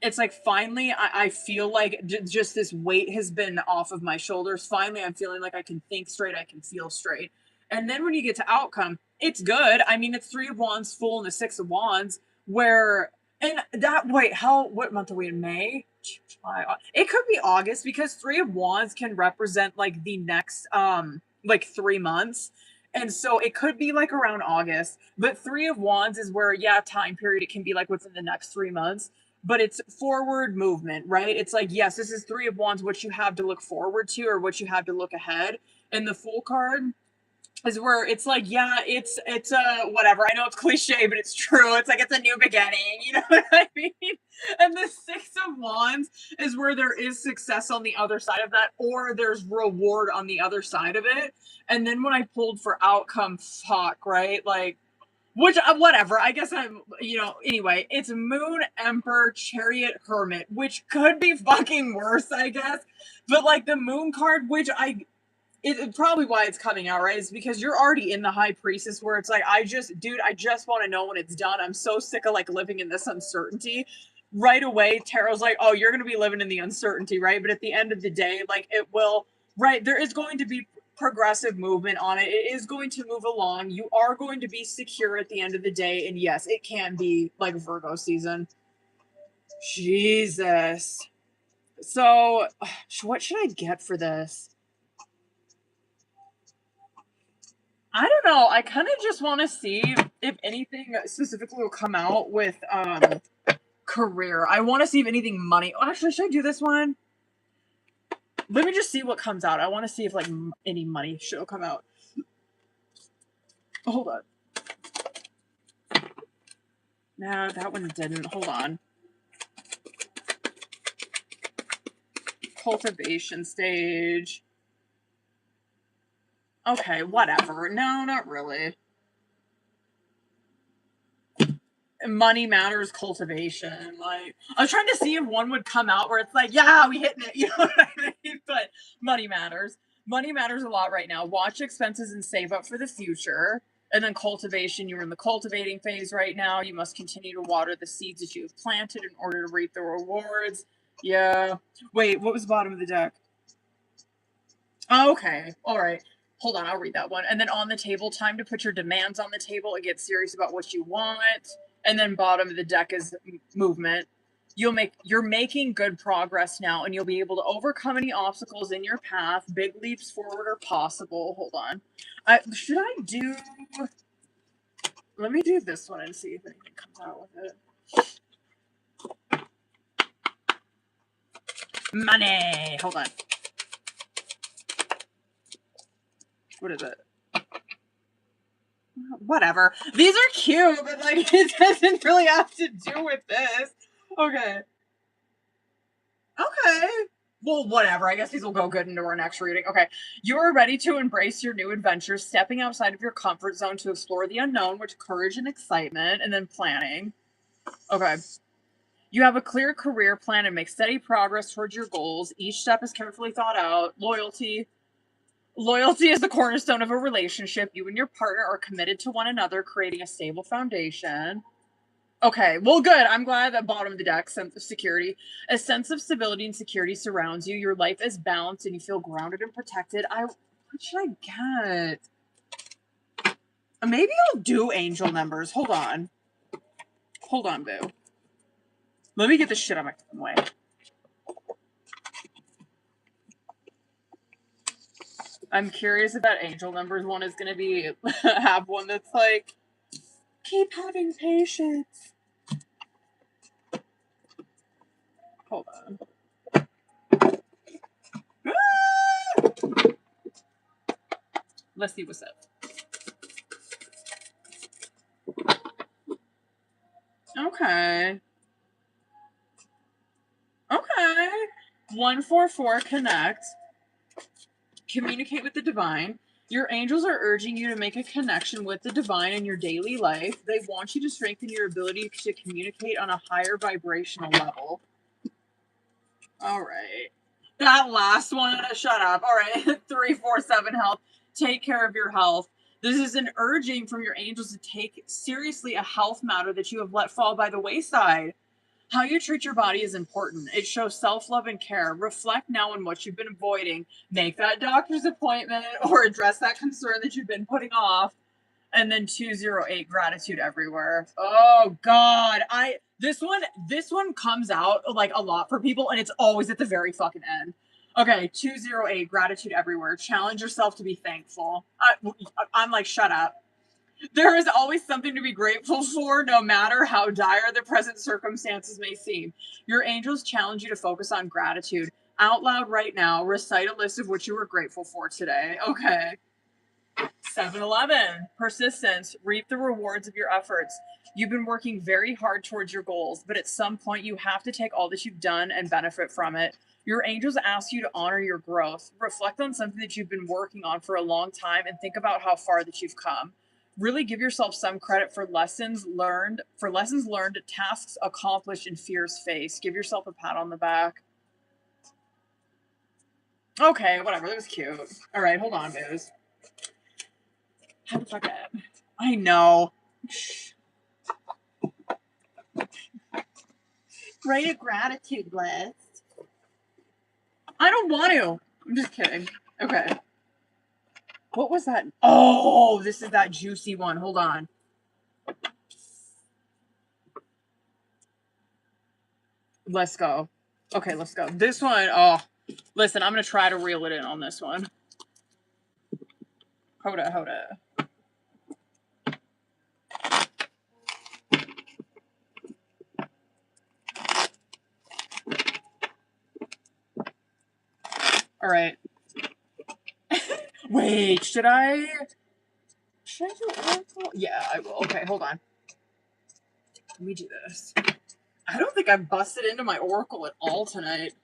it's like finally I feel like just this weight has been off of my shoulders. Finally, I'm feeling like I can think straight, I can feel straight. And then when you get to outcome, it's good. I mean, it's Three of Wands full and the Six of Wands, where, and that, wait, what month are we in? May? July? It could be August, because Three of Wands can represent like the next, like 3 months. And so it could be like around August, but Three of Wands is where, yeah, time period, it can be like within the next 3 months. But it's forward movement, right? It's like, yes, this is Three of Wands, what you have to look forward to or what you have to look ahead. And the Fool card is where it's like, yeah, it's whatever. I know it's cliche, but it's true. It's like, it's a new beginning, you know what I mean? And the Six of Wands is where there is success on the other side of that, or there's reward on the other side of it. And then when I pulled for outcome, fuck, right? Like, which, whatever, I guess I'm, you know, anyway, it's Moon, Emperor, Chariot, Hermit, which could be fucking worse, I guess. But, like, the Moon card, which it's probably why it's coming out, right? Is because you're already in the High Priestess, where it's like, I just want to know when it's done. I'm so sick of, like, living in this uncertainty. Right away, Tarot's like, oh, you're going to be living in the uncertainty, right? But at the end of the day, like, it will, right, there is going to be progressive movement on it. It is going to move along. You are going to be secure at the end of the day. And yes, it can be like Virgo season. Jesus. So what should I get for this? I don't know. I kind of just want to see if anything specifically will come out with career. I want to see if anything money. Oh, actually, should I do this one? Let me just see what comes out. I want to see if like any money should come out. Hold on. No, that one didn't. Hold on. Cultivation stage. Okay, whatever. No, not really. Money matters, cultivation. Like, I was trying to see if one would come out where it's like, yeah, we hitting it. You know what I mean? But money matters. Money matters a lot right now. Watch expenses and save up for the future. And then cultivation, you're in the cultivating phase right now. You must continue to water the seeds that you have planted in order to reap the rewards. Yeah. Wait, what was the bottom of the deck? Oh, okay. All right. Hold on, I'll read that one. And then on the table, time to put your demands on the table and get serious about what you want. And then bottom of the deck is movement. You're making good progress now, and you'll be able to overcome any obstacles in your path. Big leaps forward are possible. Hold on. Let me do this one and see if anything comes out with it. Money. Hold on. What is it? Whatever. These are cute, but like it doesn't really have to do with this. Okay. Okay. Well, whatever. I guess these will go good into our next reading. Okay. You are ready to embrace your new adventures, stepping outside of your comfort zone to explore the unknown with courage and excitement, and then planning. Okay. You have a clear career plan and make steady progress towards your goals. Each step is carefully thought out. Loyalty. Loyalty is the cornerstone of a relationship. You and your partner are committed to one another, creating a stable foundation. Okay, well, good. I'm glad that bottom of the deck, sense of security. A sense of stability and security surrounds you. Your life is balanced and you feel grounded and protected. What should I get? Maybe I'll do angel numbers. Hold on. Hold on, boo. Let me get this shit on my way. I'm curious if that angel numbers one is going to be have one that's like, keep having patience. Hold on. Let's see what's up. Okay. Okay. 144 connect. Communicate with the divine. Your angels are urging you to make a connection with the divine in your daily life. They want you to strengthen your ability to communicate on a higher vibrational level. All right. That last one, shut up. All right. 347 health. Take care of your health. This is an urging from your angels to take seriously a health matter that you have let fall by the wayside. How you treat your body is important. It shows self-love and care. Reflect now on what you've been avoiding. Make that doctor's appointment or address that concern that you've been putting off. And then 208, gratitude everywhere. Oh God. This one comes out like a lot for people, and it's always at the very fucking end. Okay, 208, gratitude everywhere. Challenge yourself to be thankful. I'm like, shut up. There is always something to be grateful for, no matter how dire the present circumstances may seem. Your angels challenge you to focus on gratitude. Out loud right now, recite a list of what you were grateful for today. Okay. 7-Eleven. Persistence. Reap the rewards of your efforts. You've been working very hard towards your goals, but at some point you have to take all that you've done and benefit from it. Your angels ask you to honor your growth. Reflect on something that you've been working on for a long time and think about how far that you've come. Really give yourself some credit for lessons learned, tasks accomplished, and fears faced. Give yourself a pat on the back. Okay, whatever. That was cute. All right, hold on, booze. How the fuck up? I know. Write a gratitude list. I don't want to. I'm just kidding. Okay. What was that? Oh, this is that juicy one. Hold on. Let's go. Okay, let's go. This one, oh, listen, I'm going to try to reel it in on this one. Hoda. All right. Wait, should I do Oracle? Yeah, I will. Okay, hold on. Let me do this. I don't think I've busted into my Oracle at all tonight.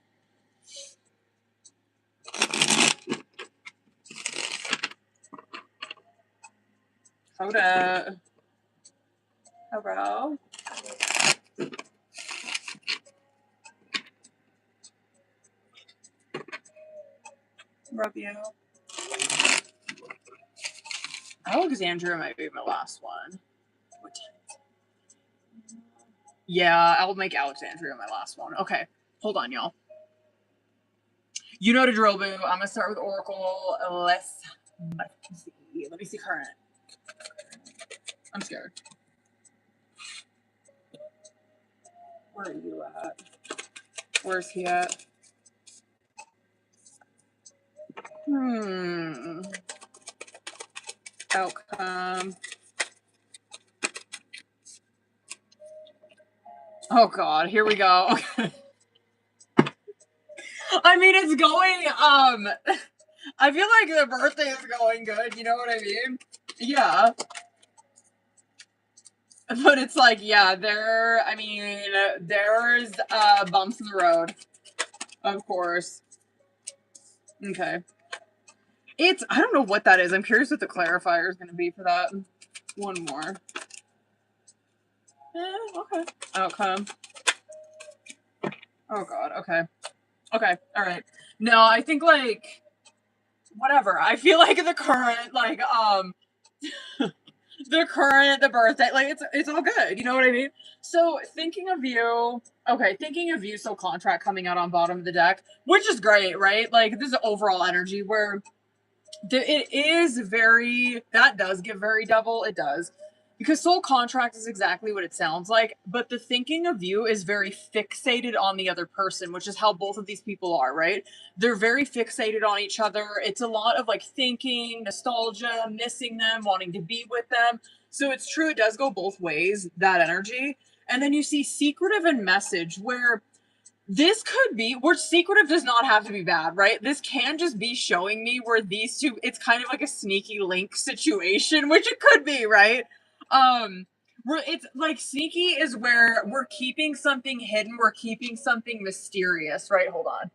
Hoda. Hello. Love you. Alexandria might be my last one. What time? Yeah, I'll make Alexandria my last one. Okay, hold on, y'all. You know the drill, boo. I'm gonna start with Oracle. Let's see. Let me see current. I'm scared. Where are you at? Where's he at? Outcome. Oh God, here we go. Okay. I mean, it's going, I feel like the birthday is going good, you know what I mean? Yeah. But it's like, yeah, there's, bumps in the road. Of course. Okay. I don't know what that is. I'm curious what the clarifier is going to be for that. One more. Okay. Outcome. Oh God, okay. Okay, alright. No, I think, like, whatever. I feel like the current, like, the birthday, like, it's all good, you know what I mean? So, thinking of you, so contract coming out on bottom of the deck, which is great, right? Like, this is overall energy where it is very, that does give very double, it does. Because soul contract is exactly what it sounds like, but the thinking of you is very fixated on the other person, which is how both of these people are, right? They're very fixated on each other. It's a lot of like thinking, nostalgia, missing them, wanting to be with them. So it's true, it does go both ways, that energy. And then you see secretive and message, where this could be, where secretive does not have to be bad, right? This can just be showing me where these two, it's kind of like a sneaky link situation, which it could be, right? Where it's like sneaky is where we're keeping something hidden, we're keeping something mysterious, right? Hold on.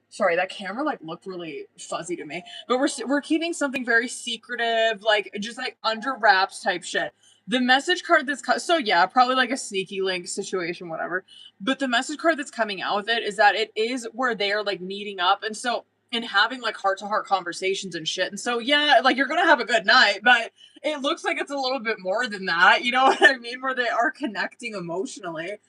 Sorry, that camera like looked really fuzzy to me. But we're keeping something very secretive, like just like under wraps type shit. The message card that's so yeah, probably like a sneaky link situation, whatever. But the message card that's coming out with it is that it is where they are like meeting up, and having like heart to heart conversations and shit. And so yeah, like you're gonna have a good night, but it looks like it's a little bit more than that. You know what I mean? Where they are connecting emotionally.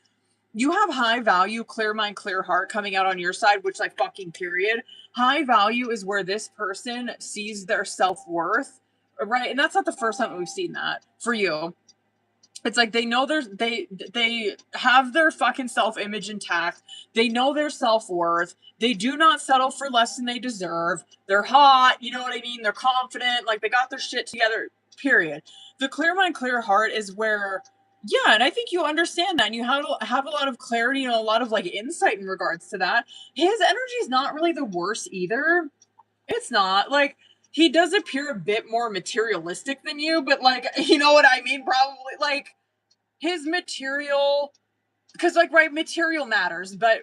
You have high value, clear mind, clear heart coming out on your side, which like fucking period. High value is where this person sees their self-worth, right? And that's not the first time we've seen that for you. It's like they know they have their fucking self-image intact. They know their self-worth. They do not settle for less than they deserve. They're hot, you know what I mean? They're confident, like they got their shit together, period. The clear mind, clear heart is where, yeah, and I think you understand that, and you have a lot of clarity and a lot of like insight in regards to that. His energy is not really the worst either. It's not. Like, he does appear a bit more materialistic than you, but like, you know what I mean? Probably like his material, because like, right, material matters, but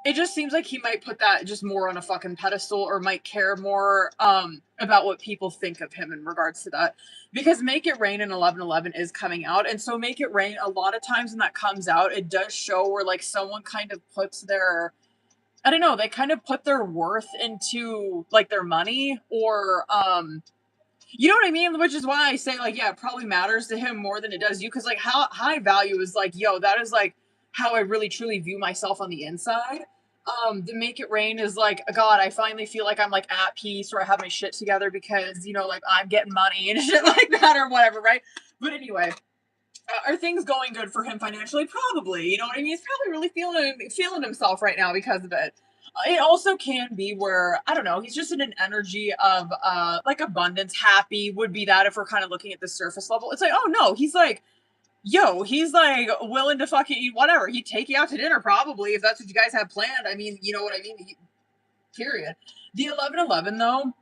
it just seems like he might put that just more on a fucking pedestal, or might care more about what people think of him in regards to that. Because Make It Rain in 11/11 is coming out, and so Make It Rain, a lot of times when that comes out, it does show where like someone kind of puts their, I don't know, they kind of put their worth into like their money, or you know what I mean? Which is why I say like, yeah, it probably matters to him more than it does you, because like how high value is like, yo, that is like how I really truly view myself on the inside. The Make It Rain is like, God, I finally feel like I'm like at peace, or I have my shit together because, you know, like I'm getting money and shit like that or whatever, right? But anyway, are things going good for him financially? Probably. You know what I mean? He's probably really feeling himself right now because of it. It also can be where, I don't know, he's just in an energy of like abundance, happy would be that if we're kind of looking at the surface level. It's like, oh no, he's like, yo, he's like willing to fucking eat whatever. He'd take you out to dinner probably if that's what you guys have planned. I mean, you know what I mean? period. The 11-11 though,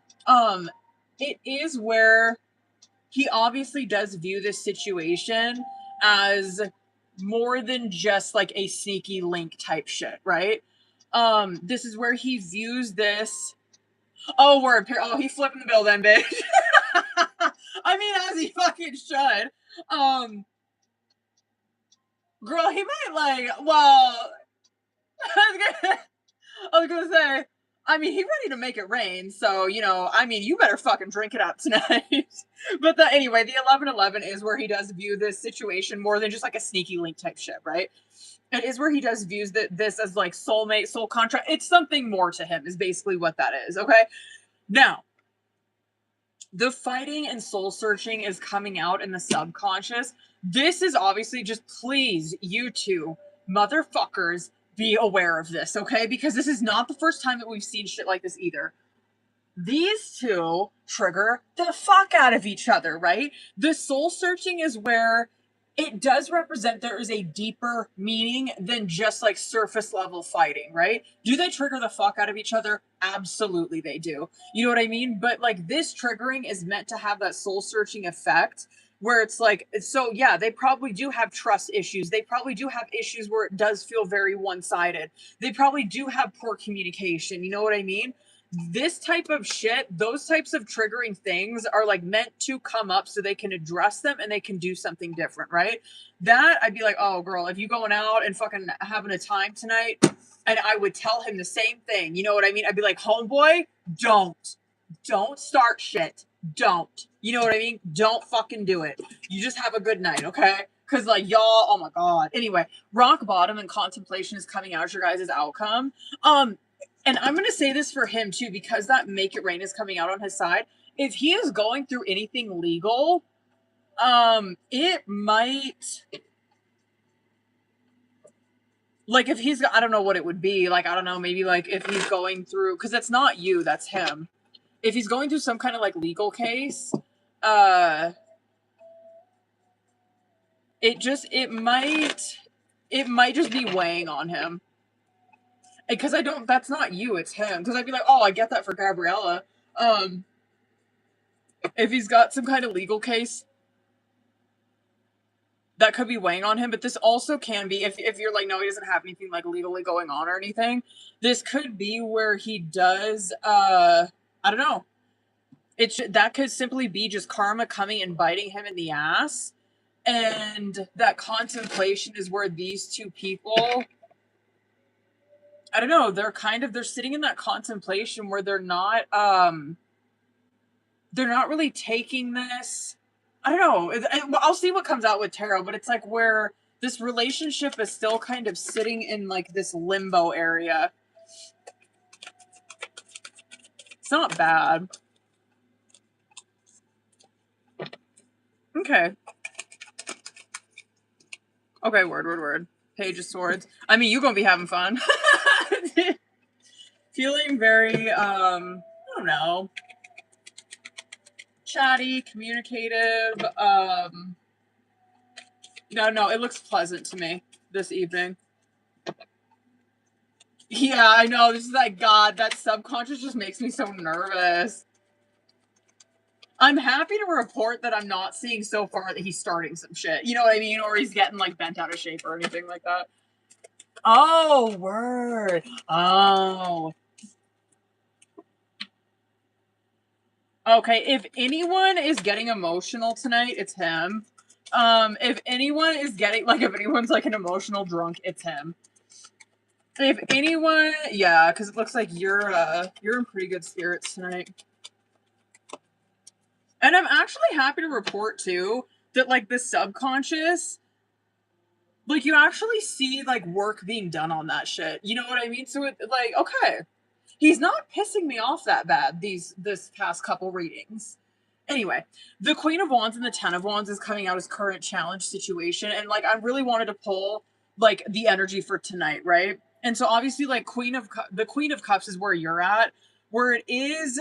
it is where he obviously does view this situation as more than just like a sneaky link type shit, right? This is where he views this. Oh, word. Oh, he flipping the bill then, bitch. I mean, as he fucking should. Girl, he might like, well, I was gonna say, I mean, he's ready to make it rain, so, you know, I mean, you better fucking drink it up tonight. But anyway, the 11-11 is where he does view this situation more than just like a sneaky link type shit, right? It is where he does views this as like soulmate, soul contract. It's something more to him, is basically what that is, okay? Now, the fighting and soul searching is coming out in the subconscious. This is obviously just, please, you two motherfuckers, be aware of this, okay? Because this is not the first time that we've seen shit like this either. These two trigger the fuck out of each other, right? The soul searching is where it does represent there is a deeper meaning than just like surface level fighting, right? Do they trigger the fuck out of each other? Absolutely they do. You know what I mean? But like this triggering is meant to have that soul searching effect where it's like, so yeah, they probably do have trust issues. They probably do have issues where it does feel very one-sided. They probably do have poor communication. You know what I mean? This type of shit, those types of triggering things are like meant to come up so they can address them and they can do something different, right? That I'd be like, oh girl, if you going out and fucking having a time tonight, and I would tell him the same thing, you know what I mean? I'd be like, homeboy, don't start shit. Don't. You know what I mean? Don't fucking do it. You just have a good night, okay? Because like y'all, oh my god. Anyway, rock bottom and contemplation is coming out as your guys' outcome. And I'm going to say this for him too, because that make it rain is coming out on his side. If he is going through anything legal, it might, like if he's, I don't know what it would be. Like, I don't know, maybe like if he's going through, because that's not you, that's him. If he's going through some kind of like legal case, it might just be weighing on him. Because that's not you, it's him. Because I'd be like, oh, I get that for Gabriella. If he's got some kind of legal case, that could be weighing on him. But this also can be, if you're like, no, he doesn't have anything like legally going on or anything, this could be where he does, I don't know. That could simply be just karma coming and biting him in the ass. And that contemplation is where these two people, I don't know, they're sitting in that contemplation where they're not really taking this, I don't know, I'll see what comes out with tarot, but it's like where this relationship is still kind of sitting in like this limbo area. It's not bad. Okay. Okay, word. Page of Swords. I mean, you're gonna be having fun. Feeling very, I don't know, chatty, communicative. No, it looks pleasant to me this evening. Yeah, I know. This is like, God, that subconscious just makes me so nervous. I'm happy to report that I'm not seeing so far that he's starting some shit. You know what I mean? Or he's getting like bent out of shape or anything like that. Oh, word. Oh. Okay, if anyone is getting emotional tonight, it's him. If anyone is getting, like, if anyone's like an emotional drunk, it's him. If anyone, yeah, because it looks like you're in pretty good spirits tonight. And I'm actually happy to report, too, that, like, the subconscious, like, you actually see, like, work being done on that shit. You know what I mean? So, like, okay. He's not pissing me off that bad, this past couple readings. Anyway, the Queen of Wands and the Ten of Wands is coming out as current challenge situation. And, like, I really wanted to pull, like, the energy for tonight, right? And so, obviously, like, the Queen of Cups is where you're at. Where it is...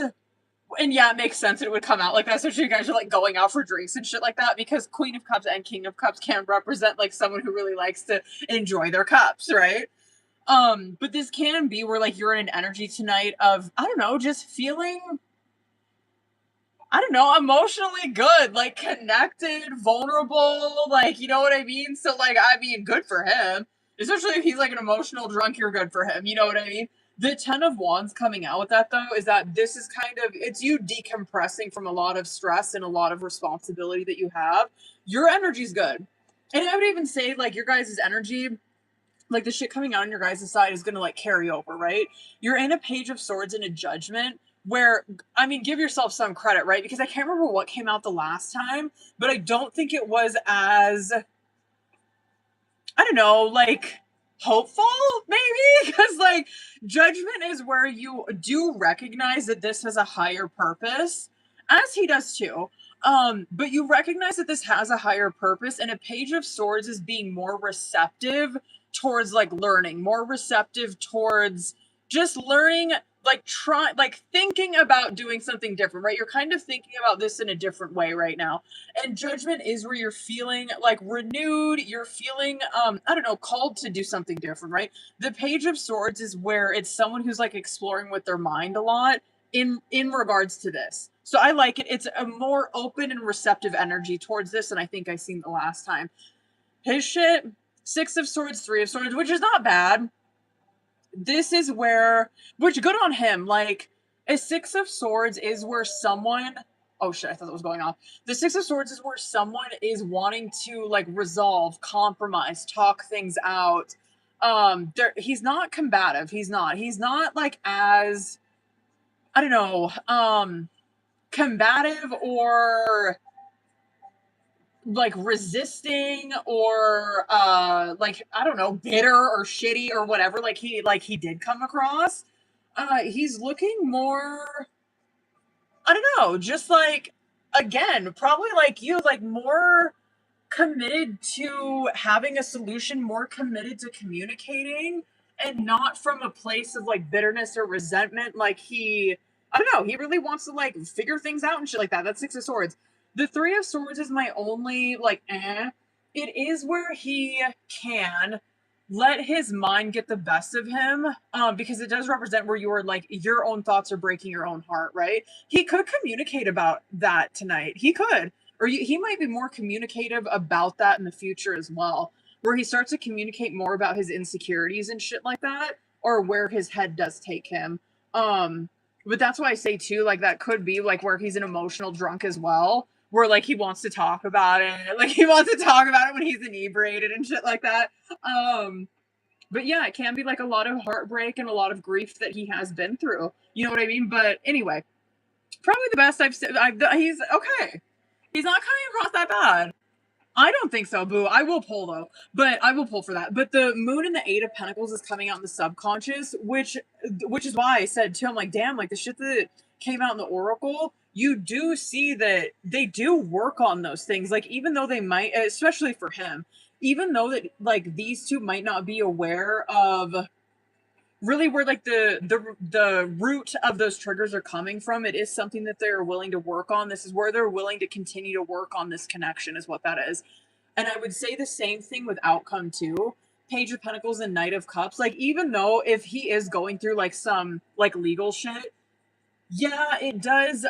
And yeah, it makes sense it would come out like that, especially you guys are like going out for drinks and shit like that, because Queen of Cups and King of Cups can represent like someone who really likes to enjoy their cups, right? But this can be where like you're in an energy tonight of, I don't know, just feeling, I don't know, emotionally good, like connected, vulnerable, like, you know what I mean? So like, I mean, good for him. Especially if he's like an emotional drunk, you're good for him. You know what I mean? The 10 of Wands coming out with that though is that this is kind of, it's you decompressing from a lot of stress and a lot of responsibility that you have. Your energy's good. And I would even say like your guys' energy, like the shit coming out on your guys' side is gonna like carry over, right? You're in a Page of Swords and a Judgment where, I mean, give yourself some credit, right? Because I can't remember what came out the last time, but I don't think it was as, I don't know, like hopeful, maybe? Because like Judgment is where you do recognize that this has a higher purpose, as he does too. But you recognize that this has a higher purpose, and a Page of Swords is being more receptive towards like learning, more receptive towards just learning, like try, like thinking about doing something different, right? You're kind of thinking about this in a different way right now. And Judgment is where you're feeling like renewed, you're feeling I don't know, called to do something different, right? The Page of Swords is where it's someone who's like exploring with their mind a lot in regards to this. So I like it. It's a more open and receptive energy towards this than I think I seen the last time. His shit, 6 of Swords, 3 of Swords, which is not bad. This is where, which good on him. Like a 6 of Swords is where someone, oh shit, I thought that was going off. The 6 of Swords is where someone is wanting to like resolve, compromise, talk things out. He's not combative. He's not like as, I don't know, combative or like resisting or like, I don't know, bitter or shitty or whatever like he did come across. He's looking more, I don't know, just like, again, probably like you, like more committed to having a solution, more committed to communicating, and not from a place of like bitterness or resentment. Like he, I don't know, he really wants to like figure things out and shit like that. That's 6 of Swords. The 3 of Swords is my only like It is where he can let his mind get the best of him, because it does represent where you're like your own thoughts are breaking your own heart, right? He could communicate about that tonight. He could, or he might be more communicative about that in the future as well, where he starts to communicate more about his insecurities and shit like that, or where his head does take him. But that's why I say too, like that could be like where he's an emotional drunk as well, where like he wants to talk about it, like he wants to talk about it when he's inebriated and shit like that. But yeah, it can be like a lot of heartbreak and a lot of grief that he has been through. You know what I mean? But anyway, probably the best I've said. He's okay. He's not coming across that bad. I don't think so, boo. I will pull though, but I will pull for that. But the Moon and the 8 of Pentacles is coming out in the subconscious, which is why I said too, I'm like, damn, like the shit that came out in the Oracle, you do see that they do work on those things. Like even though they might, especially for him, even though that like these two might not be aware of really where like the root of those triggers are coming from, it is something that they're willing to work on. This is where they're willing to continue to work on this connection, is what that is. And I would say the same thing with outcome too. Page of Pentacles and Knight of Cups, like even though if he is going through like some like legal shit, yeah, it does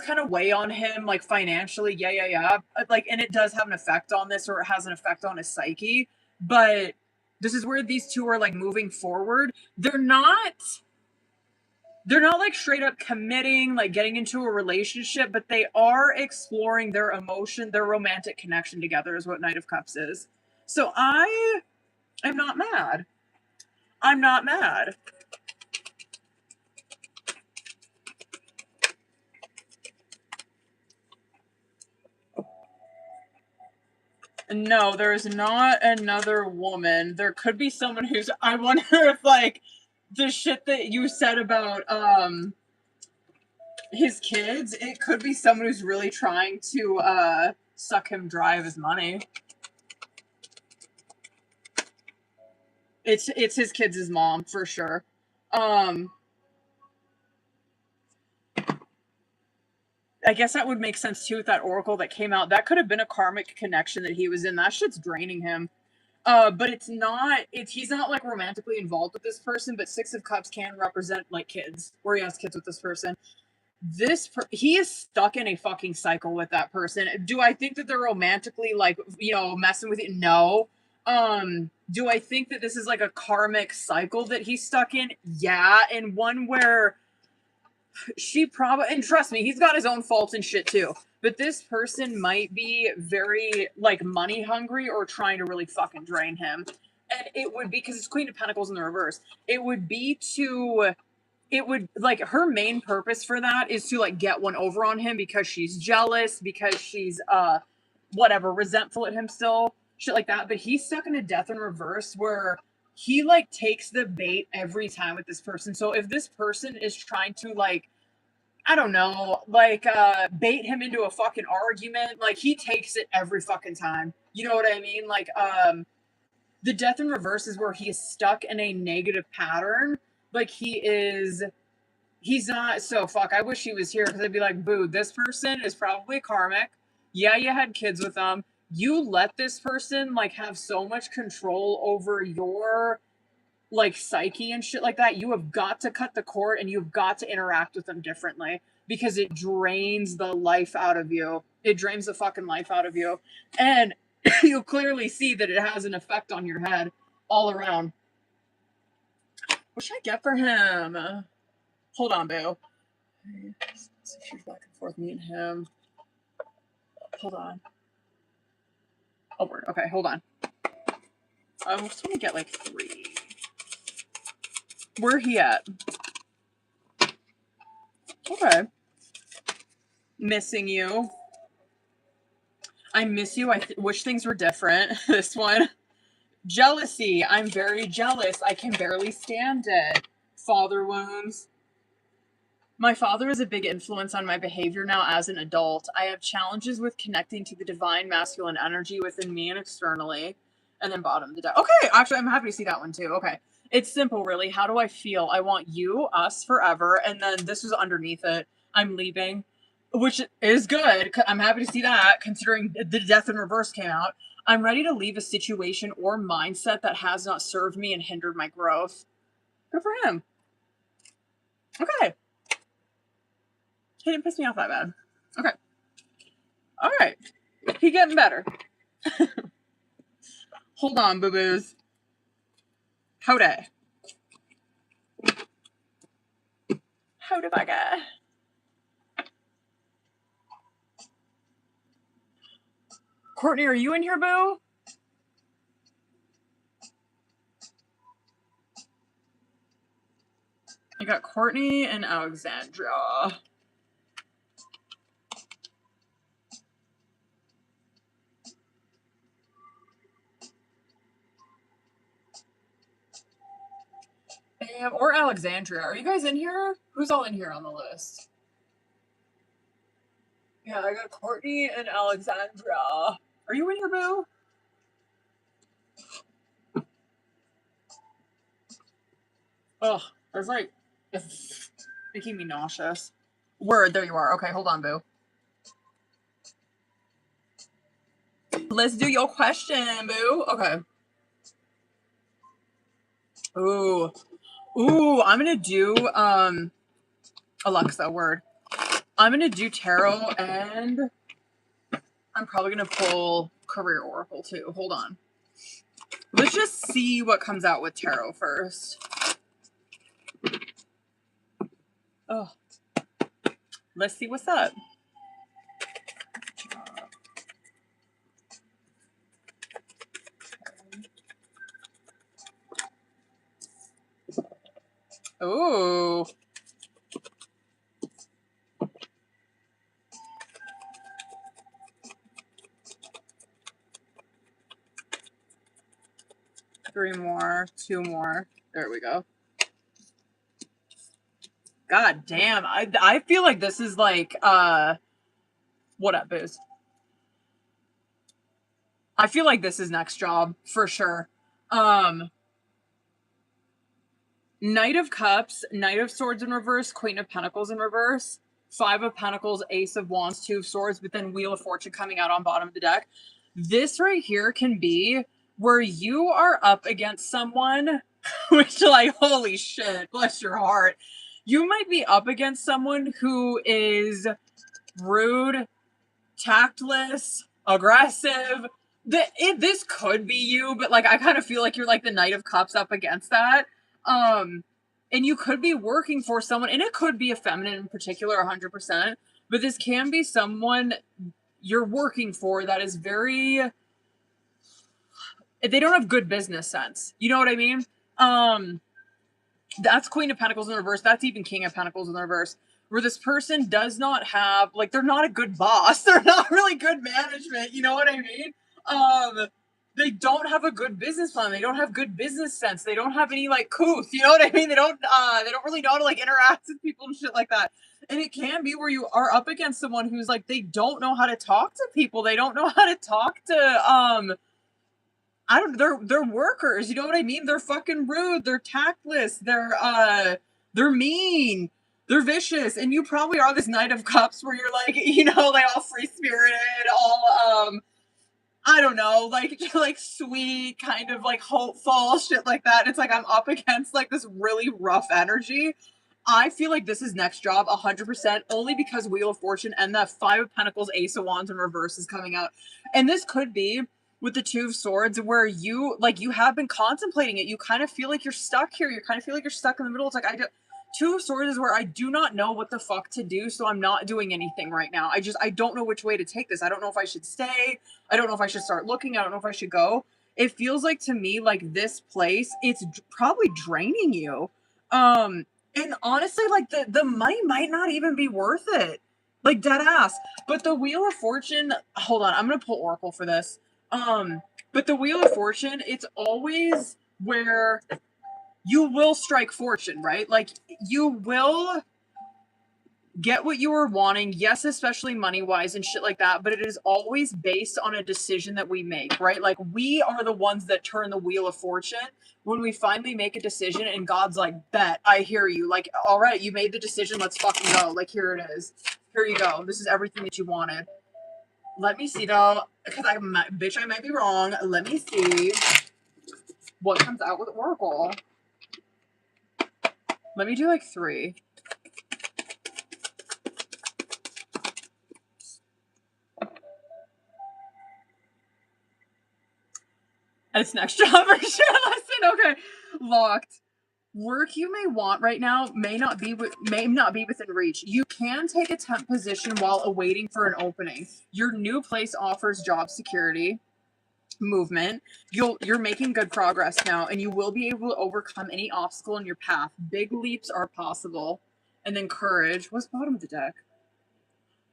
kind of weigh on him like financially. Yeah. Like, and it does have an effect on this, or it has an effect on his psyche. But this is where these two are like moving forward. They're not like straight up committing, like getting into a relationship, but they are exploring their emotion, their romantic connection together, is what Knight of Cups is. So I am not mad. I'm not mad. No, there is not another woman. There could be someone who's, I wonder if like the shit that you said about his kids, it could be someone who's really trying to suck him dry of his money. It's his kids' mom for sure. I guess that would make sense too with that oracle that came out. That could have been a karmic connection that he was in. That shit's draining him. But it's not, he's not like romantically involved with this person, but Six of Cups can represent like kids, where he has kids with this person. He is stuck in a fucking cycle with that person. Do I think that they're romantically like, you know, messing with it? No. Do I think that this is like a karmic cycle that he's stuck in? Yeah, and one where she probably, and trust me, he's got his own faults and shit too. But this person might be very like money hungry or trying to really fucking drain him. And it would be because it's Queen of Pentacles in the reverse. It would like her main purpose for that is to like get one over on him because she's jealous, because she's whatever, resentful at him still, shit like that. But he's stuck in a death in reverse where he like takes the bait every time with this person. So if this person is trying to like, I don't know, like bait him into a fucking argument, like he takes it every fucking time. You know what I mean? Like the death in reverse is where he is stuck in a negative pattern. Like he's not, so fuck, I wish he was here because I'd be like, boo, this person is probably karmic. Yeah, you had kids with them. You let this person like have so much control over your like psyche and shit like that. You have got to cut the cord and you've got to interact with them differently because it drains the life out of you. It drains the fucking life out of you. And you'll clearly see that it has an effect on your head all around. What should I get for him? Hold on, boo. Let's see if she's back and forth, me and him. Hold on. Oh, word. Okay, hold on. I just want to get like 3. Where he at? Okay. Missing you. I miss you. I wish things were different. This one. Jealousy. I'm very jealous. I can barely stand it. Father wounds. My father is a big influence on my behavior now as an adult. I have challenges with connecting to the divine masculine energy within me and externally. And then bottom the deck. Okay, actually, I'm happy to see that one too. Okay. It's simple, really. How do I feel? I want you, us, forever. And then this was underneath it. I'm leaving, which is good. I'm happy to see that, considering the death in reverse came out. I'm ready to leave a situation or mindset that has not served me and hindered my growth. Good for him. Okay. He didn't piss me off that bad. Okay. All right. He getting better. Hold on, boo-boos. Howdy. Howdy, bugger. Courtney, are you in here, boo? I got Courtney and Alexandra. Or Alexandria. Are you guys in here? Who's all in here on the list? Yeah, I got Courtney and Alexandra. Are you in here, boo? Ugh, there's like, it's making me nauseous. Word, there you are. Okay, hold on, boo. Let's do your question, boo. Okay. Ooh. Ooh, I'm gonna do, Alexa, word. I'm gonna do tarot and I'm probably gonna pull career oracle too. Hold on. Let's just see what comes out with tarot first. Oh. Let's see what's up. Ooh. Three more, 2 more. There we go. God damn. I feel like this is like, what up, booze? I feel like this is next job for sure. Knight of Cups, Knight of Swords in reverse, Queen of Pentacles in reverse, 5 of Pentacles, Ace of Wands, 2 of Swords, but then Wheel of Fortune coming out on bottom of the deck. This right here can be where you are up against someone, which, like, holy shit, bless your heart. You might be up against someone who is rude, tactless, aggressive. This could be you, but, like, I kind of feel like you're like the Knight of Cups up against that. And you could be working for someone, and it could be a feminine in particular, 100%, but this can be someone you're working for that is very, they don't have good business sense. You know what I mean? That's Queen of Pentacles in reverse. That's even King of Pentacles in the reverse. Where this person does not have, like, they're not a good boss. They're not really good management. You know what I mean? They don't have a good business plan. They don't have good business sense. They don't have any, like, couth. You know what I mean? They don't really know how to, like, interact with people and shit like that. And it can be where you are up against someone who's, like, they don't know how to talk to people. They don't know how to talk to, they're workers, you know what I mean? They're fucking rude, they're tactless, they're mean, they're vicious, and you probably are this Knight of Cups where you're like, you know, like all free-spirited, all, I don't know, like sweet, kind of like hopeful, shit like that. It's like I'm up against like this really rough energy. I feel like this is next job 100%, only because Wheel of Fortune and the Five of Pentacles, Ace of Wands in reverse is coming out. And this could be with the Two of Swords where you have been contemplating it. You kind of feel like you're stuck here. You kind of feel like you're stuck in the middle. It's like, Two of Swords is where I do not know what the fuck to do, so I'm not doing anything right now. I don't know which way to take this. I don't know if I should stay. I don't know if I should start looking. I don't know if I should go. It feels like to me like this place, it's probably draining you. And honestly, like, the money might not even be worth it. Like, dead ass. But the Wheel of Fortune, hold on, I'm gonna pull Oracle for this. But the Wheel of Fortune, it's always where you will strike fortune, right? Like, you will get what you were wanting, yes, especially money-wise and shit like that, but it is always based on a decision that we make, right? Like, we are the ones that turn the Wheel of Fortune when we finally make a decision and God's like, bet, I hear you. Like, all right, you made the decision, let's fucking go. Like, here it is. Here you go. This is everything that you wanted. Let me see, though, because I might be wrong. Let me see what comes out with Oracle. Let me do, like, 3. It's next job for sure. Listen, okay. Locked. Work you may want right now may not be within reach. You can take a temp position while awaiting for an opening. Your new place offers job security, movement. You're making good progress now, and you will be able to overcome any obstacle in your path. Big leaps are possible. And then courage. What's bottom of the deck?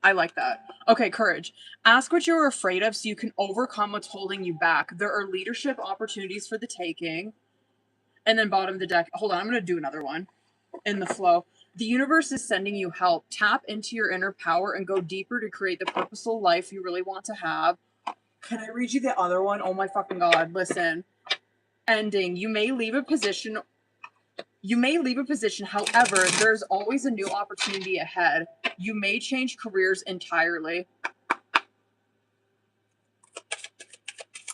I like that. Okay, courage. Ask what you're afraid of so you can overcome what's holding you back. There are leadership opportunities for the taking. And then bottom of the deck. Hold on, I'm going to do another one in the flow. The universe is sending you help. Tap into your inner power and go deeper to create the purposeful life you really want to have. Can I read you the other one? Oh my fucking God. Listen. Ending. You may leave a position. However, there's always a new opportunity ahead. You may change careers entirely.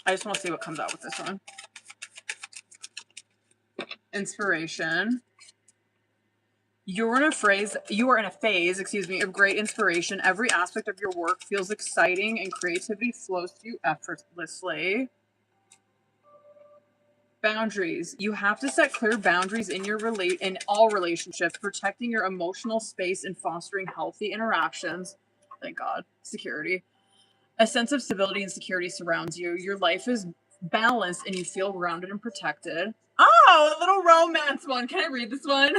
I just want to see what comes out with this one. Inspiration. You are in a phase, of great inspiration. Every aspect of your work feels exciting and creativity flows to you effortlessly. Boundaries. You have to set clear boundaries in all relationships, protecting your emotional space and fostering healthy interactions. Thank God. Security. A sense of stability and security surrounds you. Your life is balanced and you feel grounded and protected. Oh, a little romance one. Can I read this one?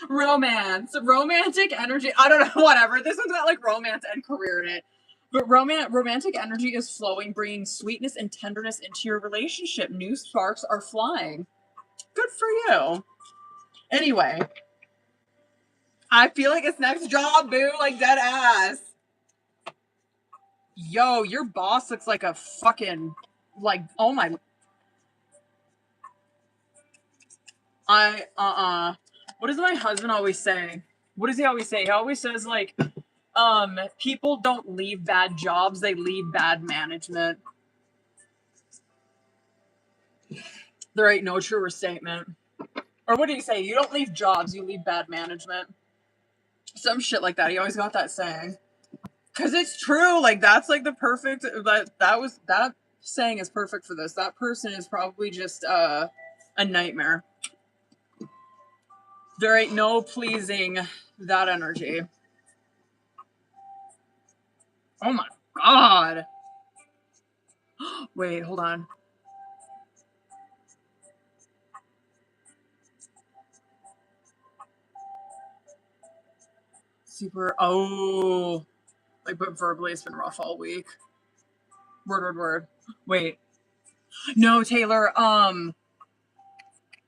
Romance. Romantic energy. I don't know, whatever. This one's got like romance and career in it. But romantic energy is flowing, bringing sweetness and tenderness into your relationship. New sparks are flying. Good for you. Anyway, I feel like it's next job, boo. Like, dead ass. Yo, your boss looks like a fucking, like, oh my. What does my husband always say? What does he always say? He always says, like, people don't leave bad jobs, they leave bad management. There ain't no truer statement. Or what do you say? You don't leave jobs, you leave bad management. Some shit like that. He always got that saying. Because it's true. Like, that's like the perfect... That saying is perfect for this. That person is probably just a nightmare. There ain't no pleasing that energy. Oh my god. Wait, hold on. Super... Oh... Like, but verbally it's been rough all week. Word. Wait. No, Taylor,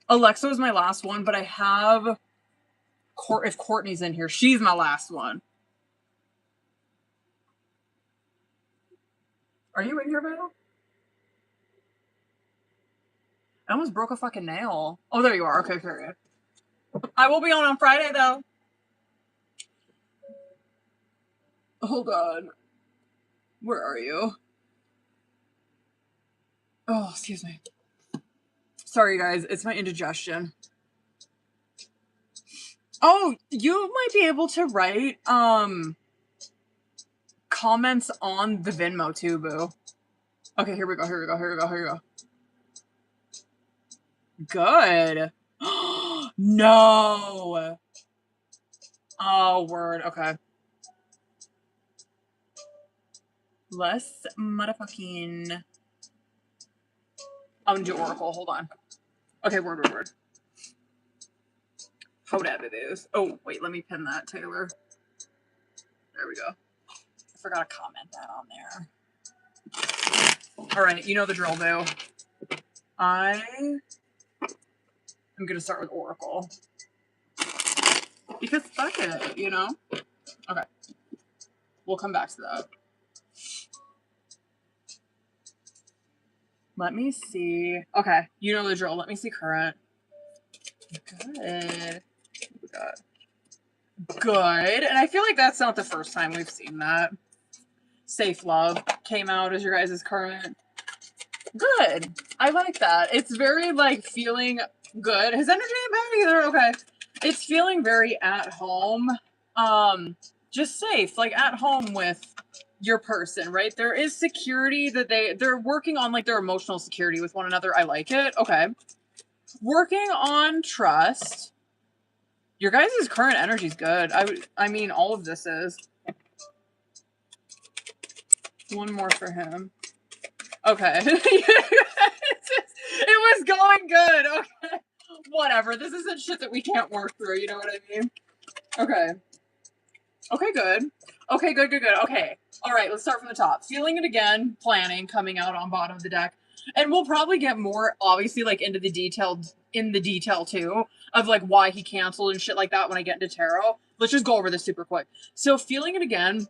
Alexa was my last one, but I have... if Courtney's in here, she's my last one. Are you in here, Val? I almost broke a fucking nail. Oh, there you are. Okay, period. I will be on Friday, though. Hold on. Where are you? Oh, excuse me. Sorry, guys. It's my indigestion. Oh, you might be able to write comments on the Venmo too, boo. Okay, here we go. Good. No. Oh, word. Okay. Less motherfucking... I'm gonna do Oracle. Hold on. Okay, word. How that it is. Oh, wait, let me pin that, Taylor. There we go. I forgot to comment that on there. Alright, you know the drill, boo. I am gonna start with Oracle. Because fuck it, you know? Okay. We'll come back to that. Let me see. Okay, you know the drill. Let me see current. Good. Good. And I feel like that's not the first time we've seen that. Safe Love came out as your guys' current. Good. I like that. It's very, like, feeling good. His energy ain't bad either. Okay. It's feeling very at home. Just safe. Like, at home with your person, right? There is security that they're working on, like, their emotional security with one another. I like it. Okay. Working on trust. Your guys' current energy is good. I mean, all of this is. One more for him. Okay. It was going good. Okay. Whatever. This isn't shit that we can't work through. You know what I mean? Okay. Okay, good. Okay, good. Okay. All right, let's start from the top. Feeling it again. Planning coming out on bottom of the deck. And we'll probably get more, obviously, like, into the detail too, of, like, why he canceled and shit like that when I get into tarot. Let's just go over this super quick. So, feeling it again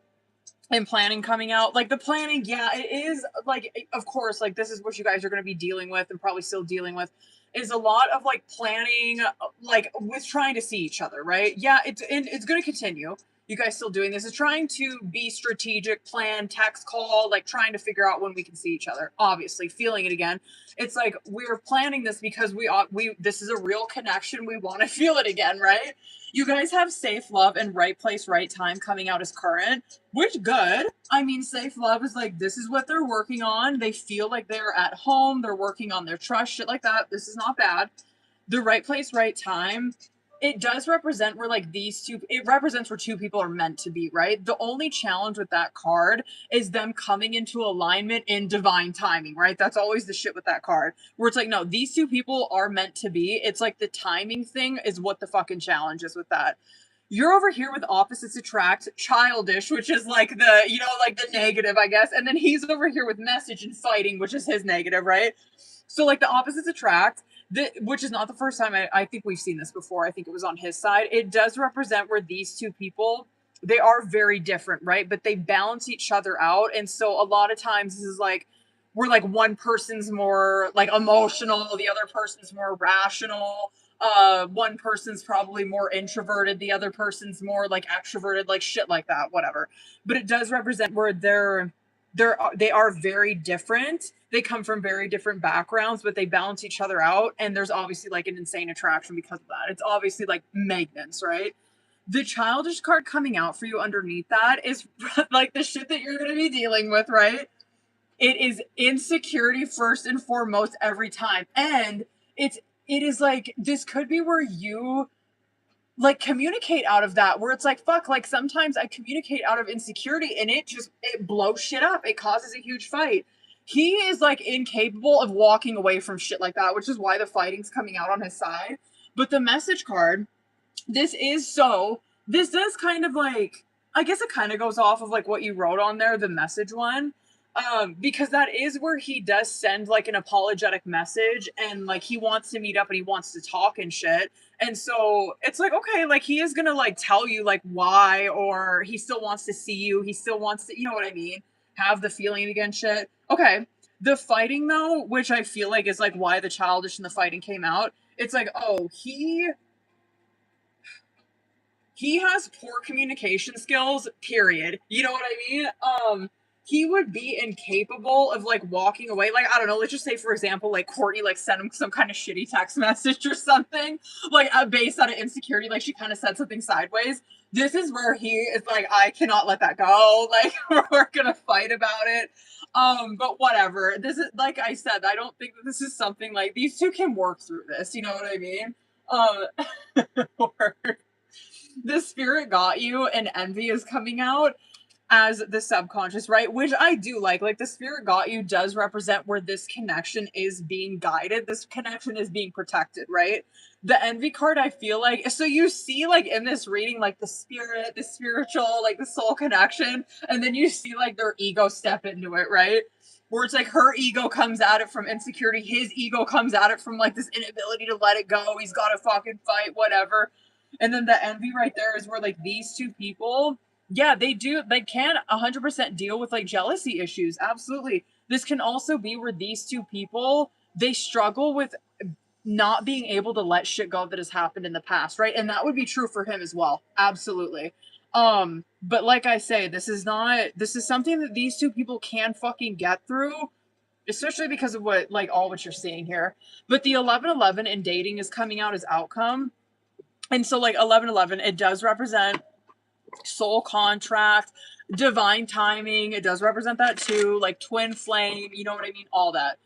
and planning coming out. Like, the planning, yeah, it is, like, of course, like, this is what you guys are going to be dealing with and probably still dealing with, is a lot of, like, planning, like, with trying to see each other, right? Yeah, it's going to continue. You guys still doing this is trying to be strategic, plan, text, call, like trying to figure out when we can see each other. Obviously, feeling it again. It's like we're planning this because this is a real connection. We want to feel it again, right? You guys have safe love and right place, right time coming out as current, which good. I mean, safe love is like, this is what they're working on. They feel like they're at home. They're working on their trust, shit like that. This is not bad. The right place, right time. It does represent where, like, it represents where two people are meant to be, right? The only challenge with that card is them coming into alignment in divine timing, right? That's always the shit with that card. Where it's like, no, these two people are meant to be. It's like the timing thing is what the fucking challenge is with that. You're over here with opposites attract, childish, which is like the, you know, like the negative, I guess. And then he's over here with message and fighting, which is his negative, right? So, like, the opposites attract. Which is not the first time I think we've seen this before. I think it was on his side. It does represent where these two people, they are very different, right? But they balance each other out. And so a lot of times this is like, we're like one person's more like emotional, the other person's more rational. One person's probably more introverted, the other person's more like extroverted, like shit like that, whatever. But it does represent where they are very different. They come from very different backgrounds, but they balance each other out. And there's obviously like an insane attraction because of that. It's obviously like magnets, right? The childish card coming out for you underneath that is like the shit that you're going to be dealing with, right? It is insecurity first and foremost every time. And it is like, this could be where you like communicate out of that, where it's like, fuck, like sometimes I communicate out of insecurity and it blows shit up. It causes a huge fight. He is like incapable of walking away from shit like that, which is why the fighting's coming out on his side. But the message card, this does kind of like, I guess it kind of goes off of like what you wrote on there, the message one. Because that is where he does send like an apologetic message and like he wants to meet up and he wants to talk and shit. And so it's like, okay, like he is gonna like tell you like why, or he still wants to see you. He still wants to, you know what I mean? Have the feeling again shit. Okay. The fighting though, which I feel like is like why the childish and the fighting came out. It's like, oh, he has poor communication skills, period. You know what I mean? He would be incapable of like walking away. Like, I don't know, let's just say, for example, like Courtney like sent him some kind of shitty text message or something, like based out of insecurity, like she kind of said something sideways. This is where he is like, I cannot let that go. Like, we're gonna fight about it. But whatever. This is, like I said, I don't think that this is something like these two can work through this. You know what I mean? The spirit got you and envy is coming out as the subconscious, right? Which I do like. Like the spirit got you does represent where this connection is being guided. This connection is being protected, right? The envy card, I feel like, so you see like in this reading, like the spirit, the spiritual, like the soul connection, and then you see like their ego step into it, right? Where it's like her ego comes at it from insecurity, his ego comes at it from like this inability to let it go. He's got to fucking fight, whatever. And then the envy right there is where like these two people, yeah, they can 100% deal with like jealousy issues. Absolutely. This can also be where these two people, they struggle with not being able to let shit go that has happened in the past, right? And that would be true for him as well. Absolutely. But like I say, this is something that these two people can fucking get through, especially because of what you're seeing here. But the 1111 in dating is coming out as outcome. And so like 1111, it does represent soul contract, divine timing. It does represent that too, like twin flame, you know what I mean? All that.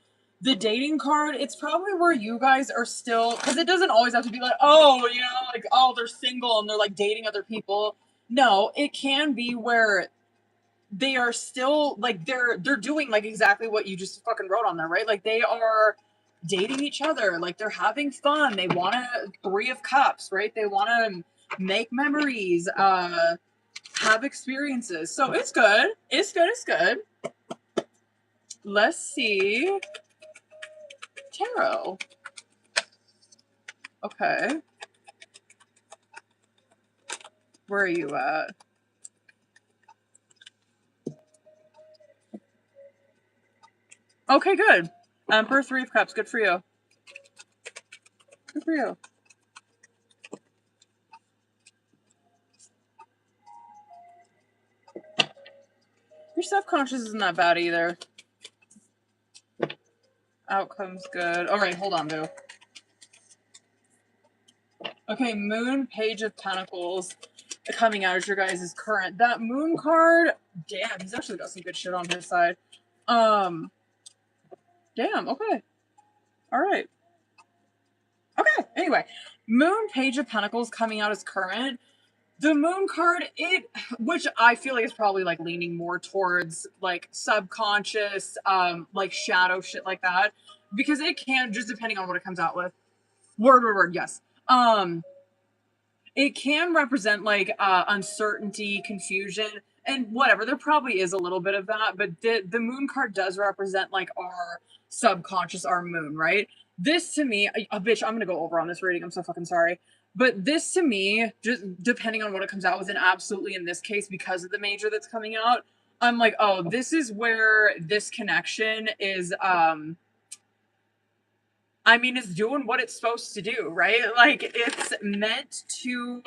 The dating card, it's probably where you guys are still, because it doesn't always have to be like, oh, you know, like, oh, they're single and they're like dating other people. No, it can be where they are still like they're doing like exactly what you just fucking wrote on there, right? Like they are dating each other, like they're having fun. They want to 3 of Cups, right? They want to make memories, have experiences. So it's good. It's good. Let's see. Tarot. Okay. Where are you at? Okay, good. Emperor, 3 of Cups. Good for you. Good for you. Your subconscious isn't that bad either. Outcome's good. All right, hold on, boo. Okay, Moon, Page of Pentacles coming out as your guys' current. That Moon card, damn, he's actually got some good shit on his side. Damn, okay. All right. Okay, anyway. Moon, Page of Pentacles coming out as current. The Moon card, which I feel like is probably like leaning more towards like subconscious, like shadow shit like that, because it can, just depending on what it comes out with. Word, yes. It can represent like uncertainty, confusion, and whatever. There probably is a little bit of that, but the Moon card does represent like our subconscious, our moon, right? This to me, bitch, I'm gonna go over on this reading. I'm so fucking sorry. But this to me, just depending on what it comes out with, and absolutely in this case, because of the major that's coming out, I'm like, oh, this is where this connection is, I mean, it's doing what it's supposed to do, right? Like, it's meant to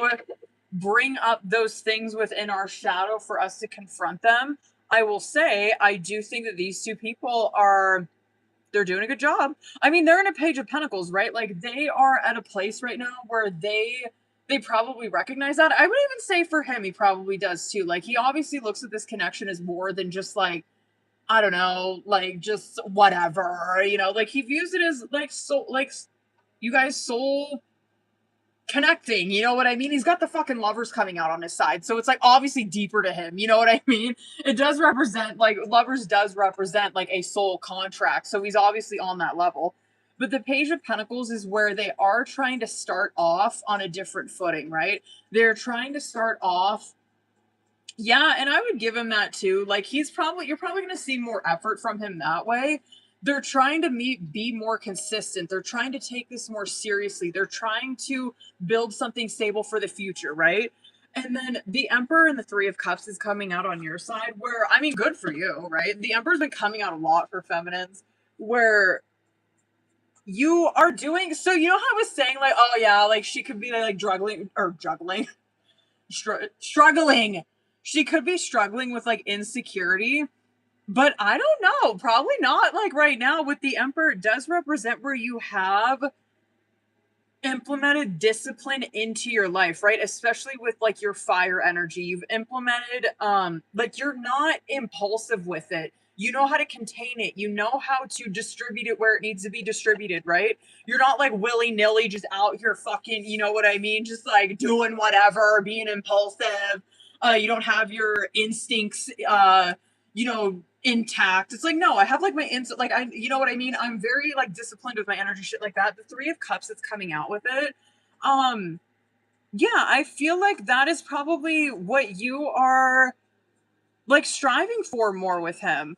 bring up those things within our shadow for us to confront them. I will say, I do think that these two people they're doing a good job. I mean, they're in a Page of Pentacles, right? Like, they are at a place right now where they probably recognize that. I would even say for him, he probably does too. Like, he obviously looks at this connection as more than just like, I don't know, like just whatever, you know, like he views it as like soul, like you guys soul connecting, you know what I mean? He's got the fucking lovers coming out on his side, so it's like obviously deeper to him, you know what I mean? It does represent, like, lovers does represent like a soul contract, so he's obviously on that level. But the Page of Pentacles is where they are trying to start off on a different footing, right? They're trying to start off. Yeah, and I would give him that too. Like, you're probably going to see more effort from him that way. They're trying to be more consistent. They're trying to take this more seriously. They're trying to build something stable for the future, right? And then the Emperor and the Three of Cups is coming out on your side, where, I mean, good for you, right? The Emperor's been coming out a lot for feminines, where you are doing, so you know how I was saying, like, oh yeah, like she could be like struggling. She could be struggling with like insecurity, but I don't know. Probably not like right now. With the Emperor, it does represent where you have implemented discipline into your life, right? Especially with like your fire energy. You've implemented like you're not impulsive with it. You know how to contain it. You know how to distribute it where it needs to be distributed, right? You're not like willy-nilly just out here fucking, you know what I mean? Just like doing whatever, being impulsive. You don't have your instincts you know, intact. It's like, no, I have like my like, I, you know what I mean? I'm very like disciplined with my energy, shit like that. The Three of Cups that's coming out with it. Yeah, I feel like that is probably what you are like striving for more with him,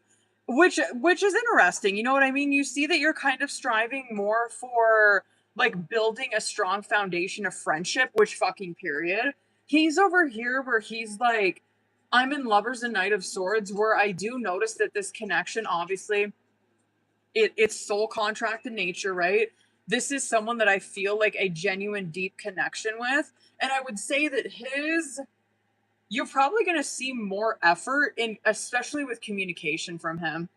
which is interesting. You know what I mean? You see that you're kind of striving more for like building a strong foundation of friendship, which fucking period. He's over here where he's like, I'm in Lovers and Knight of Swords, where I do notice that this connection, obviously, it's soul contract in nature, right? This is someone that I feel like a genuine deep connection with. And I would say that you're probably going to see more effort in, especially with communication from him.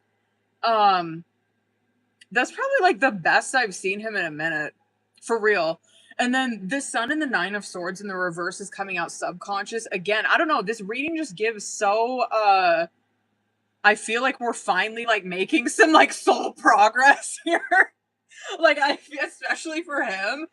That's probably like the best I've seen him in a minute, for real. And then the Sun and the Nine of Swords in the reverse is coming out subconscious. Again, I don't know, this reading just gives so I feel like we're finally like making some like soul progress here. Like, I feel, especially for him.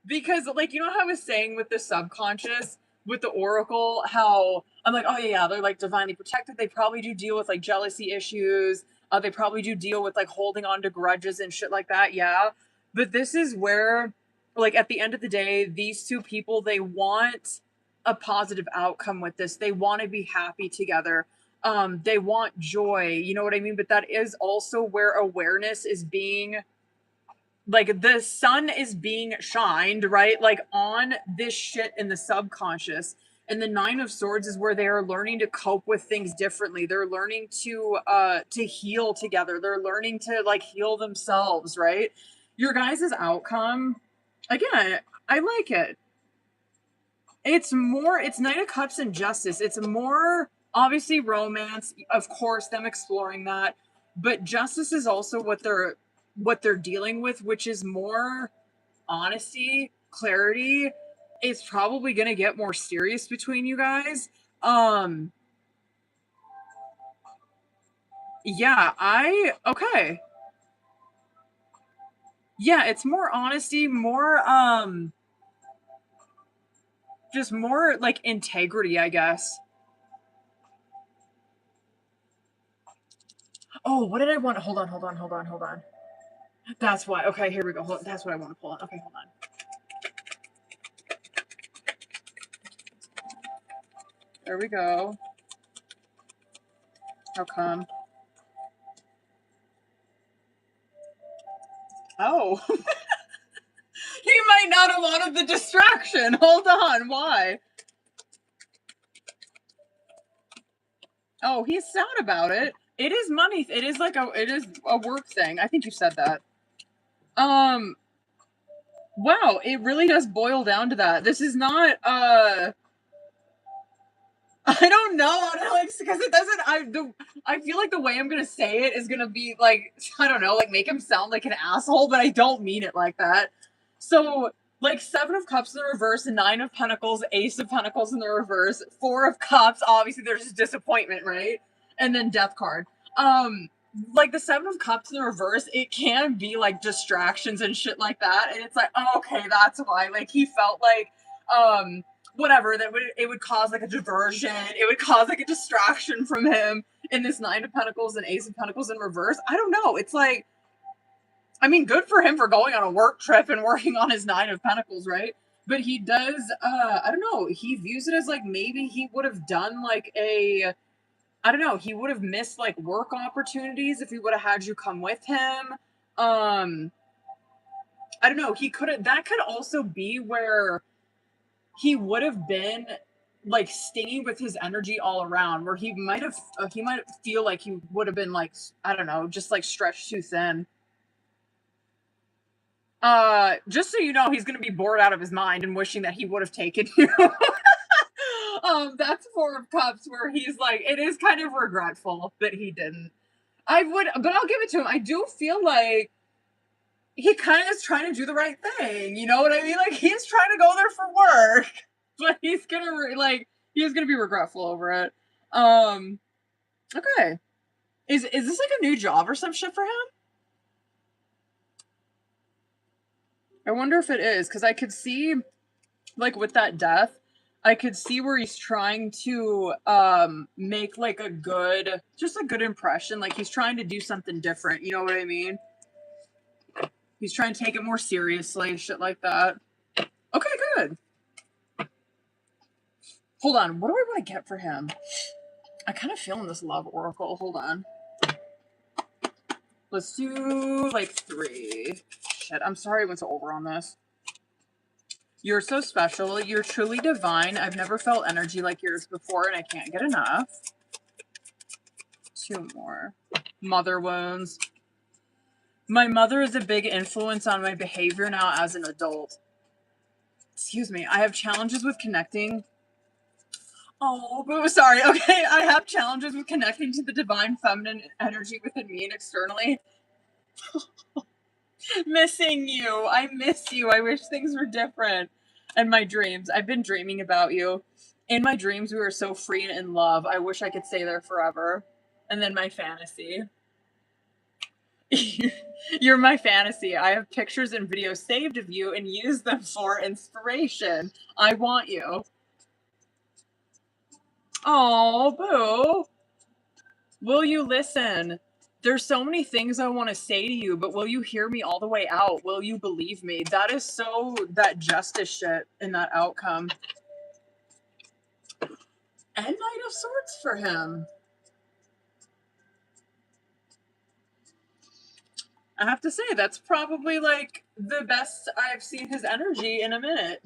Because like, you know how I was saying with the subconscious, with the Oracle, how I'm like, oh yeah, they're like divinely protected. They probably do deal with like jealousy issues. They probably do deal with like holding on to grudges and shit like that. Yeah. But this is where, like, at the end of the day, these two people, they want a positive outcome with this. They want to be happy together. They want joy. You know what I mean? But that is also where awareness is being, like, the sun is being shined, right? Like, on this shit in the subconscious. And the Nine of Swords is where they are learning to cope with things differently. They're learning to heal together. They're learning to like heal themselves, right? Your guys' outcome, again, I like it. It's Knight of Cups and Justice. It's more obviously romance, of course, them exploring that. But justice is also what they're dealing with, which is more honesty, clarity. It's probably gonna get more serious between you guys. Yeah, okay. Yeah, it's more honesty, more just more like integrity, I guess. Oh, what did I want? Hold on. That's why. Okay, here we go. That's what I want to pull on. Okay, hold on. There we go. How come? Oh. He might not have wanted the distraction. Hold on. Why? Oh, he's sad about it. It is money. It is a work thing. I think you said that. Wow, it really does boil down to that. This is not I don't know, Alex, because it doesn't. I feel like the way I'm gonna say it is gonna be like, I don't know, like make him sound like an asshole, but I don't mean it like that. So like Seven of Cups in the reverse, Nine of Pentacles, Ace of Pentacles in the reverse, Four of Cups. Obviously, there's just disappointment, right? And then Death card. Like the Seven of Cups in the reverse, it can be like distractions and shit like that, and it's like, oh, okay, that's why. Like he felt like, whatever, it would cause like a diversion, it would cause like a distraction from him in this Nine of Pentacles and Ace of Pentacles in reverse. I don't know. It's like, I mean, good for him for going on a work trip and working on his Nine of Pentacles, right? But he does, I don't know, he views it as like maybe he would have done like I don't know, he would have missed like work opportunities if he would have had you come with him. I don't know, that could also be where he would have been like stingy with his energy all around, where he might feel like he would have been like, I don't know, just like stretched too thin. Just so you know, he's gonna be bored out of his mind and wishing that he would have taken you. That's Four of Cups, where he's like, it is kind of regretful that he didn't. But I'll give it to him. I do feel like he kind of is trying to do the right thing. You know what I mean? Like he's trying to go there for work, but he's gonna be regretful over it. Okay. Is this like a new job or some shit for him? I wonder if it is, because I could see, like, with that death, I could see where he's trying to make like a good impression. Like he's trying to do something different. You know what I mean? He's trying to take it more seriously, shit like that. Okay, good. Hold on, what do I want to get for him? I kind of feel in this love oracle. Hold on. Let's do like 3. Shit, I'm sorry I went so over on this. You're so special. You're truly divine. I've never felt energy like yours before, and I can't get enough. 2 more. Mother wounds. My mother is a big influence on my behavior now as an adult. Excuse me. I have challenges with connecting. Oh, sorry. Okay, I have challenges with connecting to the divine feminine energy within me and externally. Missing you. I miss you. I wish things were different. And my dreams. I've been dreaming about you. In my dreams, we were so free and in love. I wish I could stay there forever. And then my fantasy. You're my fantasy. I have pictures and videos saved of you and use them for inspiration. I want you. Oh, boo. Will you listen? There's so many things I want to say to you, but will you hear me all the way out? Will you believe me? That is so that justice shit in that outcome. And Knight of Swords for him. I have to say, that's probably like the best I've seen his energy in a minute.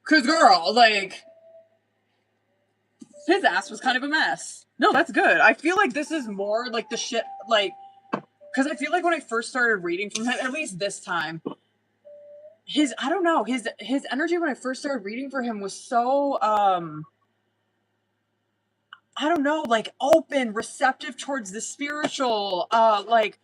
Cause girl, like, his ass was kind of a mess. No, that's good. I feel like this is more like the shit, like, because I feel like when I first started reading from him, at least this time, I don't know, his energy when I first started reading for him was so, I don't know, like open, receptive towards the spiritual, like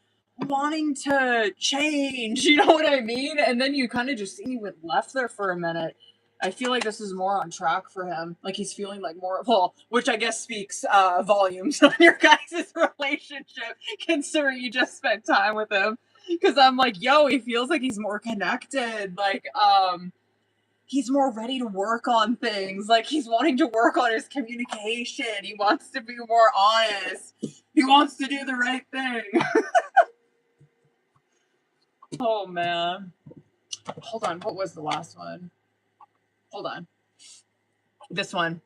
wanting to change, you know what I mean? And then you kind of just see he went left there for a minute. I feel like this is more on track for him. Like he's feeling like more, well, which I guess speaks volumes on your guys' relationship, considering you just spent time with him. Because I'm like, yo, he feels like he's more connected. Like, he's more ready to work on things. Like he's wanting to work on his communication. He wants to be more honest. He wants to do the right thing. Oh man. Hold on, what was the last one? Hold on. This one.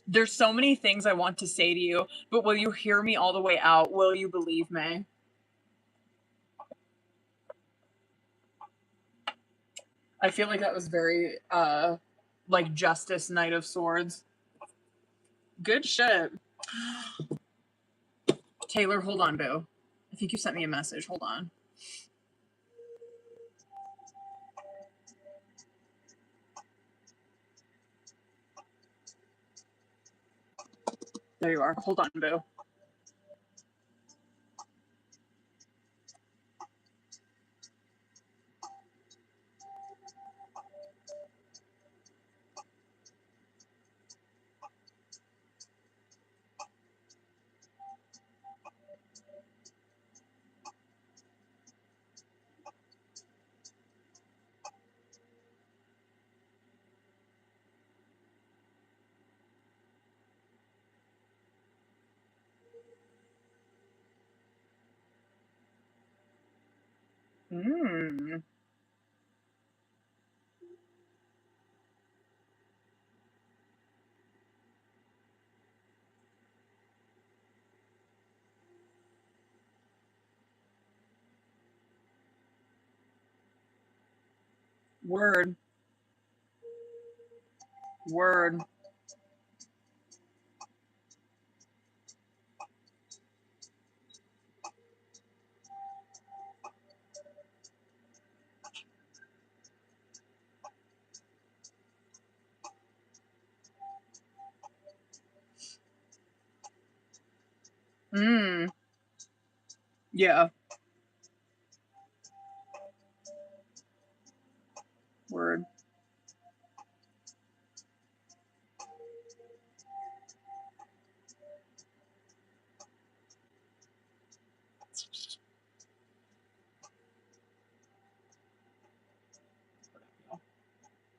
There's so many things I want to say to you, but will you hear me all the way out? Will you believe me? I feel like that was very, like Justice, Knight of Swords. Good shit. Taylor, hold on, boo. I think you sent me a message. Hold on. There you are. Hold on, boo. Word. Word. Yeah. Word.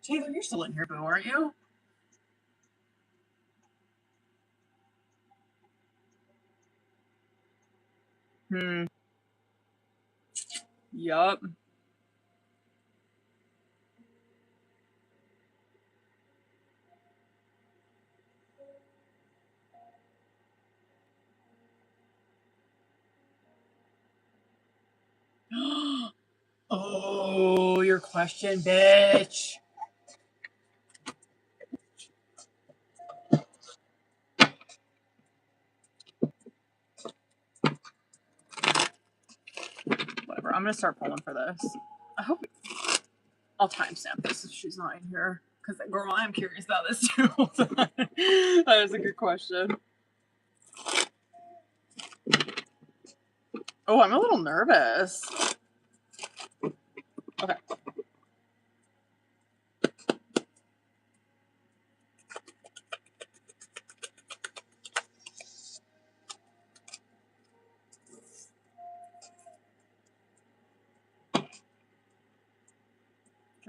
Taylor, you're still in here, boo, aren't you? Yup. Oh, your question, bitch. Whatever. I'm gonna start pulling for this. I hope I'll timestamp this if she's not in here. Because, girl, I'm curious about this too. That is a good question. Oh, I'm a little nervous. Okay.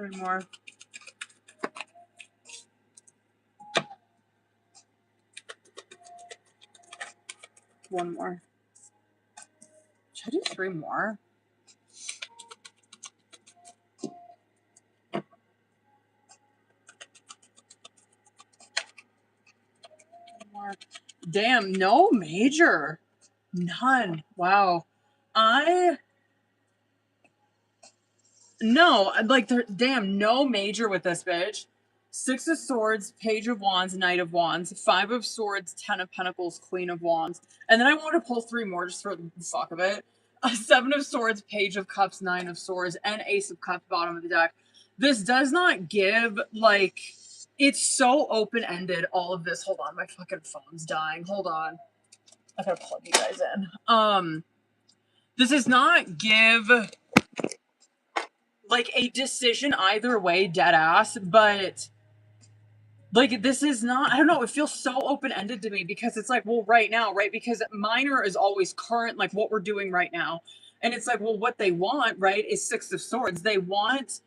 3 more. One more. Should I do 3 more? More. Damn, no major. None. Wow. No, like, damn, no major with this bitch. 6 of Swords, Page of Wands, Knight of Wands, 5 of Swords, 10 of Pentacles, Queen of Wands. And then I want to pull 3 more just for the fuck of it. 7 of Swords, Page of Cups, 9 of Swords, and Ace of Cups, bottom of the deck. This does not give, like, it's so open-ended, all of this. Hold on, my fucking phone's dying. Hold on. I gotta plug you guys in. This does not give like a decision either way, dead ass, but like this is not, I don't know, it feels so open-ended to me because it's like, well, right now, right? Because minor is always current, like what we're doing right now. And it's like, well, what they want, right, is 6 of Swords. They want,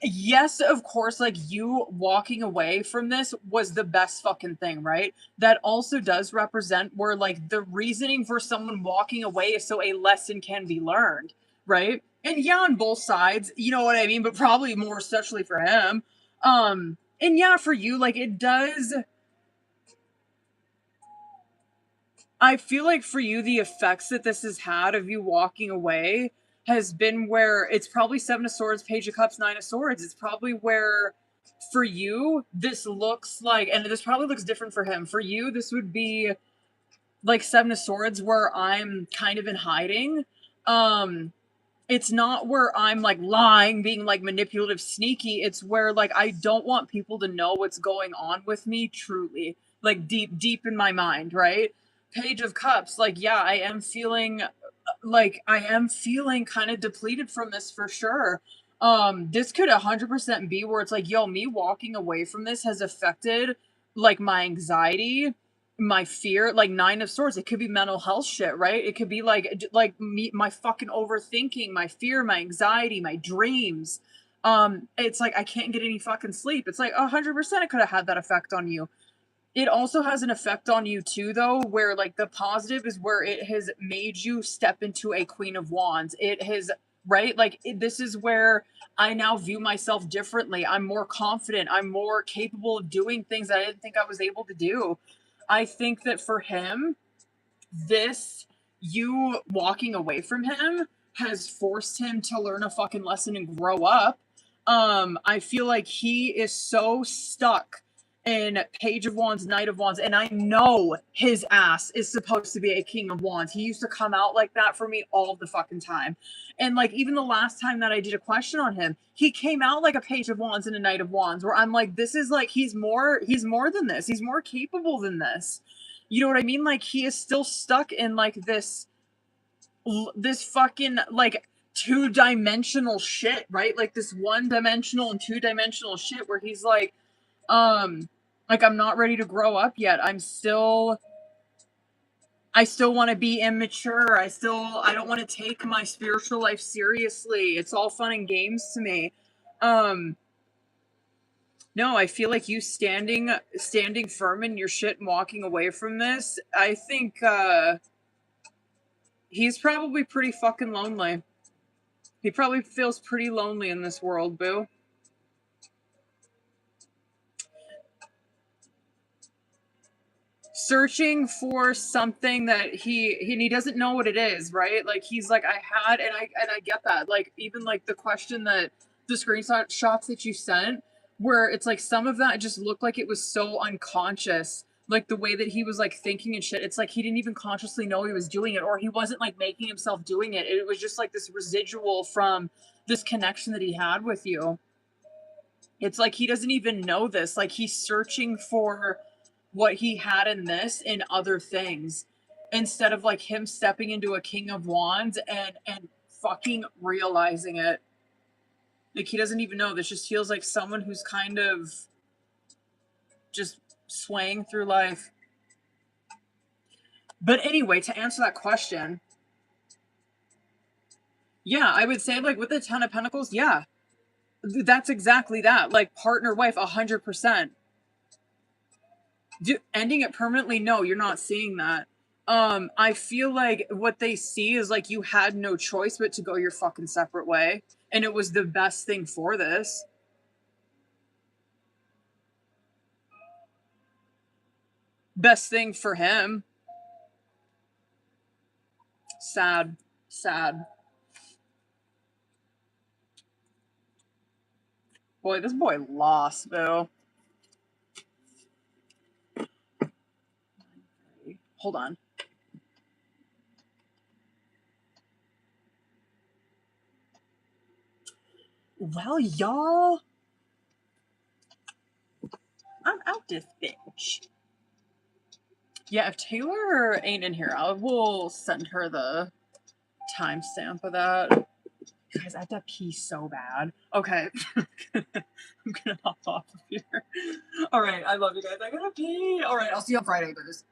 yes, of course, like you walking away from this was the best fucking thing, right? That also does represent where like the reasoning for someone walking away is so a lesson can be learned, right? And yeah, on both sides, you know what I mean, but probably more especially for him. And yeah, for you, like it does. I feel like for you, the effects that this has had of you walking away has been where it's probably 7 of Swords, Page of Cups, 9 of Swords. It's probably where for you, this looks like, and this probably looks different for him. For you, this would be like 7 of Swords where I'm kind of in hiding. It's not where I'm like lying, being like manipulative, sneaky. It's where like I don't want people to know what's going on with me truly. like deep in my mind, right? Page of Cups, like, yeah, I am feeling kind of depleted from this for sure. This could 100% be where it's like, yo, me walking away from this has affected like my anxiety, my fear, like Nine of Swords. It could be mental health shit, right? It could be like me, my fucking overthinking, my fear, my anxiety, my dreams. It's like I can't get any fucking sleep. It's like 100% it could have had that effect on you. It also has an effect on you too, though, where like the positive is where it has made you step into a Queen of Wands. It has, right? Like, this is where I now view myself differently. I'm more confident. I'm more capable of doing things that I didn't think I was able to do. I think that for him, you walking away from him has forced him to learn a fucking lesson and grow up. I feel like he is so stuck in Page of Wands, Knight of Wands, and I know his ass is supposed to be a King of Wands. He used to come out like that for me all the fucking time. And like even the last time that I did a question on him, he came out like a Page of Wands and a Knight of Wands, where I'm like, this is like he's more than this. He's more capable than this. You know what I mean? Like he is still stuck in like this fucking like two-dimensional shit, right? Like this one-dimensional and two-dimensional shit where he's like I'm not ready to grow up yet. I still want to be immature. I don't want to take my spiritual life seriously. It's all fun and games to me. No, I feel like you standing firm in your shit and walking away from this. I think he's probably pretty fucking lonely. He probably feels pretty lonely in this world, boo. Searching for something that he doesn't know what it is, right? Like he's like, I get that. Like even like the question that the screenshot shots that you sent, where it's like some of that just looked like it was so unconscious. Like the way that he was like thinking and shit. It's like he didn't even consciously know he was doing it, or he wasn't like making himself doing it. It was just like this residual from this connection that he had with you. It's like he doesn't even know this. Like he's searching for what he had in this in other things, instead of like him stepping into a King of Wands and fucking realizing it. Like he doesn't even know. This just feels like someone who's kind of just swaying through life. But anyway, to answer that question, yeah, I would say like with the Ten of Pentacles, yeah, that's exactly that. Like partner, wife, 100%. Ending it permanently? No, you're not seeing that. I feel like what they see is like you had no choice but to go your fucking separate way, and it was the best thing for this. Best thing for him. Sad. Boy, this boy lost, boo. Hold on. Well, y'all, I'm out this bitch. Yeah, if Taylor ain't in here, I will send her the timestamp of that. Guys, I have to pee so bad. Okay. I'm gonna hop off of here. All right, I love you guys. I gotta pee. All right, I'll see you on Friday, guys.